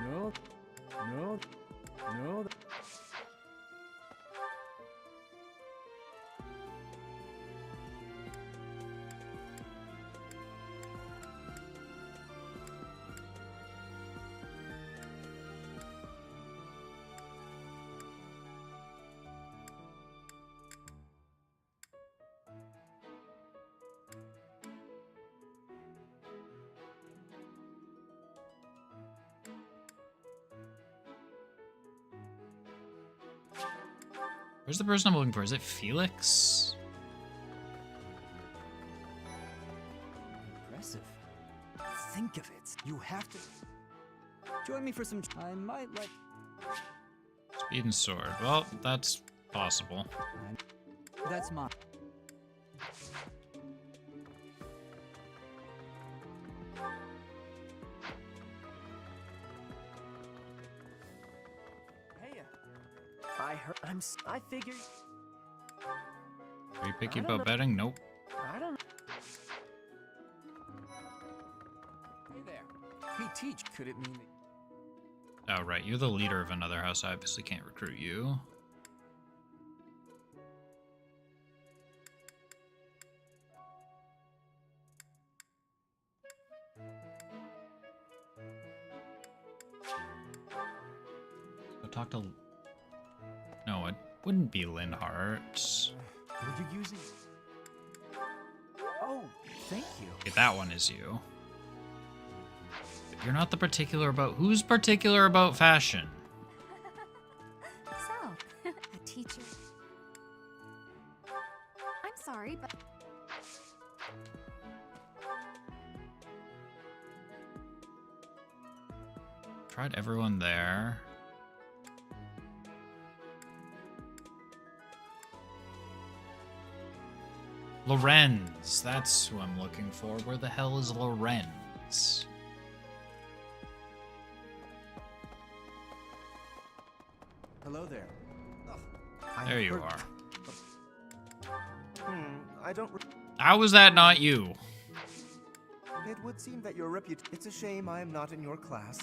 No. No. No. Where's the person I'm looking for? Is it Felix? Impressive. Think of it. You have to join me for some. I might like. Speed and sword. Well, that's possible. That's mine. I figured. Are you picky about betting? Nope. I don't. Hey there. FE3H, could it mean that... Oh, right. You're the leader of another house. I obviously can't recruit you. Go talk to... No, it wouldn't be Linhart. Were you using... Oh, thank you. Okay, that one is you. But you're not the particular about... Who's particular about fashion? So, a teacher... I'm sorry, but... Tried everyone there. Lorenz, that's who I'm looking for. Where the hell is Lorenz? Hello there. There you are. I don't... How was that not you? It would seem that your It's a shame I am not in your class.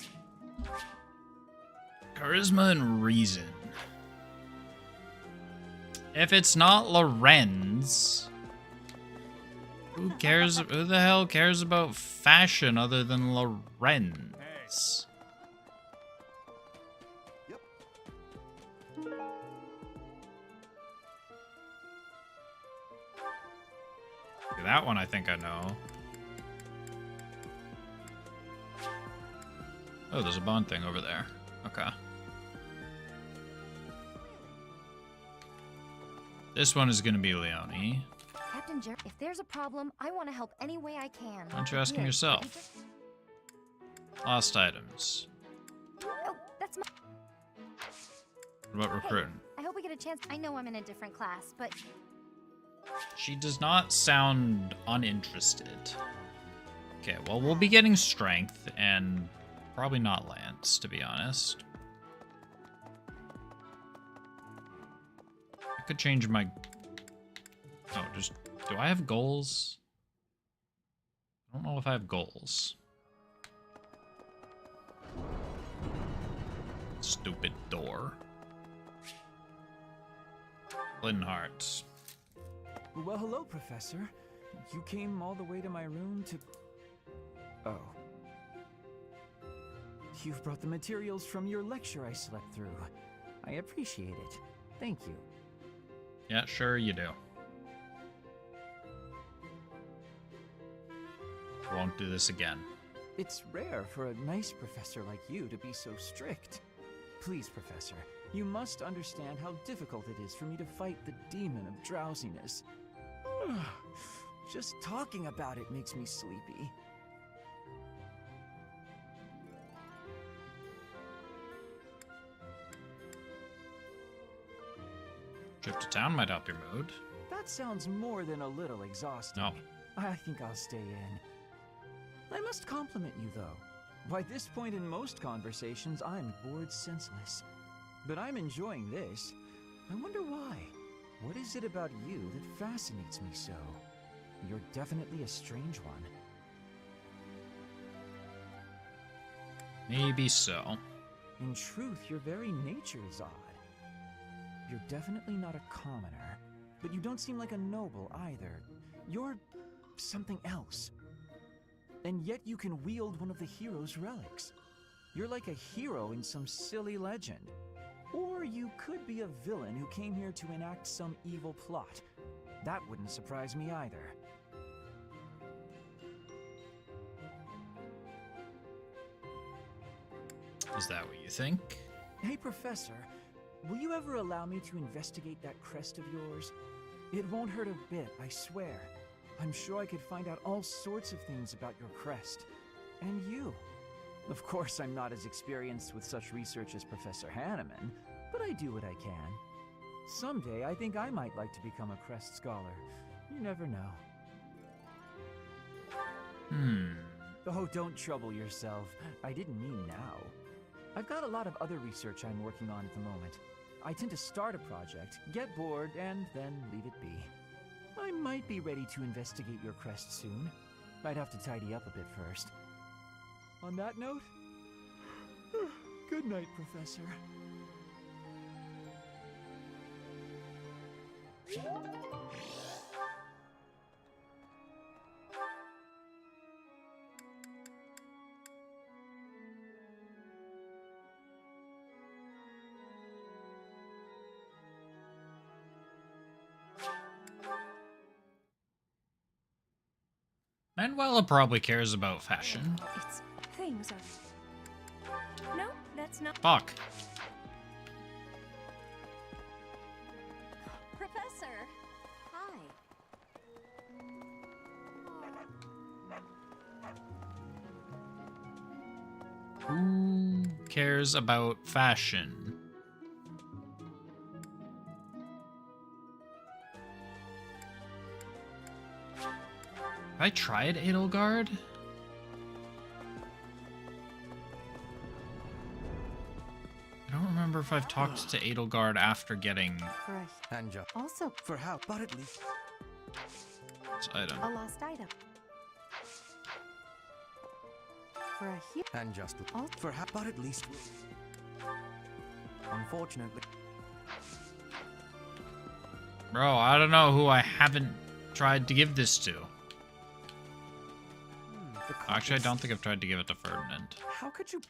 Charisma and reason. If it's not Lorenz... Who cares? Who the hell cares about fashion other than Lorenz? That one I think I know. Oh, there's a bond thing over there. Okay. This one is going to be Leone. Captain Jer, if there's a problem, I want to help any way I can. Why don't you ask him yourself? Lost items. Oh, that's my... What about recruiting? I hope we get a chance. I know I'm in a different class, but She does not sound uninterested. Okay, well, we'll be getting strength and probably not Lance, to be honest. I could change my... Oh, just... Do I have goals? I don't know if I have goals. Stupid door. Linhardt. Well, hello, Professor. You came all the way to my room to... Oh. You've brought the materials from your lecture I slept through. I appreciate it. Thank you. Yeah, sure you do. Won't do this again. It's rare for a nice professor like you to be so strict. Please, Professor, you must understand how difficult it is for me to fight the demon of drowsiness. Just talking about it makes me sleepy. Trip to town might help your mood. That sounds more than a little exhausting. No. I think I'll stay in. I must compliment you, though. By this point in most conversations, I'm bored senseless. But I'm enjoying this. I wonder why. What is it about you that fascinates me so? You're definitely a strange one. Maybe so. In truth, your very nature is odd. You're definitely not a commoner, but you don't seem like a noble either. You're something else. And yet you can wield one of the hero's relics. You're like a hero in some silly legend. Or you could be a villain who came here to enact some evil plot. That wouldn't surprise me either. Is that what you think? Hey, Professor, will you ever allow me to investigate that crest of yours? It won't hurt a bit, I swear. I'm sure I could find out all sorts of things about your crest. And you. Of course, I'm not as experienced with such research as Professor Hanneman, but I do what I can. Someday, I think I might like to become a crest scholar. You never know. Oh, don't trouble yourself. I didn't mean now. I've got a lot of other research I'm working on at the moment. I tend to start a project, get bored, and then leave it be. I might be ready to investigate your crest soon. I'd have to tidy up a bit first. On that note, good night, Professor. Manuela probably cares about fashion. It's things are... No, that's not... Fuck. Professor! Hi. Who cares about fashion? Have I tried Edelgard? I don't remember if I've talked to Edelgard after getting Anja. Also, For how? But at least. this item. a lost item. For a hero. And just for how? But at least. Unfortunately. Bro, I don't know who I haven't tried to give this to. Actually, I don't think I've tried to give it to Ferdinand. How could you?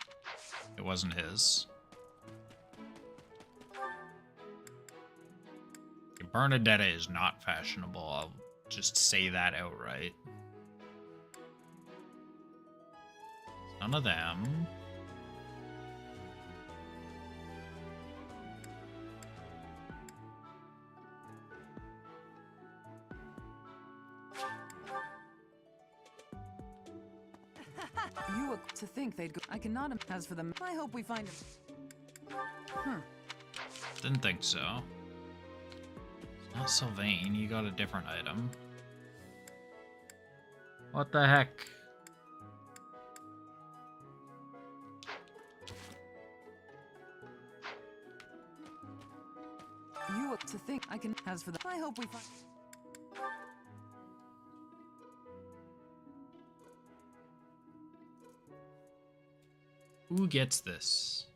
It wasn't his. Bernadetta is not fashionable. I'll just say that outright. None of them. You to think they'd go. I cannot. As for them, I hope we find him. Didn't think so. It's not Sylvain, you got a different item. What the heck? You to think I can. As for the. I hope we find. Who gets this?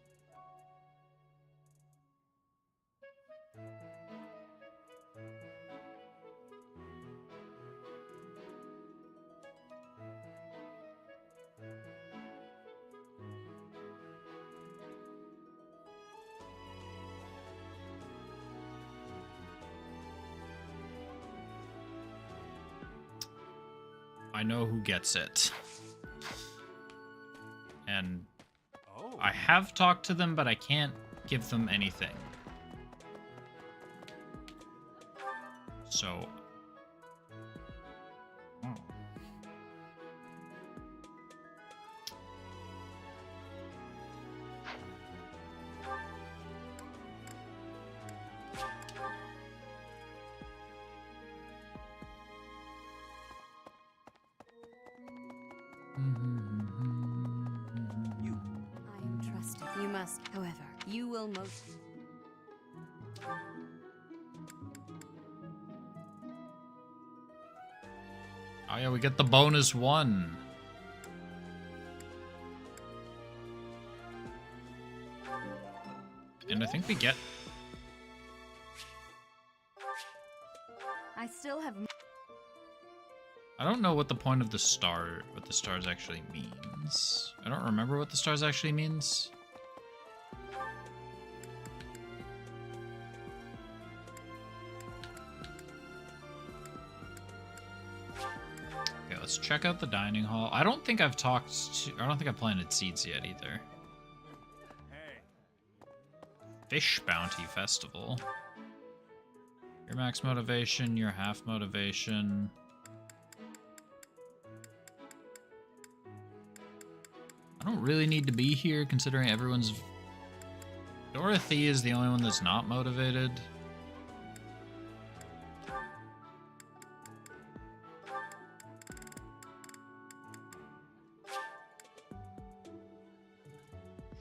I know who gets it. And I have talked to them, but I can't give them anything. So... I am trusted. You must, however, you will most... Oh yeah, we get the bonus one. And I think we get... I still have... I don't know what the point of the star, what the stars actually means. I don't remember what the stars actually means. Okay, let's check out the dining hall. I don't think I've planted seeds yet either. Fish Bounty Festival. Your max motivation, your half motivation. I don't really need to be here considering everyone's... Dorothy is the only one that's not motivated.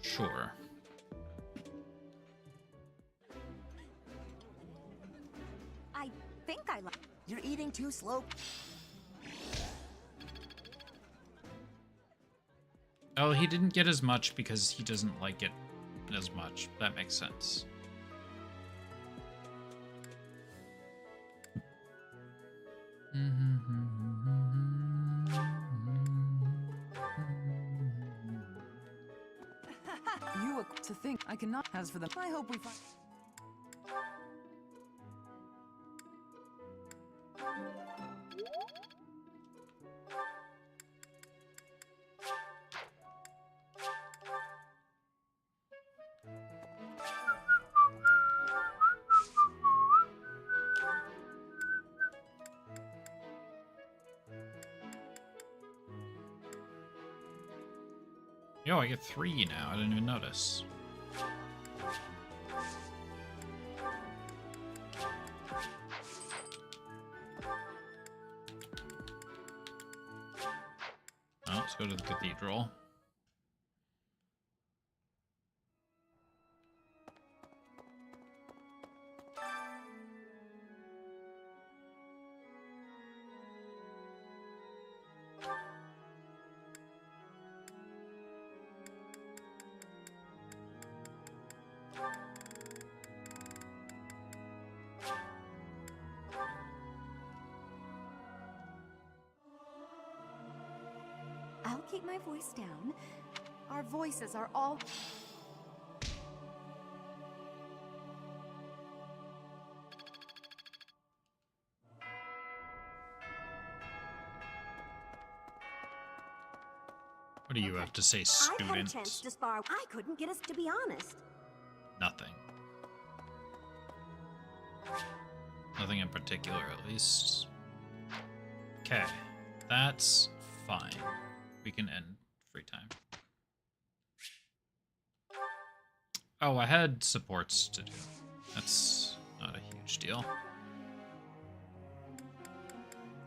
Sure. I think I like. You're eating too slow. Oh, he didn't get as much because he doesn't like it as much. That makes sense. You to think I cannot. As for them, I hope we find. Yo, I get 3 now. I didn't even notice. Oh, let's go to the cathedral. I'll keep my voice down. Our voices are all... What do you have to say, I had a chance student? to spar. I couldn't get us to be honest. Nothing. Nothing in particular, at least. Okay, that's fine. We can end free time. Oh, I had supports to do. That's not a huge deal.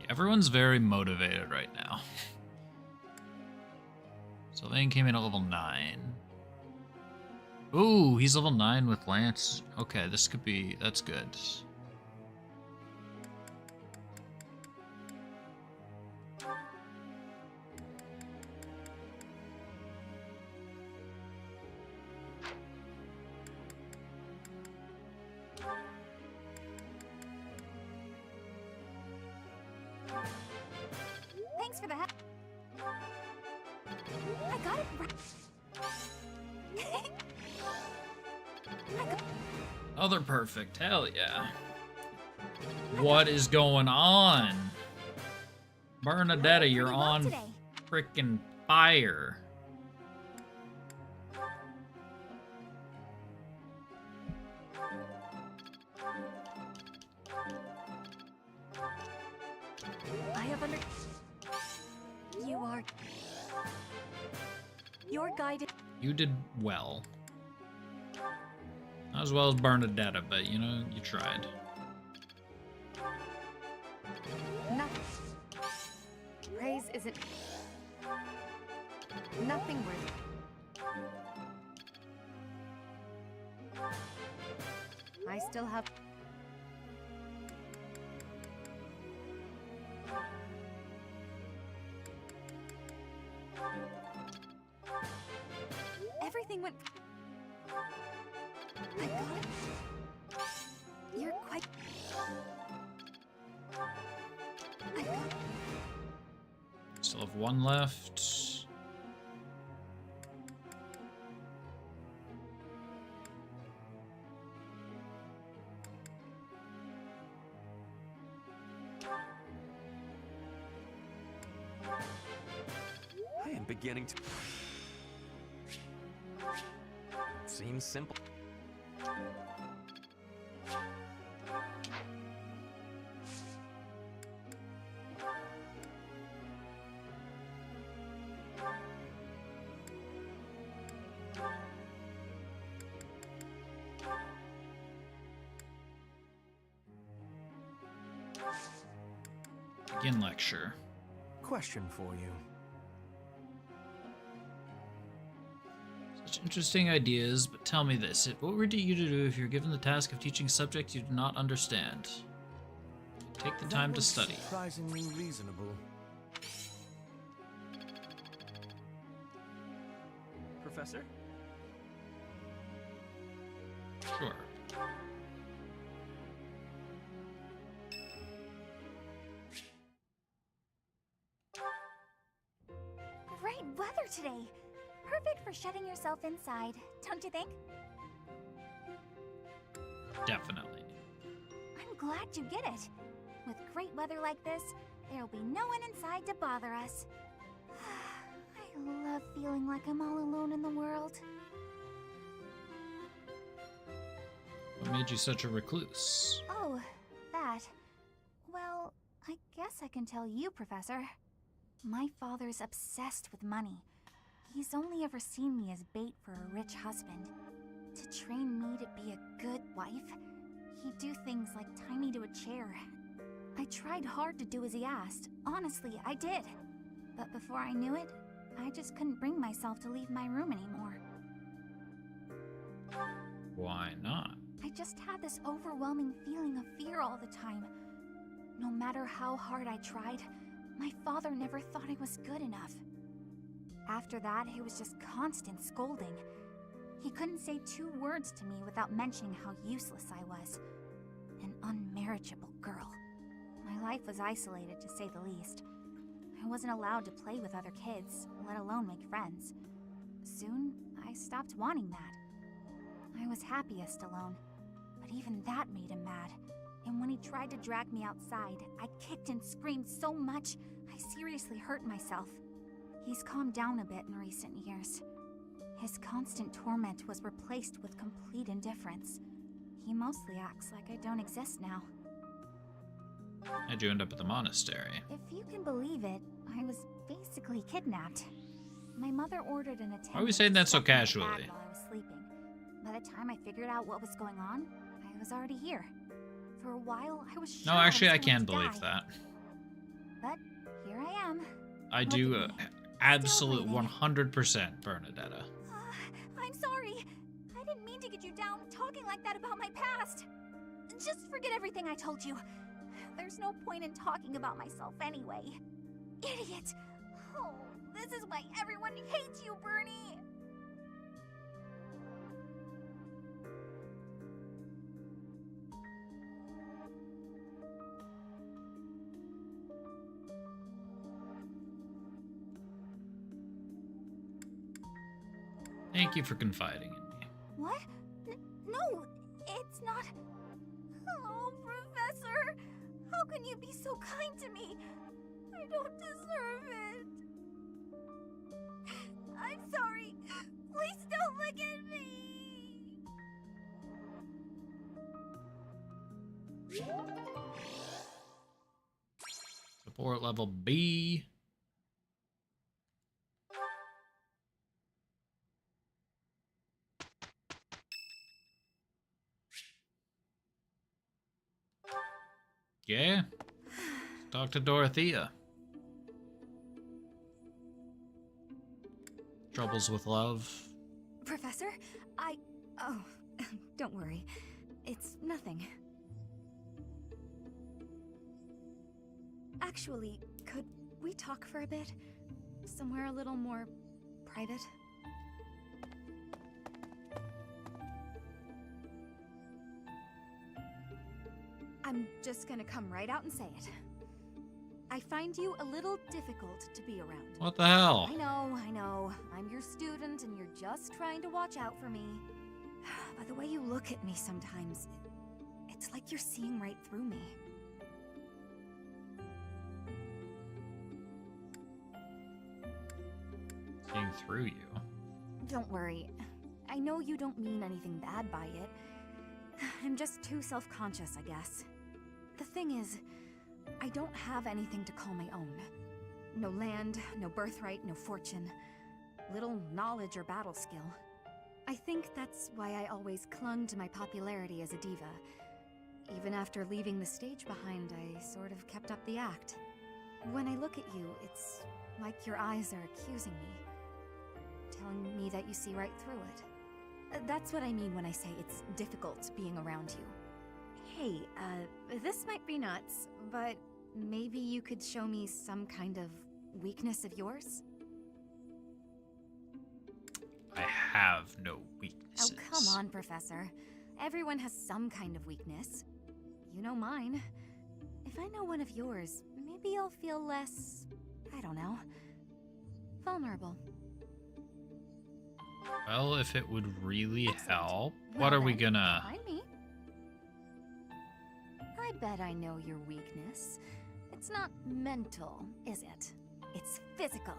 Yeah, everyone's very motivated right now. Sylvain came in at level 9. Ooh, he's level 9 with Lance. Okay, this could be... that's good. Thanks for the help. I got it right. Oh, they're perfect. Hell yeah. What is going on? Bernadetta, you're on freaking fire. I have under... You are... Your guided... You did well. Not as well as Bernadetta, but you know, you tried. Nothing. Praise isn't... nothing worth... I still have... Everything went... I got it. You're quite... I got it. Still have one left. I am beginning to... Seems simple. Begin lecture. Question for you. Such interesting ideas, but tell me this. What would you to do if you're given the task of teaching a subject you do not understand? Take the time to study. Surprisingly reasonable. Professor? Sure. Great weather today. Perfect for shutting yourself inside, don't you think? Definitely. I'm glad you get it. With great weather like this, there'll be no one inside to bother us. I love feeling like I'm all alone in the world. What made you such a recluse? Oh, that. Well, I guess I can tell you, Professor. My father's obsessed with money. He's only ever seen me as bait for a rich husband. To train me to be a good wife, he'd do things like tie me to a chair. I tried hard to do as he asked. Honestly, I did. But before I knew it, I just couldn't bring myself to leave my room anymore. Why not? I just had this overwhelming feeling of fear all the time. No matter how hard I tried, my father never thought I was good enough. After that, it was just constant scolding. He couldn't say 2 words to me without mentioning how useless I was. An unmarriageable girl. My life was isolated, to say the least. I wasn't allowed to play with other kids, let alone make friends. Soon, I stopped wanting that. I was happiest alone, but even that made him mad. And when he tried to drag me outside, I kicked and screamed so much, I seriously hurt myself. He's calmed down a bit in recent years. His constant torment was replaced with complete indifference. He mostly acts like I don't exist now. How'd you end up at the monastery? If you can believe it, I was basically kidnapped. My mother ordered an Why are we saying that so casually? while I was sleeping. By the time I figured out what was going on, I I was already here. For a while, I was sure No, actually, I I was going can to believe die. that. But here I am. I Look do at me. absolute Still breathing. 100% Bernadetta. I'm sorry. I didn't mean to get you down talking like that about my past. Just forget everything I told you. There's no point in talking about myself anyway. Idiot! Oh, this is why everyone hates you, Bernie! Thank you for confiding in me. What? No, it's not. Oh, Professor! How can you be so kind to me? I don't deserve it. I'm sorry. Please don't look at me. Support level B. Yeah. Talk to Dorothea. Troubles with love. Professor, Oh, don't worry. It's nothing. Actually, could we talk for a bit? Somewhere a little more private? I'm just gonna come right out and say it. I find you a little difficult to be around. What the hell? I know. I'm your student and you're just trying to watch out for me. But the way you look at me sometimes, it's like you're seeing right through me. Seeing through you. Don't worry. I know you don't mean anything bad by it. I'm just too self-conscious, I guess. The thing is, I don't have anything to call my own. No land, no birthright, no fortune. Little knowledge or battle skill. I think that's why I always clung to my popularity as a diva. Even after leaving the stage behind, I sort of kept up the act. When I look at you, it's like your eyes are accusing me. Telling me that you see right through it. That's what I mean when I say it's difficult being around you. Hey, this might be nuts, but maybe you could show me some kind of weakness of yours? I have no weaknesses. Oh, come on, Professor. Everyone has some kind of weakness. You know mine. If I know one of yours, maybe I'll feel less, I don't know, vulnerable. Well, if it would really help, what are we gonna... Find me. I bet I know your weakness. It's not mental, is it? It's physical.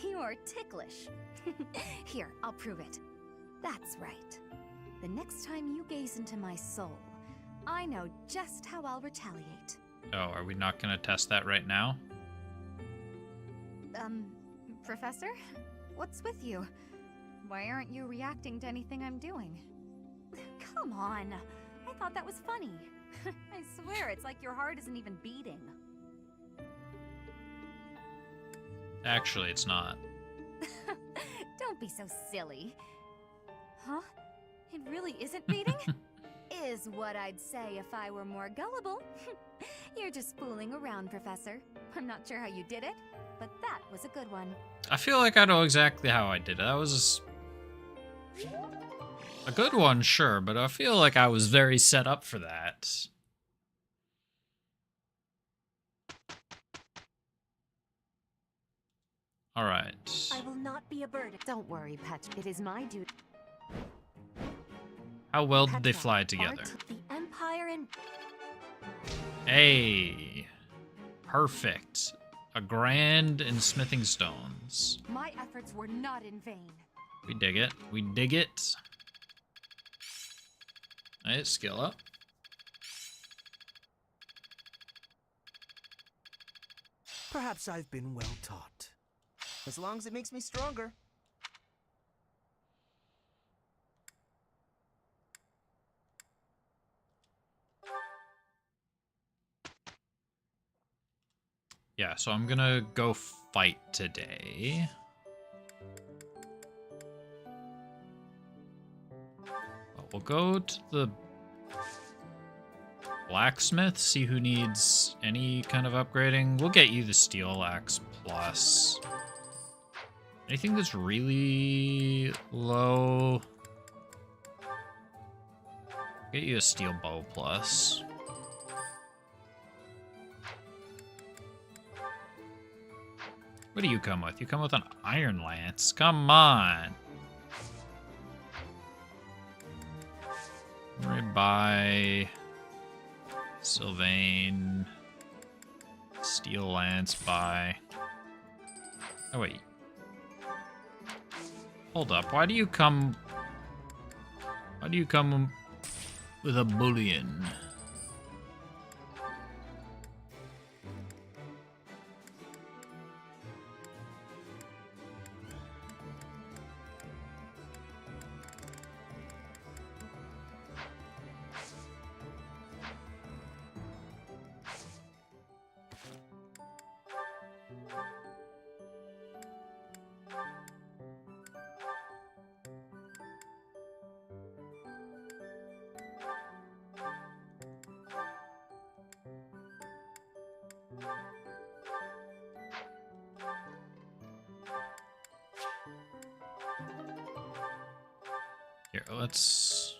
You're ticklish. Here, I'll prove it. That's right. The next time you gaze into my soul, I know just how I'll retaliate. Oh, are we not gonna test that right now? Professor? What's with you? Why aren't you reacting to anything I'm doing? Come on. I thought that was funny. I swear, it's like your heart isn't even beating. Actually, it's not. Don't be so silly. Huh? It really isn't beating? Is what I'd say if I were more gullible. You're just fooling around, Professor. I'm not sure how you did it, but that was a good one. I feel like I know exactly how I did it. That was a good one, sure, but I feel like I was very set up for that. All right. I will not be a burden. Don't worry, Pet. It is my duty. How well did they fly together? The Empire and... Hey. Perfect. A grand and smithing stones. My efforts were not in vain. We dig it. We dig it. Alright, skill up. Perhaps I've been well taught. As long as it makes me stronger. Yeah, so I'm gonna go fight today. Well, we'll go to the blacksmith, see who needs any kind of upgrading. We'll get you the steel axe plus. Anything that's really low, get you a steel bow plus. What do you come with? You come with an iron lance. Come on. Right by Sylvain. Steel lance by. Oh wait. Hold up. Why do you come with a bullion? Here, let's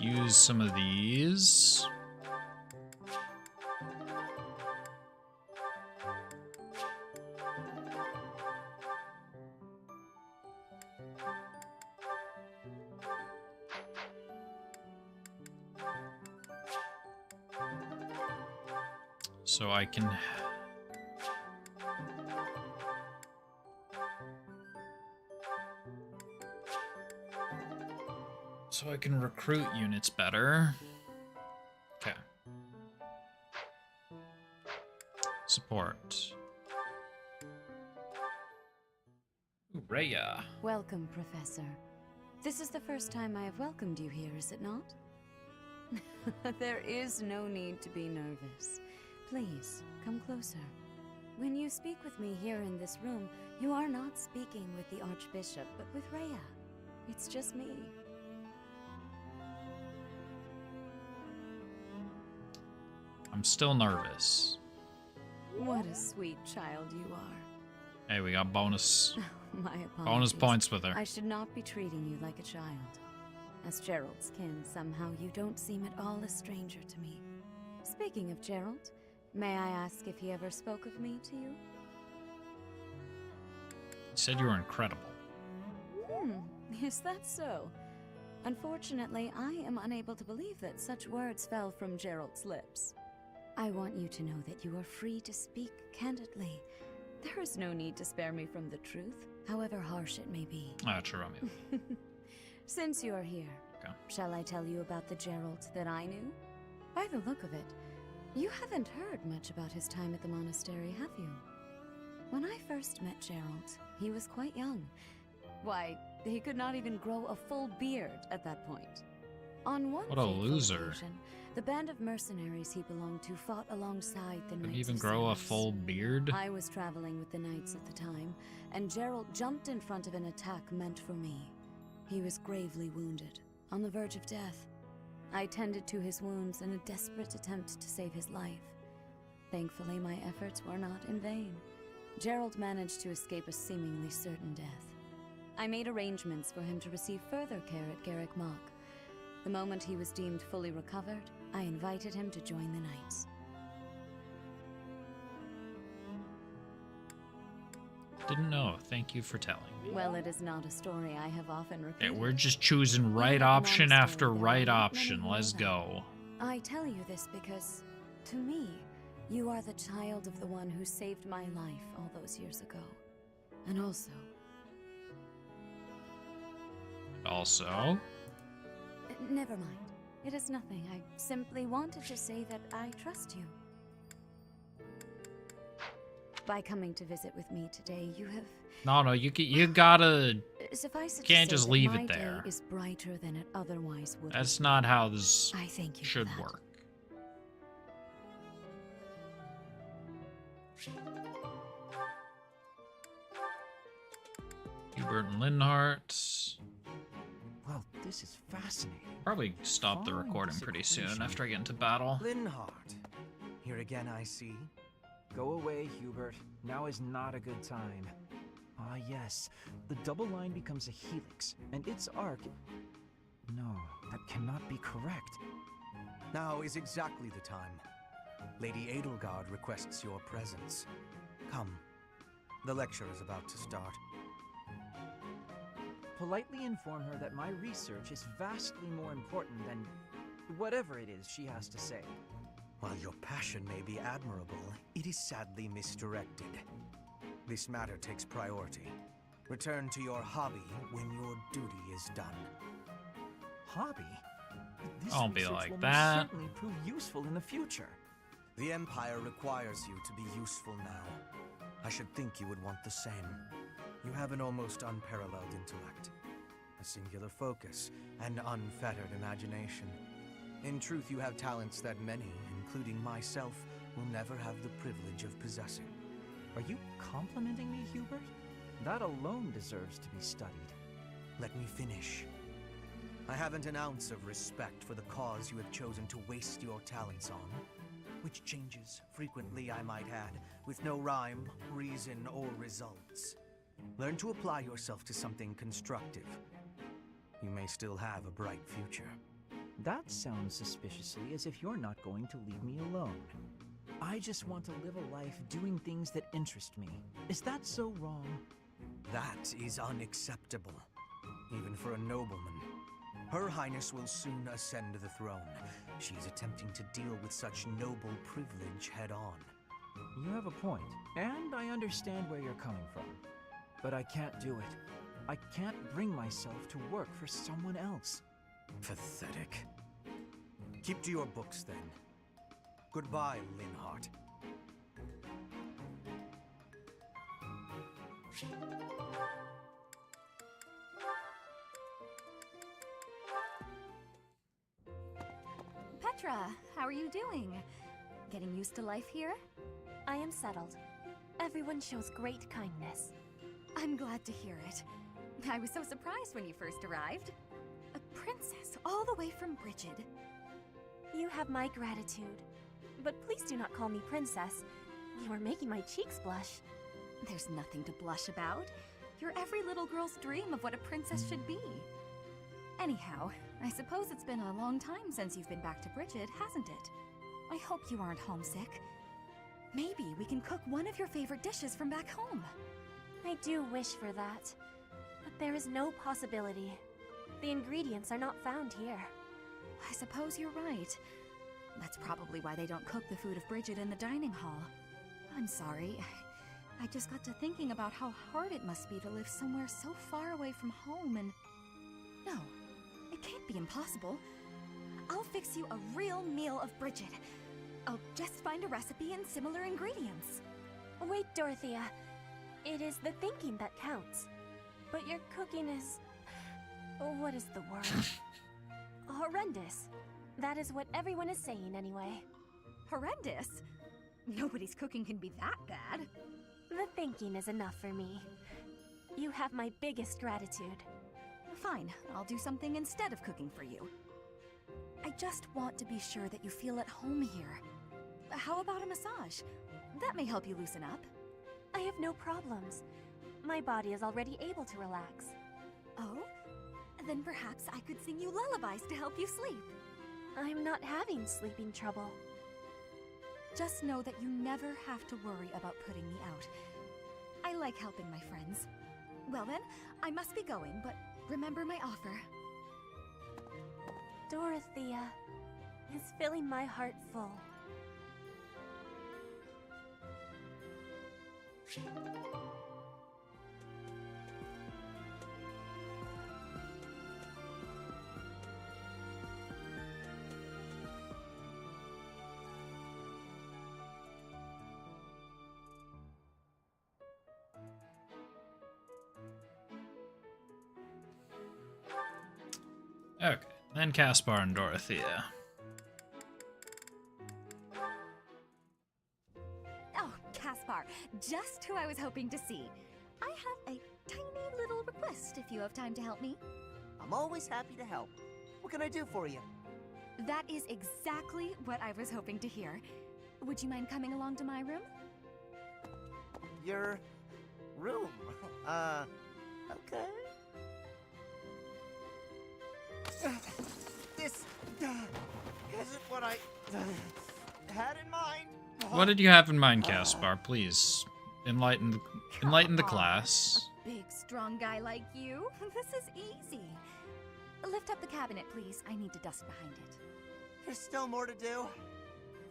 use some of these. So I can recruit units better. Okay. Support. Ooh, Rhea. Welcome, Professor. This is the first time I have welcomed you here, is it not? There is no need to be nervous. Please, come closer. When you speak with me here in this room, you are not speaking with the Archbishop, but with Rhea. It's just me. I'm still nervous. What a sweet child you are. Hey, we got bonus. My apologies. Bonus points with her. I should not be treating you like a child. As Gerald's kin, somehow you don't seem at all a stranger to me. Speaking of Gerald, may I ask if he ever spoke of me to you? You said you were incredible. Is that so? Unfortunately, I am unable to believe that such words fell from Gerald's lips. I want you to know that you are free to speak candidly. There is no need to spare me from the truth, however harsh it may be. True, Since you are here, okay. Shall I tell you about the Gerald that I knew? By the look of it, you haven't heard much about his time at the monastery, have you? When I first met Gerald, he was quite young. Why, he could not even grow a full beard at that point. On one What a fateful loser. occasion, the band of mercenaries he belonged to fought alongside the Couldn't Knights even of grow a Ceres. full beard? I was traveling with the Knights at the time, and Gerald jumped in front of an attack meant for me. He was gravely wounded, on the verge of death. I tended to his wounds in a desperate attempt to save his life. Thankfully, my efforts were not in vain. Gerald managed to escape a seemingly certain death. I made arrangements for him to receive further care at Garrick Mock. The moment he was deemed fully recovered, I invited him to join the Knights. Didn't know. Thank you for telling me. Well, it is not a story I have often repeated. Okay, we're just choosing right option after right option. Let's go. I tell you this because, to me, you are the child of the one who saved my life all those years ago. And also... Never mind. It is nothing. I simply wanted to say that I trust you. By coming to visit with me today, you have... No, you gotta Suffice it to Can't say just that leave my it there. day is brighter than it otherwise would. That's not how this I thank you for should that. work. Hubert and Linhart. Well, this is fascinating. Probably stop the recording pretty soon after I get into battle. Linhart. Here again, I see. Go away, Hubert. Now is not a good time. Ah, yes. The double line becomes a helix, and its arc... No, that cannot be correct. Now is exactly the time. Lady Edelgard requests your presence. Come. The lecture is about to start. Politely inform her that my research is vastly more important than whatever it is she has to say. While your passion may be admirable, it is sadly misdirected. This matter takes priority. Return to your hobby when your duty is done. Hobby? This Don't be research like will that. most certainly prove useful in the future. The Empire requires you to be useful now. I should think you would want the same. You have an almost unparalleled intellect, a singular focus, and unfettered imagination. In truth, you have talents that many, including myself, will never have the privilege of possessing. Are you complimenting me, Hubert? That alone deserves to be studied. Let me finish. I haven't an ounce of respect for the cause you have chosen to waste your talents on, which changes frequently, I might add, with no rhyme, reason, or results. Learn to apply yourself to something constructive. You may still have a bright future. That sounds suspiciously as if you're not going to leave me alone. I just want to live a life doing things that interest me. Is that so wrong? That is unacceptable, even for a nobleman. Her Highness will soon ascend the throne. She is attempting to deal with such noble privilege head-on. You have a point, and I understand where you're coming from. But I can't do it. I can't bring myself to work for someone else. Pathetic. Keep to your books, then. Goodbye, Linhart. Petra, how are you doing? Getting used to life here? I am settled. Everyone shows great kindness. I'm glad to hear it. I was so surprised when you first arrived. A princess all the way from Brigid. You have my gratitude. But please do not call me princess. You are making my cheeks blush. There's nothing to blush about. You're every little girl's dream of what a princess should be. Anyhow, I suppose it's been a long time since you've been back to Brigid, hasn't it? I hope you aren't homesick. Maybe we can cook one of your favorite dishes from back home. I do wish for that. But there is no possibility. The ingredients are not found here. I suppose you're right. That's probably why they don't cook the food of Brigid in the dining hall. I'm sorry. I just got to thinking about how hard it must be to live somewhere so far away from home and... No, it can't be impossible. I'll fix you a real meal of Brigid. I'll just find a recipe and similar ingredients. Wait, Dorothea. It is the thinking that counts. But your cooking is... what is the word? Horrendous. That is what everyone is saying anyway. Horrendous? Nobody's cooking can be that bad. The thinking is enough for me. You have my biggest gratitude. Fine, I'll do something instead of cooking for you. I just want to be sure that you feel at home here. How about a massage? That may help you loosen up. I have no problems. My body is already able to relax. Oh? Then perhaps I could sing you lullabies to help you sleep. I'm not having sleeping trouble. Just know that you never have to worry about putting me out. I like helping my friends. Well then, I must be going, but remember my offer. Dorothea is filling my heart full. Okay, then Caspar and Dorothea. Oh, Caspar, just who I was hoping to see. I have a tiny little request if you have time to help me. I'm always happy to help. What can I do for you? That is exactly what I was hoping to hear. Would you mind coming along to my room? Your room? Okay. This isn't what I had in mind. What did you have in mind, Caspar? Please enlighten the class. A big, strong guy like you? This is easy. Lift up the cabinet, please. I need to dust behind it. There's still more to do.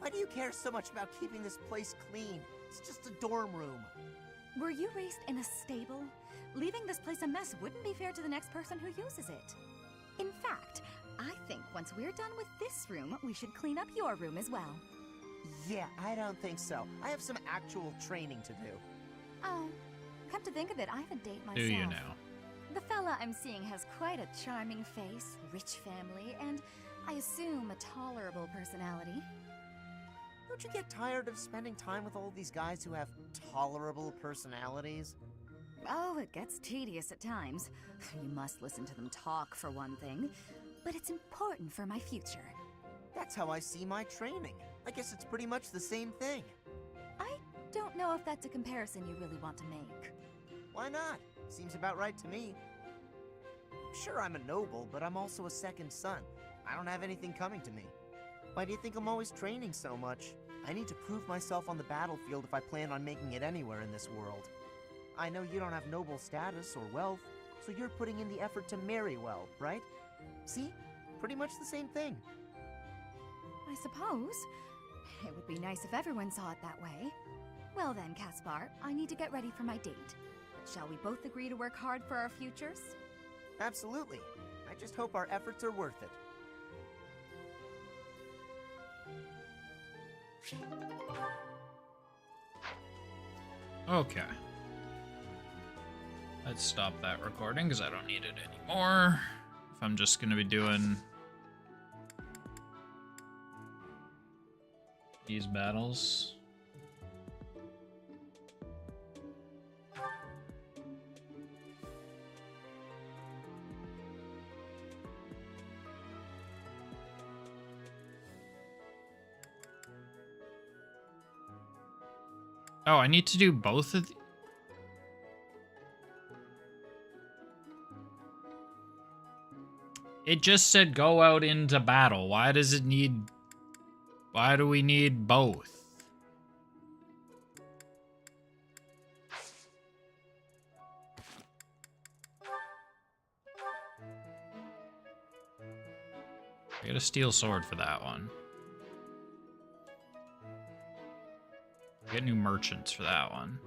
Why do you care so much about keeping this place clean? It's just a dorm room. Were you raised in a stable? Leaving this place a mess wouldn't be fair to the next person who uses it. In fact, I think once we're done with this room, we should clean up your room as well. Yeah, I don't think so. I have some actual training to do. Oh, come to think of it, I have a date myself. Do you now? The fella I'm seeing has quite a charming face, rich family, and I assume a tolerable personality. Don't you get tired of spending time with all these guys who have tolerable personalities? Oh, it gets tedious at times. You must listen to them talk, for one thing. But it's important for my future. That's how I see my training. I guess it's pretty much the same thing. I don't know if that's a comparison you really want to make. Why not? Seems about right to me. Sure, I'm a noble, but I'm also a second son. I don't have anything coming to me. Why do you think I'm always training so much? I need to prove myself on the battlefield if I plan on making it anywhere in this world. I know you don't have noble status or wealth, so you're putting in the effort to marry well, right? See? Pretty much the same thing. I suppose. It would be nice if everyone saw it that way. Well then, Caspar, I need to get ready for my date. Shall we both agree to work hard for our futures? Absolutely. I just hope our efforts are worth it. Okay. Let's stop that recording because I don't need it anymore. If I'm just going to be doing these battles. Oh, I need to do both of these? It just said go out into battle. Why does it need... Why do we need both? I get a steel sword for that one. Get new merchants for that one.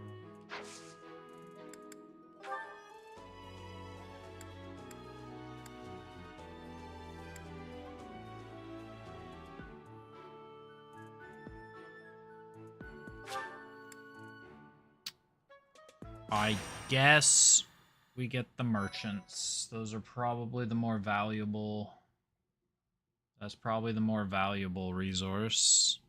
I guess we get the merchants. Those are probably the more valuable. That's probably the more valuable resource.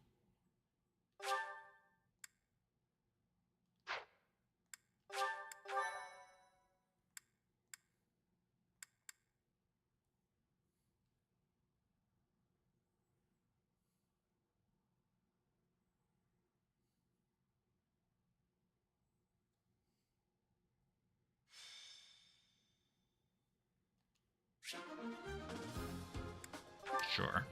Sure.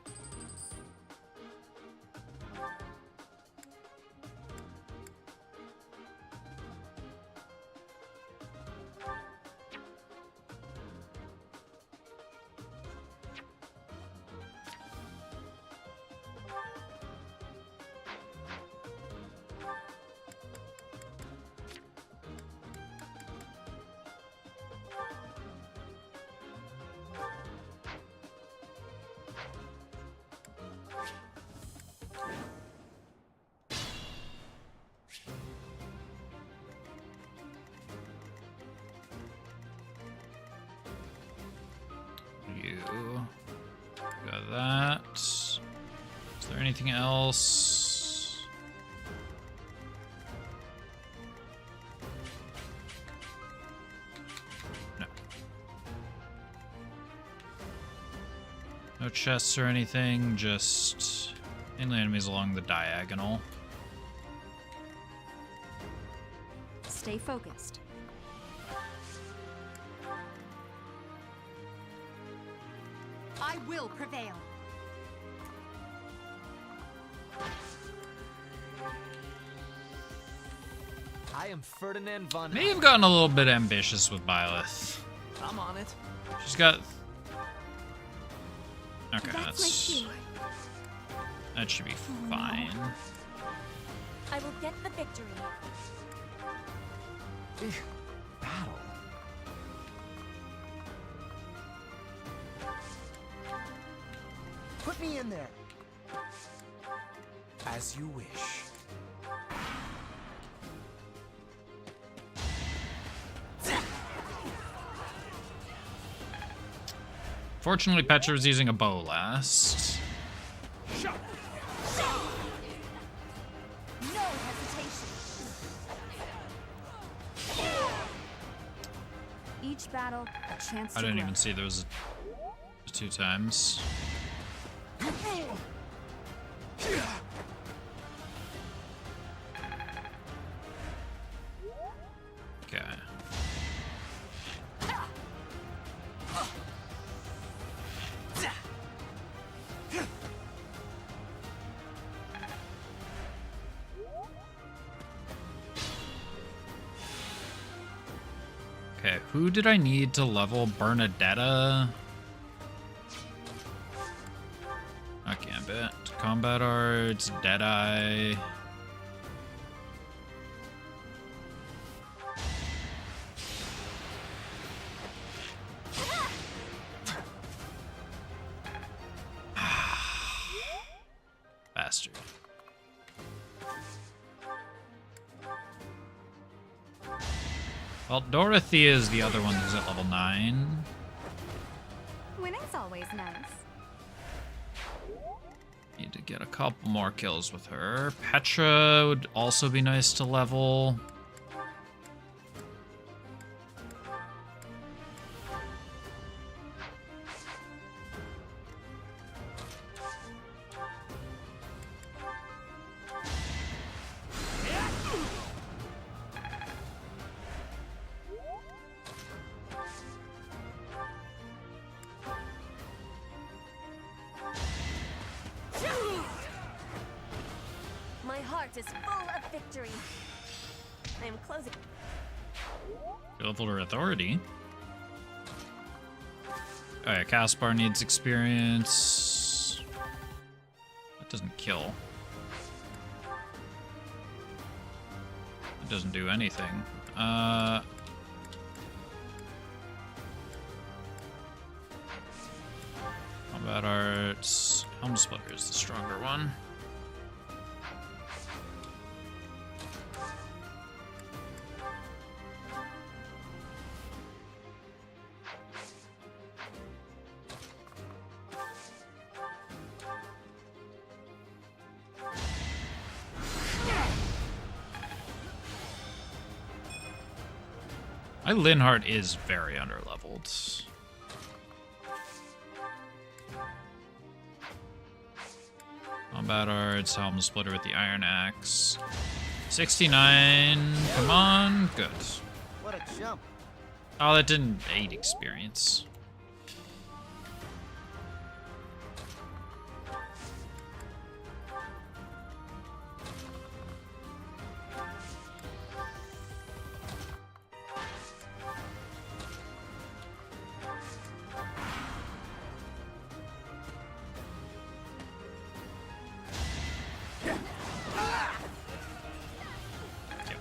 anything else? No. No chests or anything, just mainly enemies along the diagonal. Stay focused. I will prevail. I am Ferdinand von. May have gotten a little bit ambitious with Byleth. I'm on it. She's got. Okay, That's that should be fine. I will get the victory. Battle. Put me in there. As you wish. Fortunately, Petra was using a bow last. No hesitation. Each battle, a chance to I didn't grow. even see there was 2 times. Okay. Okay, who did I need to level Bernadetta? Not Gambit. Combat Arts, Deadeye. Bastard. Well, Dorothea is the other one who's at level 9. Winning's always nice. Need to get a couple more kills with her. Petra would also be nice to level. My heart is full of victory. I am closing. You leveled her authority. Oh yeah, Caspar needs experience. That doesn't kill. It doesn't do anything. Combat Arts. Helm Splitter is the stronger one. My Linhardt is very underleveled. Combat Arts, Helm Splitter with the Iron Axe. 69, come on, good. What a jump. Oh, that didn't aid experience.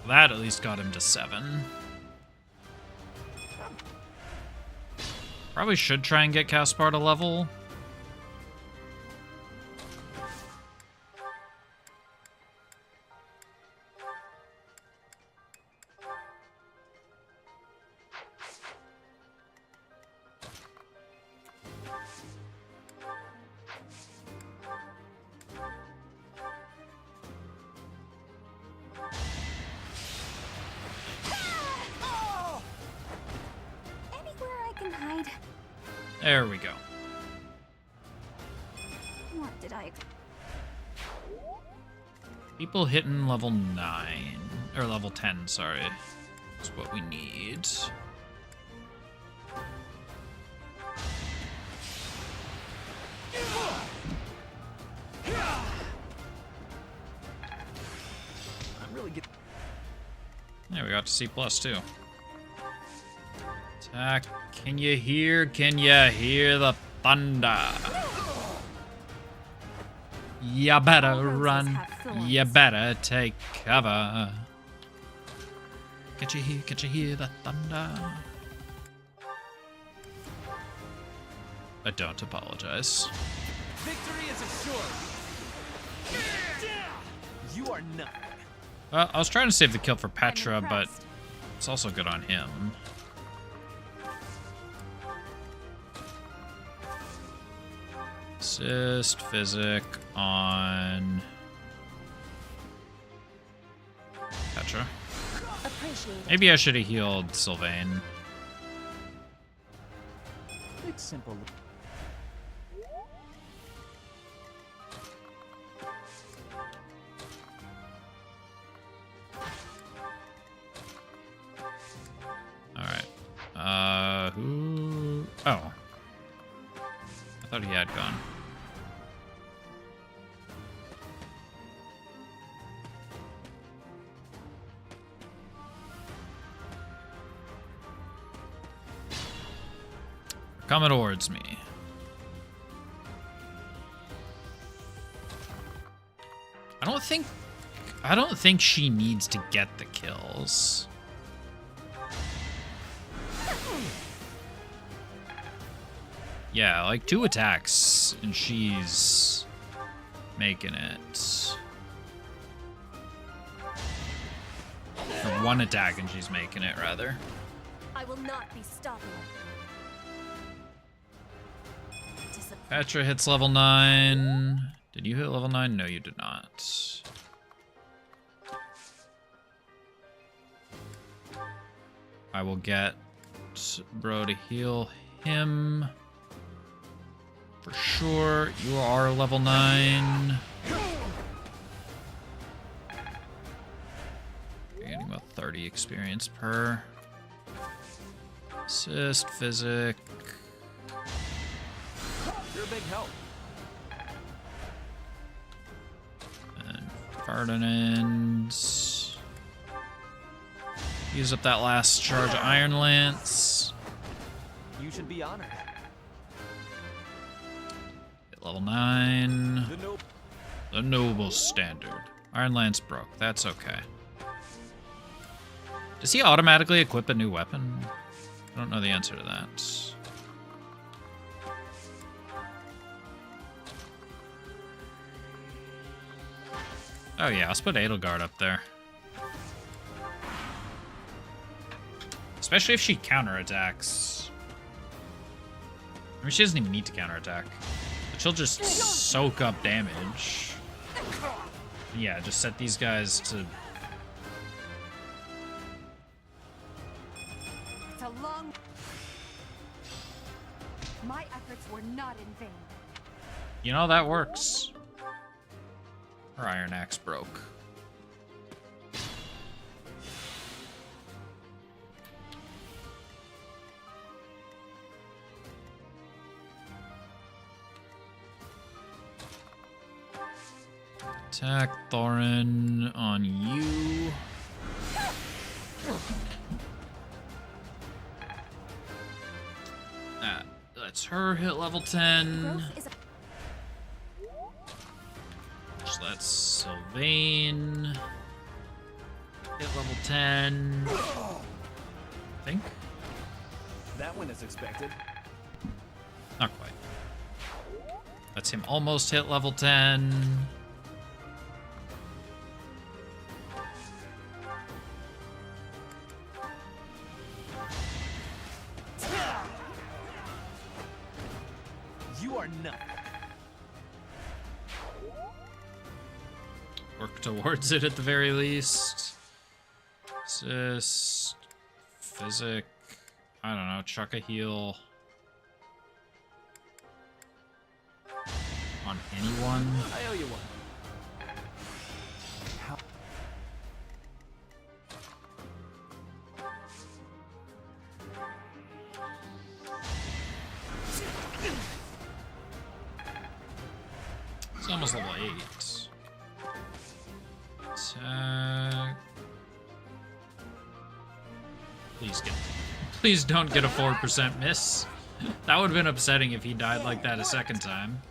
That at least got him to 7. Probably should try and get Caspar to level. There we go. What did I... People hitting level 9, or level 10, sorry. That's what we need. I'm really good. Yeah, we got to C+ too. Attack. Can you hear the thunder? You better run. You better take cover. Can't you hear the thunder? I don't apologize. Victory is assured. You are not. Well, I was trying to save the kill for Petra, but it's also good on him. Assist physic on Petra. Maybe I should have healed Sylvain. It's simple. Alright. Who? Oh. I thought he had gone. Coming towards me. I don't think she needs to get the kills. Yeah, like 2 attacks and she's making it. Or 1 attack and she's making it, rather. I will not be stopping. Petra hits level 9. Did you hit level 9? No, you did not. I will get bro to heal him. For sure. You are level 9. You're getting about 30 experience per. Assist, physic. You're a big help. And Ferdinand. Use up that last charge of Iron Lance. You should be honored. Hit level 9. The noble standard. Iron Lance broke. That's okay. Does he automatically equip a new weapon? I don't know the answer to that. Oh yeah, let's put Edelgard up there. Especially if she counterattacks. I mean, she doesn't even need to counterattack. But she'll just soak up damage. Yeah, just set these guys to... It's a long... My efforts were not in vain. You know, that works. Her Iron Axe broke. Attack Thorin on you. That lets her hit level 10. So that's Sylvain. Hit level 10. I think. That one is expected. Not quite. That's him almost hit level 10. You are not. Work towards it at the very least. Assist. Physic. I don't know. Chuck a heal. on anyone. I owe you one. It's almost level 8. Attack. Please don't get a 4% miss. That would have been upsetting if he died like that a second time.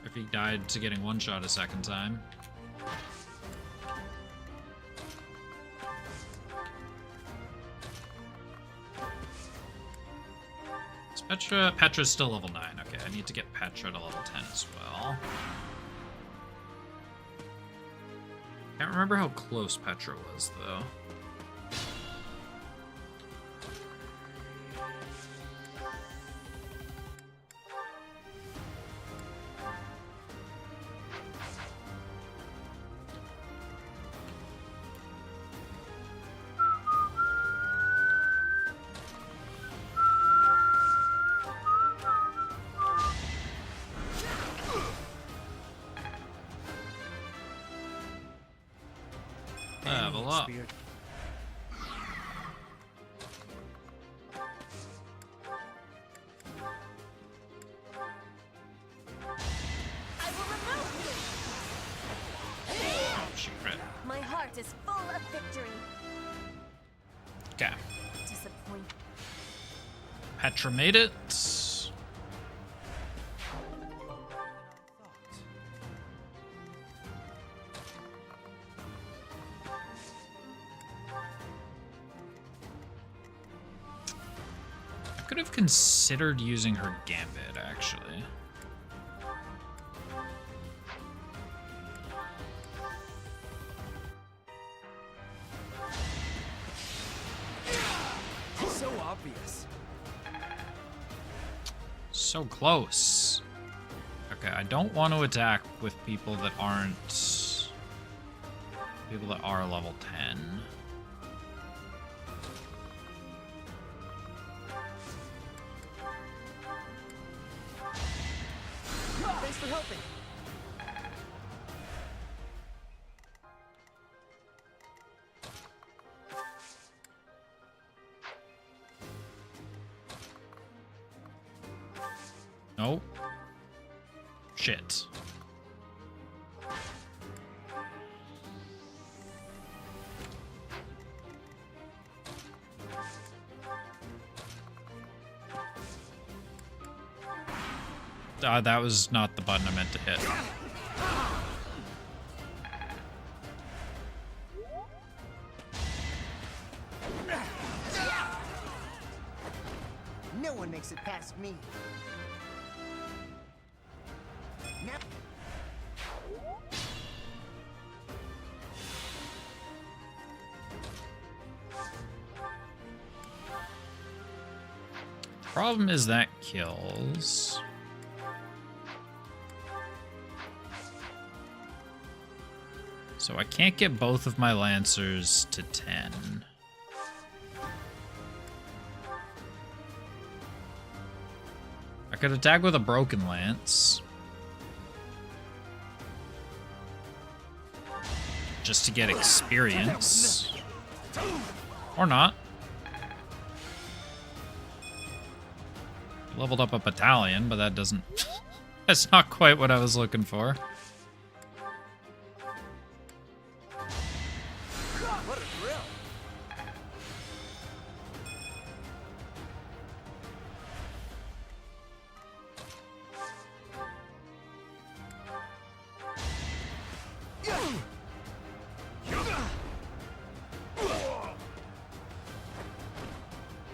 If he died to getting one shot a second time. Is Petra's still level 9. Okay, I need to get Petra to level 10 as well. Can't remember how close Petra was, though. Level up. My heart is full of victory. Okay. Disappoint. Petra made it. I could have considered using her gambit, actually. So obvious. So close. Okay, I don't want to attack with people that aren't... people that are level 10. Thanks for helping. Nope. Shit. That was not the button I meant to hit. No one makes it past me. Now Problem is that kills. So I can't get both of my Lancers to 10. I could attack with a broken lance. Just to get experience. Or not. Leveled up a battalion, but that doesn't... that's not quite what I was looking for. What a thrill.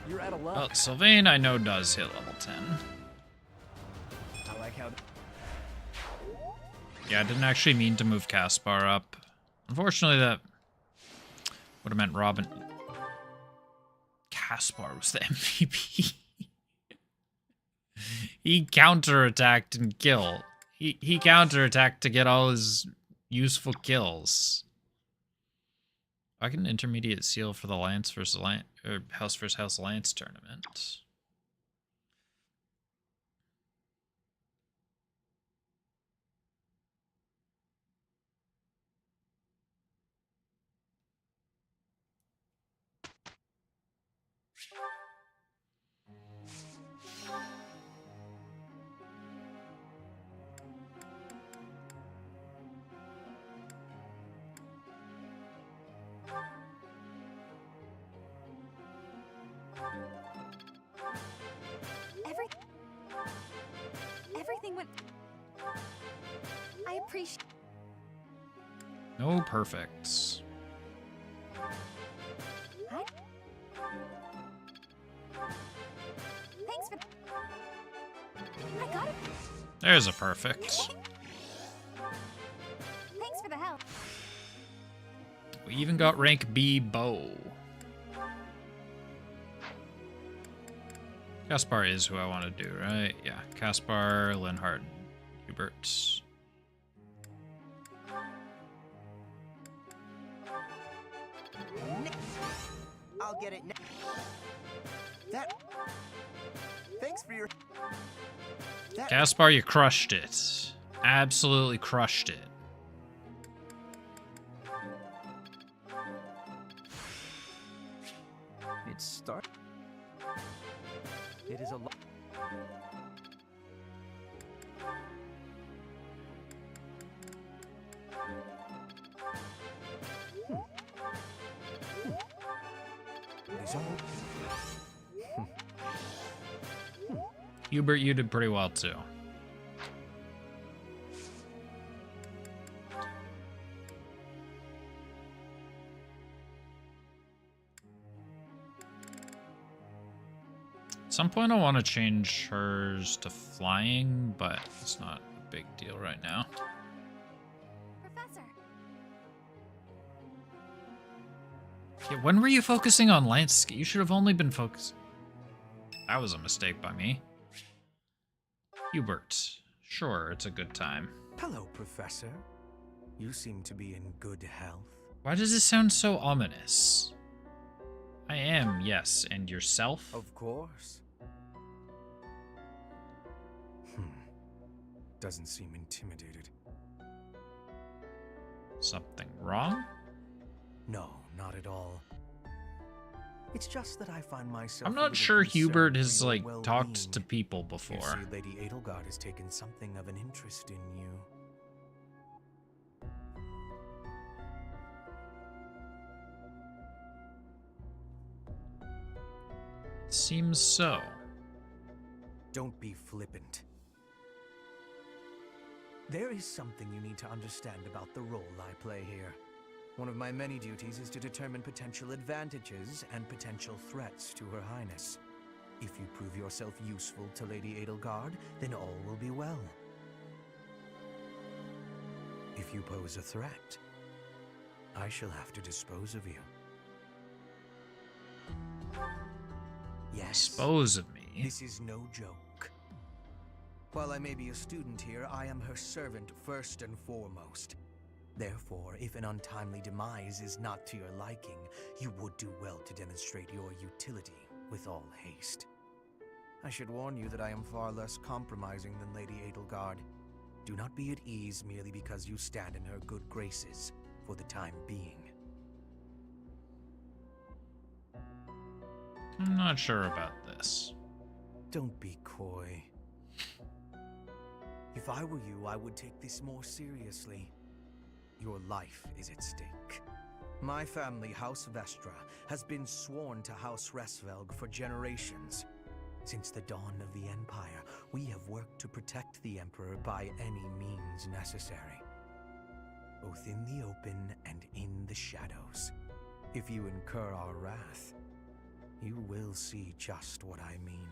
You're out of luck. Well, Sylvain, I know, does hit level 10. I like how... Yeah, I didn't actually mean to move Caspar up. Unfortunately, that would have meant Robin... Caspar was the MVP. He counterattacked and killed. He counterattacked to get all his useful kills. I can intermediate seal for the Lance versus Lance, or House versus House Lance tournament. Everything went... I appreciate... No perfects. Thanks for... I got it. There's a perfect. Thanks for the help. We even got rank B bow. Caspar is who I want to do, right? Yeah, Caspar, Linhardt, and Hubert. I'll get it now. That... Thanks for your... That... Caspar, you crushed it. Absolutely crushed it. It starts. It is a lot. Hubert, you did pretty well too. At some point I want to change hers to flying, but it's not a big deal right now. Professor. Yeah, when were you focusing on landscape? You should have only been focused. That was a mistake by me. Hubert. Sure, it's a good time. Hello, Professor. You seem to be in good health. Why does this sound so ominous? I am, yes. And yourself? Of course. Doesn't seem intimidated. Something wrong? No, not at all. It's just that I find myself... I'm not sure Hubert has, like, talked to people before. You see, Lady Edelgard has taken something of an interest in you. Seems so. Don't be flippant. There is something you need to understand about the role I play here. One of my many duties is to determine potential advantages and potential threats to Her Highness. If you prove yourself useful to Lady Edelgard, then all will be well. If you pose a threat, I shall have to dispose of you. Yes. Dispose of me? This is no joke. While I may be a student here, I am her servant first and foremost. Therefore, if an untimely demise is not to your liking, you would do well to demonstrate your utility with all haste. I should warn you that I am far less compromising than Lady Edelgard. Do not be at ease merely because you stand in her good graces for the time being. I'm not sure about this. Don't be coy. If I were you, I would take this more seriously. Your life is at stake. My family, House Vestra, has been sworn to House Resvelg for generations. Since the dawn of the Empire, we have worked to protect the Emperor by any means necessary. Both in the open and in the shadows. If you incur our wrath, you will see just what I mean.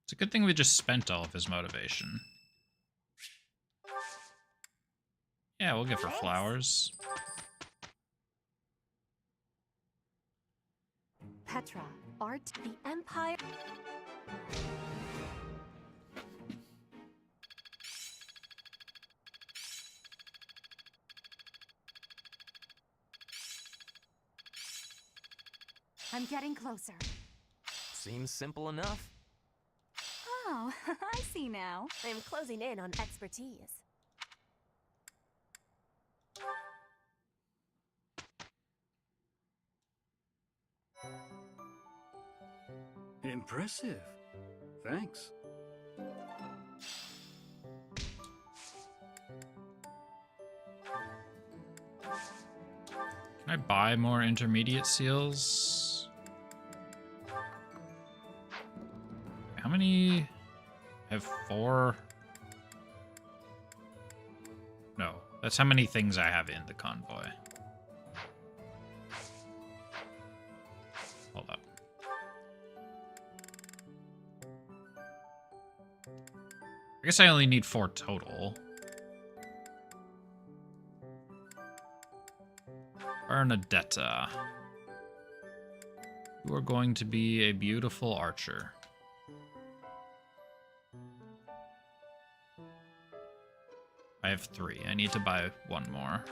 It's a good thing we just spent all of his motivation. Yeah, we'll give her flowers. Petra, art, the Empire... I'm getting closer. Seems simple enough. Oh, I see now. I am closing in on expertise. Impressive. Thanks. I buy more intermediate seals? How many? I have 4. No, that's how many things I have in the convoy. Hold up. I guess I only need 4 total. Bernadetta. You are going to be a beautiful archer. I have 3. I need to buy 1 more.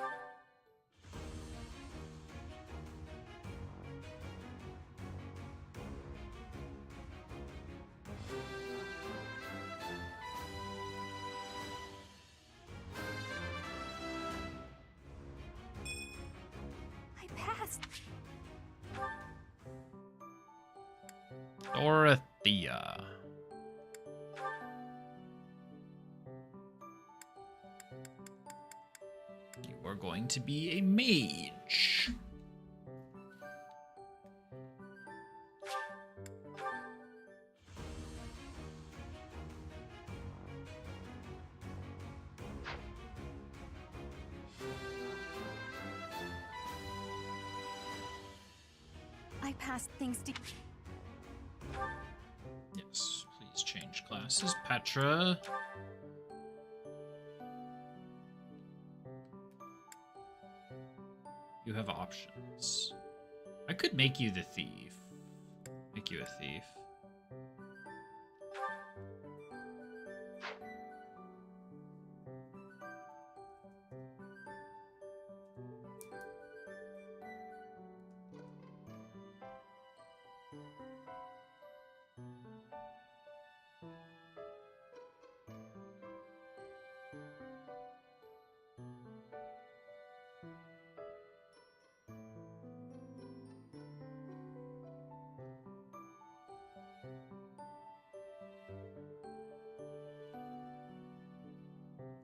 I passed. Dorothea. You are going to be a mage. I passed things to... Yes, please change classes. Petra. You have options. I could make you the thief. Make you a thief.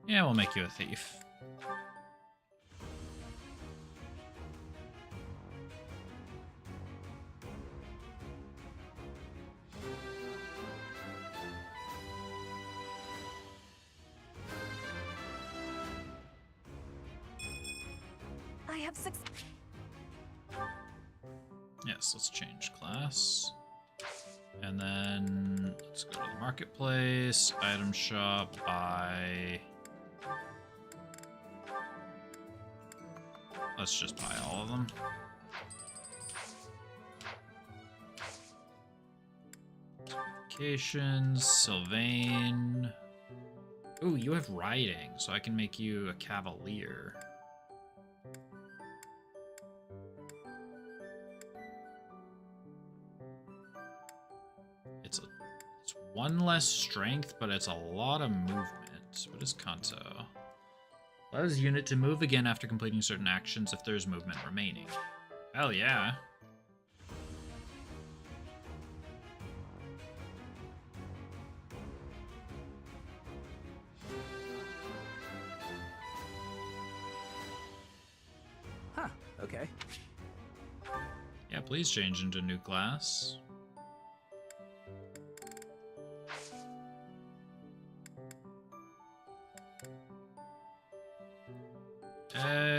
Yeah, we'll make you a thief. I have 6. Yes, let's change class. And then let's go to the marketplace, item shop, buy. Let's just buy all of them. Certifications, Sylvain. Ooh, you have riding, so I can make you a cavalier. It's 1 less strength, but it's a lot of movement. What is Kanto? Allows unit to move again after completing certain actions if there's movement remaining. Hell yeah. Huh, okay. Yeah, please change into a new class.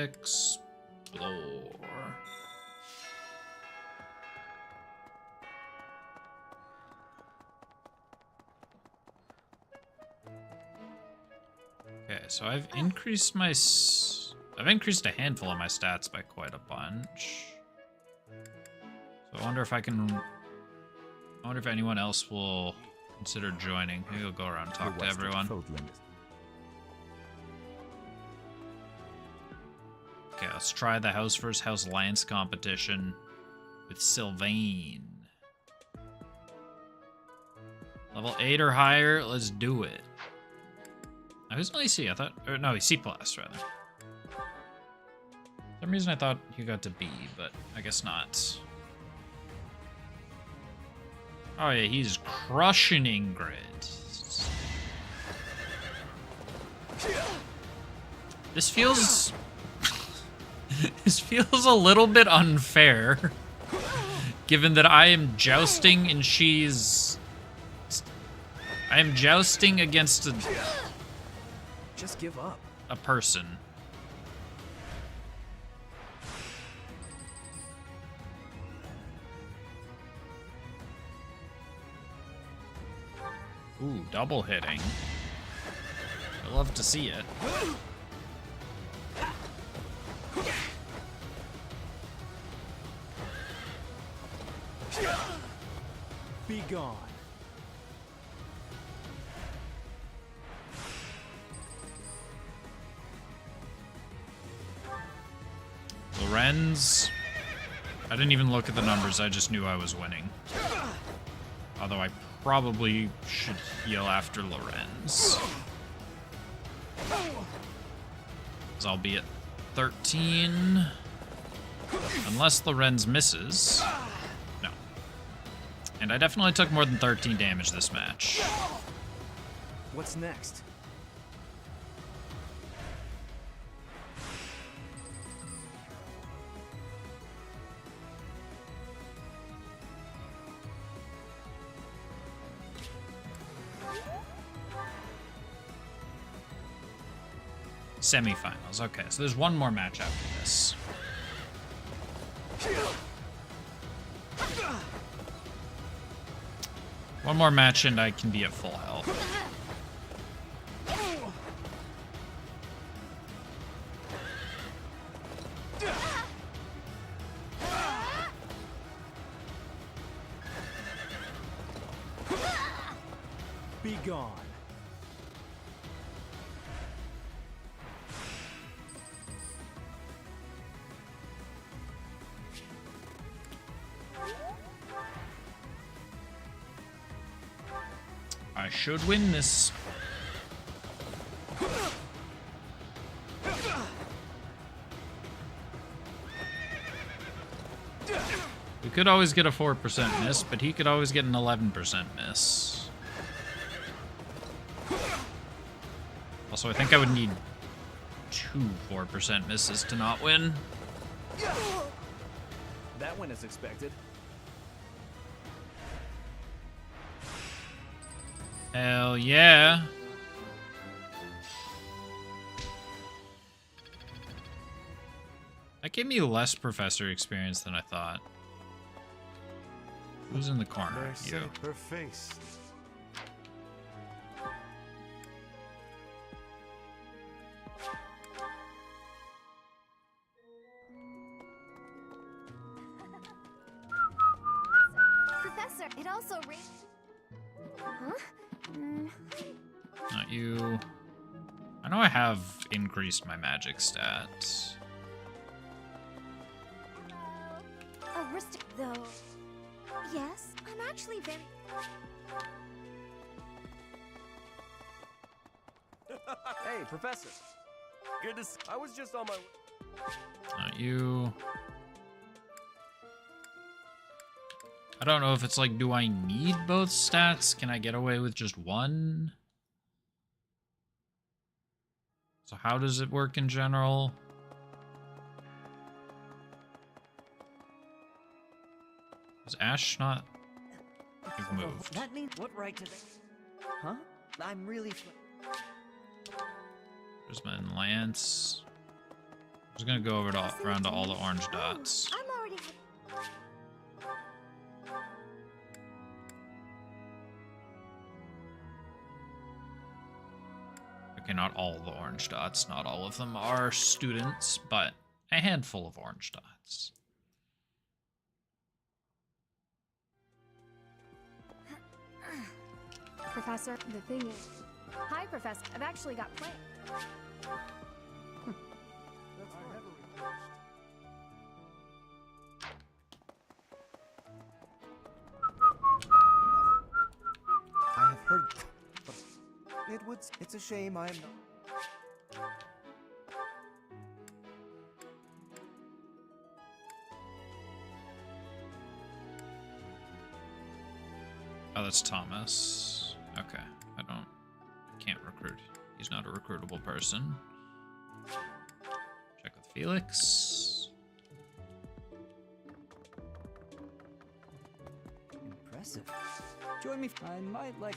Explore. Okay, so I've increased my I've increased a handful of my stats by quite a bunch. So I wonder if if anyone else will consider joining. Maybe we'll go around and talk to everyone. Okay, let's try the house versus house lance competition with Sylvain. Level 8 or higher, let's do it. Now, who's only C? I thought, or no, he's C+, rather. For some reason I thought he got to B, but I guess not. Oh yeah, he's crushing Ingrid. This feels... This feels a little bit unfair, given that I am jousting and she's... I am jousting against a... Just give up. A person. Ooh, double hitting. I love to see it. Be gone. Lorenz. I didn't even look at the numbers, I just knew I was winning. Although I probably should heal after Lorenz. Because I'll be at 13. Unless Lorenz misses. No. And I definitely took more than 13 damage this match. What's next? Semifinals. Okay, so there's one more match after this. One more match and I can be at full health. Be gone. I should win this. We could always get a 4% miss, but he could always get an 11% miss. Also, I think I would need 2 4% misses to not win. That went as expected. Hell yeah. That gave me less professor experience than I thought. Who's in the corner? You. Her face. Professor, it also Huh? Not you. I know I have increased my magic stat. Aristocrat, though. Yes, I'm actually very. Hey, Professor. Good to see. I was just on my. Not you. I don't know if it's like, do I need both stats? Can I get away with just one? So how does it work in general? Is Ash not... You've moved. That means what right to they? Huh? I'm really. There's my Lance. I'm just gonna go over to around to all the orange dots. I'm already. Okay, not all the orange dots. Not all of them are students, but a handful of orange dots. Professor, the thing is... Hi, Professor. I've actually got plans. I have heard... It's a shame I am not... Oh, that's Thomas. Okay, can't recruit. He's not a recruitable person. Check with Felix. Impressive. Join me. I might like.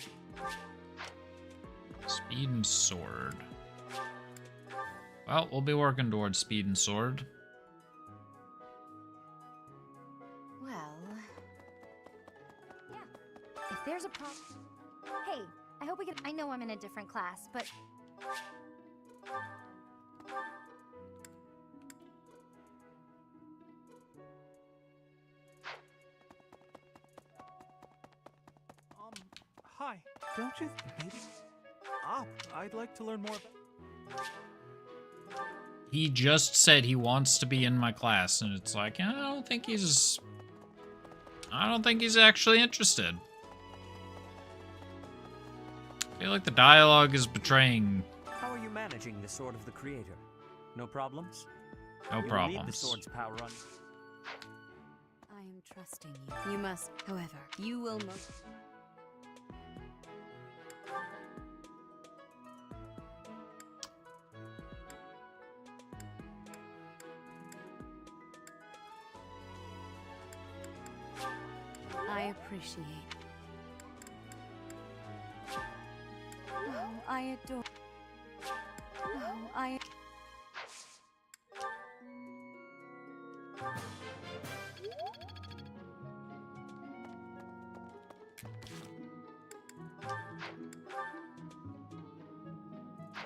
Speed and sword. Well, we'll be working towards speed and sword. Well... Yeah. If there's a problem... Hey, I hope we can... I know I'm in a different class, but... Hi. Don't you... Maybe... I'd like to learn more about... He just said he wants to be in my class, and it's like, I don't think he's actually interested. I feel like the dialogue is betraying. How are you managing the Sword of the Creator? No problems? No You will problems. need the sword's power on. I am trusting you. You must, however, you will most... I appreciate. Oh, I adore. Oh, I.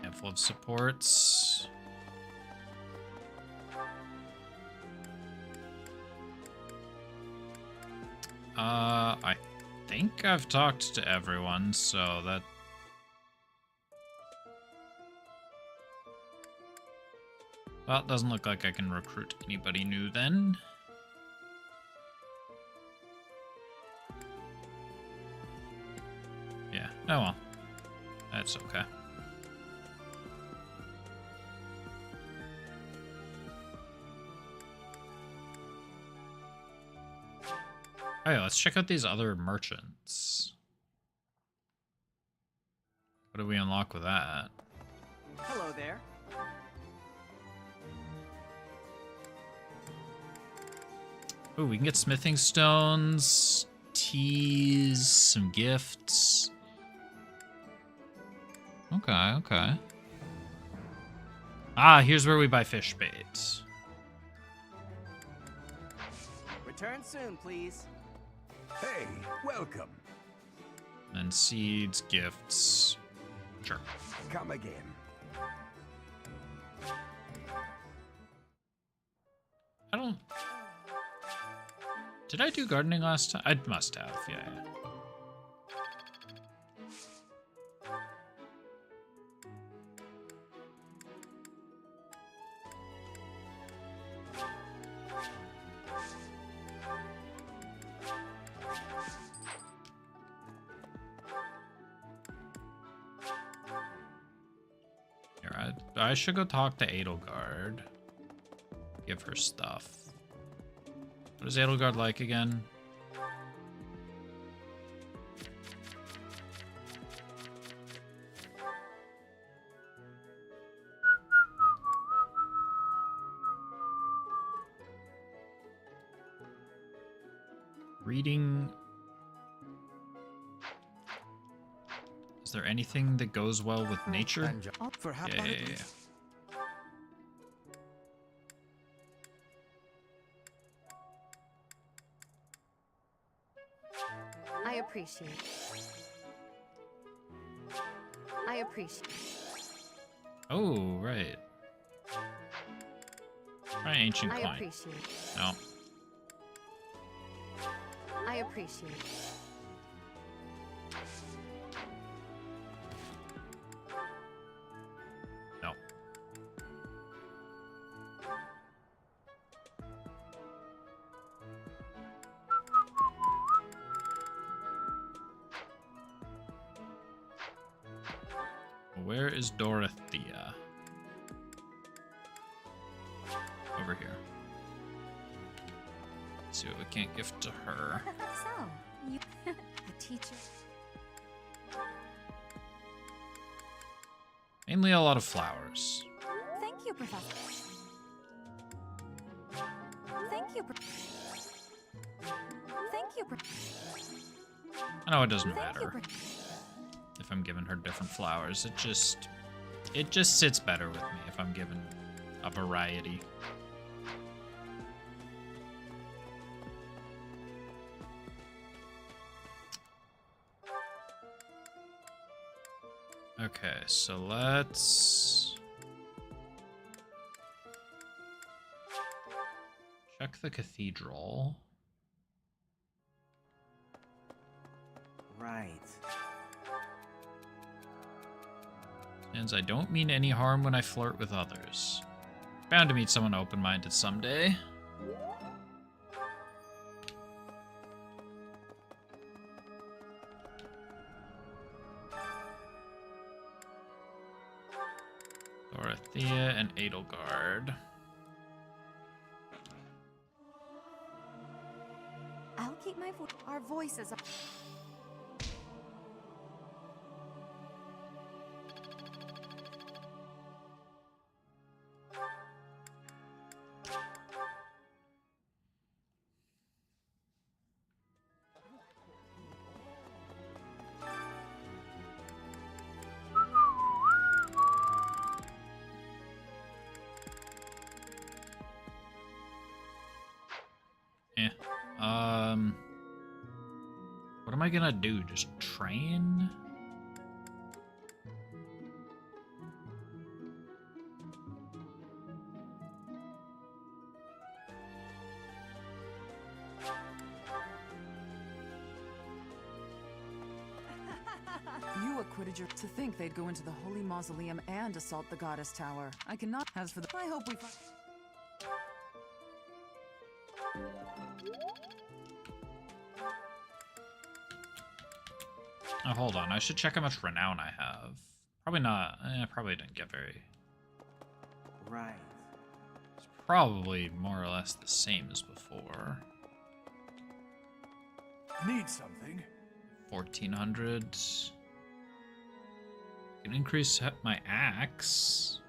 Handful of supports. I think I've talked to everyone, so that... Well, it doesn't look like I can recruit anybody new then. Yeah, oh well. That's okay. Okay, let's check out these other merchants. What do we unlock with that? Hello there. Oh, we can get smithing stones, teas, some gifts. Okay, okay. Ah, here's where we buy fish bait. Return soon, please. Hey, welcome. And seeds, gifts. Sure. Come again. I don't... Did I do gardening last time? I must have, yeah. Here, I should go talk to Edelgard. Give her stuff. What is Edelgard like again? Reading. Is there anything that goes well with nature? Yeah. I appreciate. I appreciate. Oh, right. Try ancient I coin. appreciate. No. I appreciate. No. Where is Dorothea? Over here. Let's see what we can't gift to her. So, you a teacher? Mainly a lot of flowers. Thank you, Professor. you. Thank you. I know it doesn't matter if I'm giving her different flowers. It just sits better with me if I'm given a variety. Okay, so let's check the cathedral. Right. And I don't mean any harm when I flirt with others. Bound to meet someone open-minded someday. Dorothea and Edelgard. I'll keep our voices up. Yeah. What am I gonna do? Just train? You acquitted your... To think they'd go into the Holy Mausoleum and assault the Goddess Tower. I cannot... As for the... I hope we find... Oh, hold on. I should check how much renown I have. Probably not. Probably didn't get very... Right. It's probably more or less the same as before. Need something? 1400. Can increase my axe.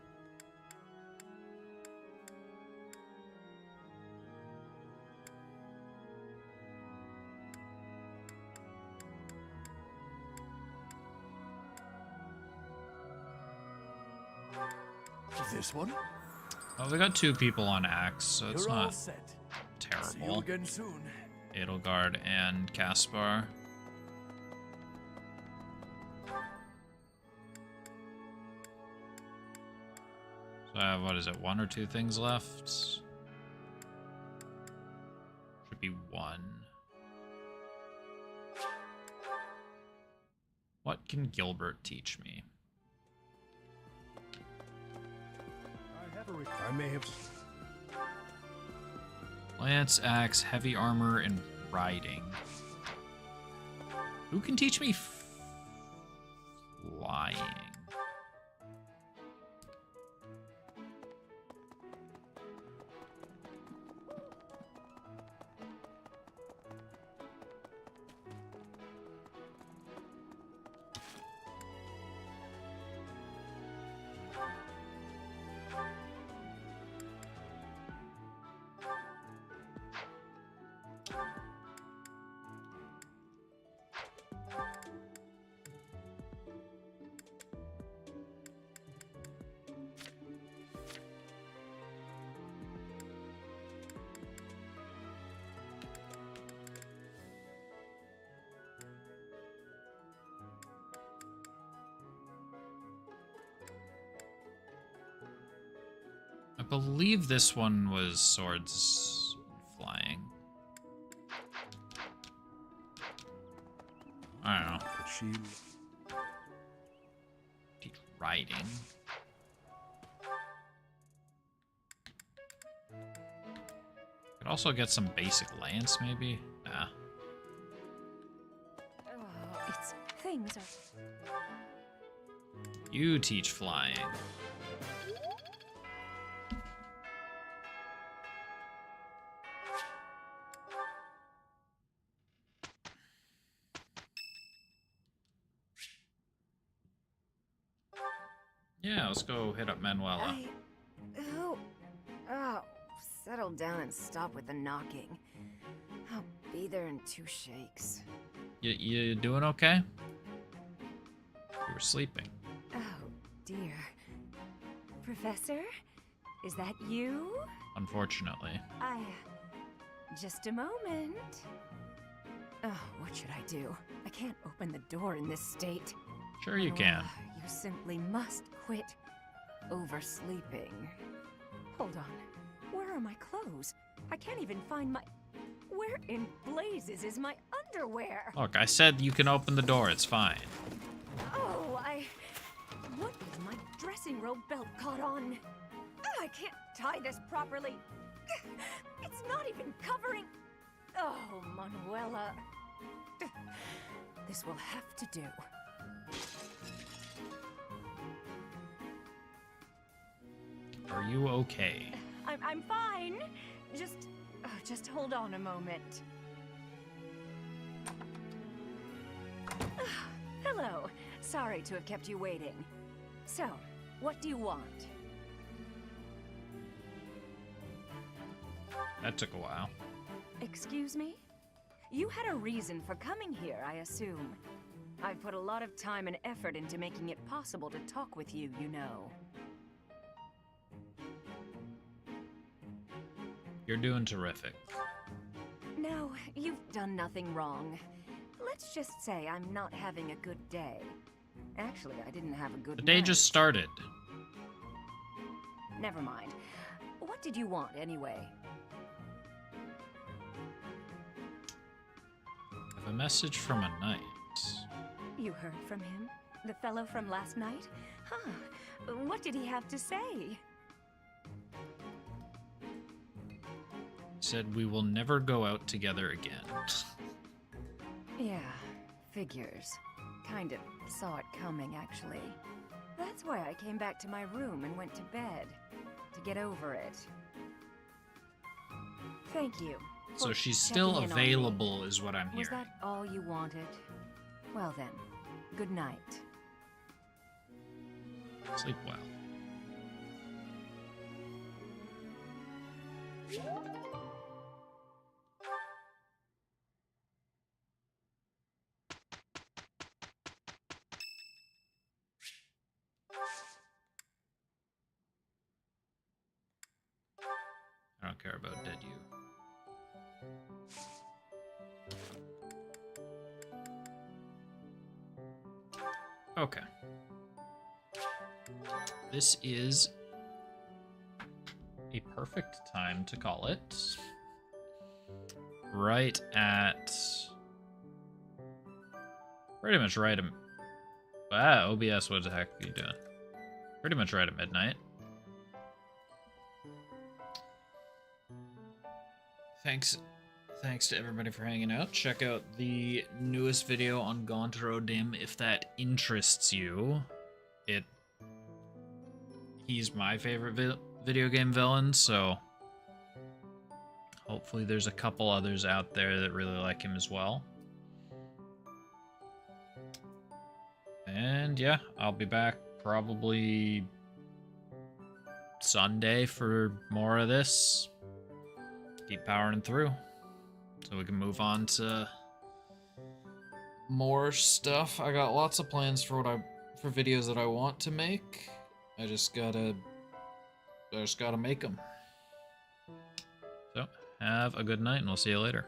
This one? Well, we got 2 people on axe, so it's You're all not set. terrible. See you again soon. Edelgard and Caspar. So I have, what is it, 1 or 2 things left? Should be 1. What can Gilbert teach me? I may have... Lance, axe, heavy armor, and riding. Who can teach me flying? I believe this one was swords and flying. I don't know. But she... Teach riding. Could also get some basic lance, maybe? Nah. It's things are... You teach flying. Yeah, let's go hit up Manuela. Oh, settle down and stop with the knocking. I'll be there in 2 shakes. You doing okay? You were sleeping. Oh, dear. Professor? Is that you? Unfortunately. Just a moment. Oh, what should I do? I can't open the door in this state. Sure you can. You simply must quit oversleeping. Hold on. Where are my clothes? I can't even find my... Where in blazes is my underwear? Look, I said you can open the door. It's fine. Oh, what is my dressing robe belt caught on? I can't tie this properly. It's not even covering... Oh, Manuela. This will have to do. Are you okay? I'm fine. Just hold on a moment. Hello. Sorry to have kept you waiting. So, what do you want? That took a while. Excuse me? You had a reason for coming here, I assume. I've put a lot of time and effort into making it possible to talk with you, you know. You're doing terrific. No, you've done nothing wrong. Let's just say I'm not having a good day. Actually, I didn't have a good The day night. just started. Never mind. What did you want, anyway? I have a message from a knight. You heard from him? The fellow from last night? Huh. What did he have to say? He said we will never go out together again. Yeah, figures. Kind of saw it coming, actually. That's why I came back to my room and went to bed. To get over it. Thank you. So for she's still checking in on me. available, is what I'm Was hearing. that all you wanted? Well then, good night. Sleep well. I don't care about dead you. Okay. This is a perfect time to call it. Right at... Pretty much right at... Ah, OBS, what the heck are you doing? Pretty much right at midnight. Thanks to everybody for hanging out. Check out the newest video on Gontaro Dim if that interests you. He's my favorite video game villain, so hopefully there's a couple others out there that really like him as well. And yeah, I'll be back probably Sunday for more of this. Keep powering through so we can move on to more stuff. I got lots of plans for videos that I want to make. I just gotta make them. So have a good night and we'll see you later.